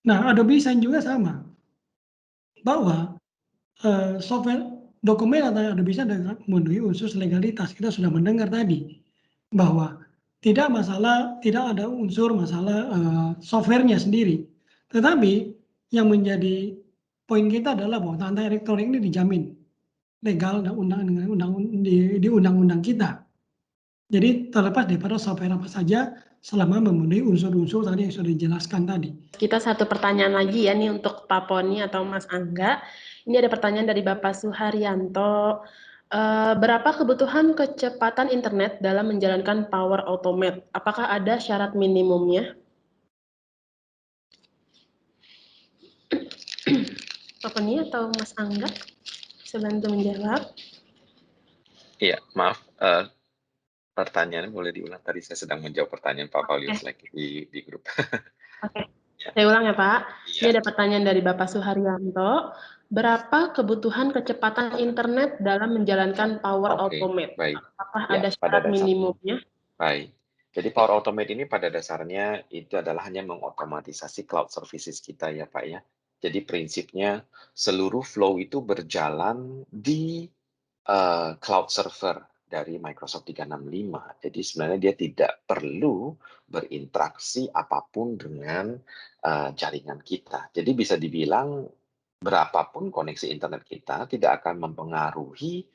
Speaker 5: Nah, Adobe Sign juga sama, bahwa software dokumen atau Adobe Sign memenuhi unsur legalitas. Kita sudah mendengar tadi bahwa tidak ada unsur masalah softwarenya sendiri. Tetapi yang menjadi poin kita adalah bahwa tanda elektronik ini dijamin legal dan di undang-undang kita. Jadi terlepas daripada software apa saja, selama memenuhi unsur-unsur tadi yang sudah dijelaskan tadi.
Speaker 1: Kita satu pertanyaan lagi ya nih untuk Pak Poni atau Mas Angga. Ini ada pertanyaan dari Bapak Suharyanto. Berapa kebutuhan kecepatan internet dalam menjalankan Power Automate? Apakah ada syarat minimumnya? Pak Peni atau Mas Angga bisa bantu menjawab?
Speaker 2: Iya, maaf, pertanyaannya boleh diulang. Tadi saya sedang menjawab pertanyaan Pak Paulius lagi di grup.
Speaker 1: Oke,
Speaker 2: Ya.
Speaker 1: saya ulang ya Pak.
Speaker 2: Iya.
Speaker 1: Ini ada pertanyaan dari Bapak Suharyanto. Berapa kebutuhan kecepatan internet dalam menjalankan Power
Speaker 2: Oke,
Speaker 1: Automate?
Speaker 2: baik.
Speaker 1: Apakah
Speaker 2: Ya,
Speaker 1: ada
Speaker 2: pada
Speaker 1: syarat
Speaker 2: dasarnya.
Speaker 1: minimumnya?
Speaker 2: Baik. Jadi Power Automate ini pada dasarnya itu adalah hanya mengotomatisasi cloud services kita ya Pak ya. Jadi prinsipnya seluruh flow itu berjalan di cloud server dari Microsoft 365. Jadi sebenarnya dia tidak perlu berinteraksi apapun dengan jaringan kita. Jadi bisa dibilang berapapun koneksi internet kita tidak akan mempengaruhi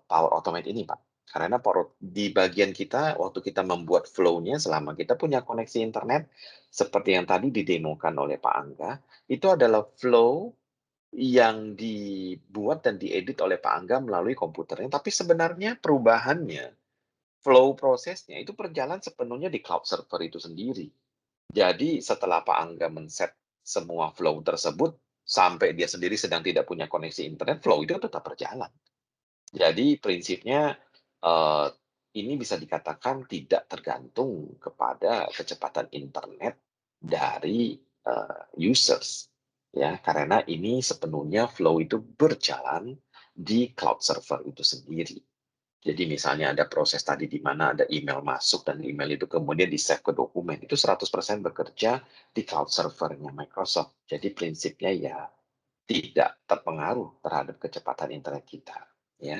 Speaker 2: Power Automate ini, Pak. Karena di bagian kita, waktu kita membuat flow-nya, selama kita punya koneksi internet, seperti yang tadi didemokan oleh Pak Angga, itu adalah flow yang dibuat dan diedit oleh Pak Angga melalui komputernya, tapi sebenarnya perubahannya, flow prosesnya itu berjalan sepenuhnya di cloud server itu sendiri. Jadi setelah Pak Angga men-set semua flow tersebut, sampai dia sendiri sedang tidak punya koneksi internet, flow itu tetap berjalan. Jadi prinsipnya ini bisa dikatakan tidak tergantung kepada kecepatan internet dari users. Ya, karena ini sepenuhnya flow itu berjalan di cloud server itu sendiri. Jadi misalnya ada proses tadi di mana ada email masuk dan email itu kemudian di-save ke dokumen, itu 100% bekerja di cloud servernya Microsoft. Jadi prinsipnya ya tidak terpengaruh terhadap kecepatan internet kita. Ya,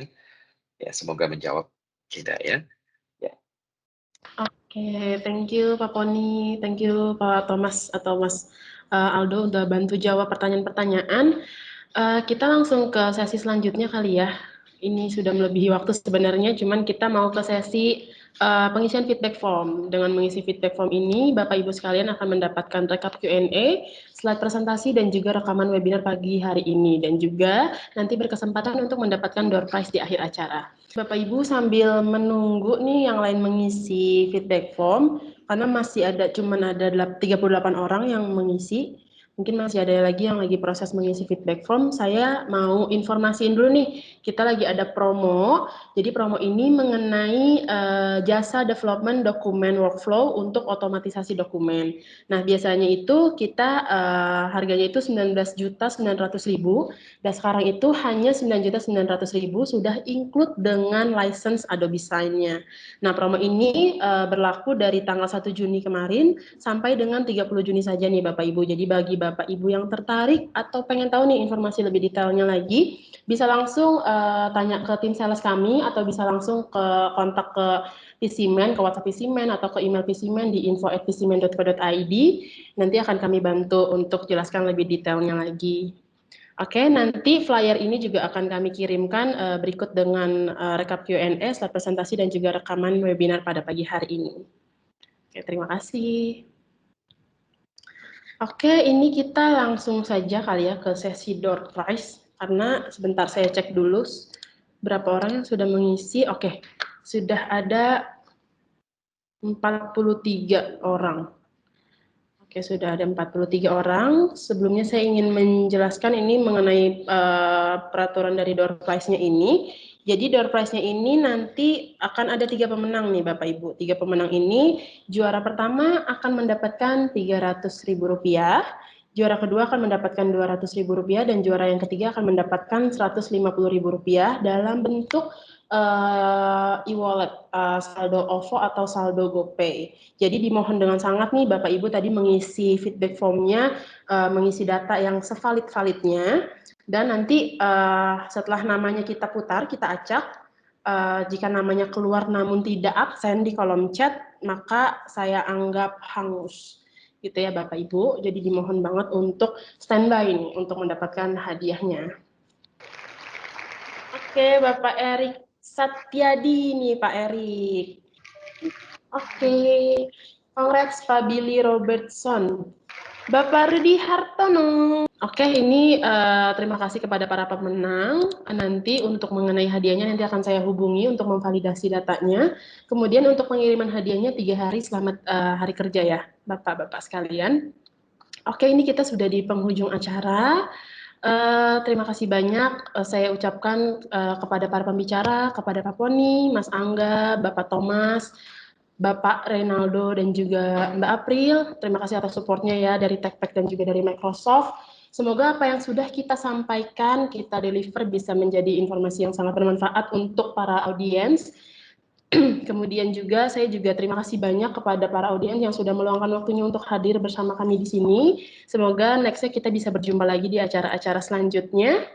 Speaker 2: ya semoga menjawab tidak ya. Ya.
Speaker 1: Oke, thank you Pak Poni, thank you Pak Thomas atau Mas Aldo udah bantu jawab pertanyaan-pertanyaan. Kita langsung ke sesi selanjutnya kali ya. Ini sudah melebihi waktu sebenarnya, cuman kita mau ke sesi pengisian feedback form. Dengan mengisi feedback form ini, Bapak Ibu sekalian akan mendapatkan rekap Q&A, slide presentasi, dan juga rekaman webinar pagi hari ini. Dan juga nanti berkesempatan untuk mendapatkan door prize di akhir acara. Bapak Ibu sambil menunggu nih yang lain mengisi feedback form, karena masih ada cuman ada 38 orang yang mengisi. Mungkin masih ada lagi yang lagi proses mengisi feedback form. Saya mau informasiin dulu nih, kita lagi ada promo. Jadi promo ini mengenai jasa development dokumen workflow untuk otomatisasi dokumen. Nah, biasanya itu kita harganya itu 19.900.000 dan sekarang itu hanya 9.900.000 sudah include dengan license Adobe Sign-nya. Nah, promo ini berlaku dari tanggal 1 Juni kemarin sampai dengan 30 Juni saja nih Bapak Ibu. Jadi bagi Bapak Ibu yang tertarik atau pengen tahu nih informasi lebih detailnya lagi, bisa langsung tanya ke tim sales kami atau bisa langsung ke kontak ke Visimen, ke WhatsApp Visimen atau ke email Visimen di info@visimen.co.id. Nanti akan kami bantu untuk jelaskan lebih detailnya lagi. Oke, nanti flyer ini juga akan kami kirimkan berikut dengan rekap Q&A, slide presentasi, dan juga rekaman webinar pada pagi hari ini. Oke, terima kasih. Oke, ini kita langsung saja kali ya ke sesi door prize, karena sebentar saya cek dulu berapa orang yang sudah mengisi. Oke, sudah ada 43 orang. Oke, sudah ada 43 orang. Sebelumnya saya ingin menjelaskan ini mengenai peraturan dari door prize-nya ini. Jadi door prize-nya ini nanti akan ada 3 pemenang nih Bapak Ibu. 3 pemenang ini, juara pertama akan mendapatkan Rp300.000, juara kedua akan mendapatkan Rp200.000, dan juara yang ketiga akan mendapatkan Rp150.000 dalam bentuk e-wallet, saldo OVO atau saldo GoPay. Jadi dimohon dengan sangat nih Bapak Ibu tadi mengisi feedback form-nya, mengisi data yang sevalid-validnya, dan nanti setelah namanya kita putar, kita acak, jika namanya keluar namun tidak absen di kolom chat, maka saya anggap hangus. Gitu ya Bapak Ibu, jadi dimohon banget untuk standby nih untuk mendapatkan hadiahnya. Oke, Bapak Erik Satyadi nih Pak Erik. Oke, congrats Pak Billy Robertson. Bapak Rudi Hartono. Oke, ini terima kasih kepada para pemenang. Nanti untuk mengenai hadiahnya nanti akan saya hubungi untuk memvalidasi datanya. Kemudian untuk pengiriman hadiahnya 3 hari selamat hari kerja ya, Bapak-Bapak sekalian. Oke, ini kita sudah di penghujung acara. Terima kasih banyak saya ucapkan kepada para pembicara, kepada Pak Poni, Mas Angga, Bapak Thomas, Bapak Reynaldo, dan juga Mbak April. Terima kasih atas supportnya ya dari TechPack dan juga dari Microsoft. Semoga apa yang sudah kita sampaikan, kita deliver bisa menjadi informasi yang sangat bermanfaat untuk para audiens. Kemudian juga saya juga terima kasih banyak kepada para audiens yang sudah meluangkan waktunya untuk hadir bersama kami di sini. Semoga nextnya kita bisa berjumpa lagi di acara-acara selanjutnya.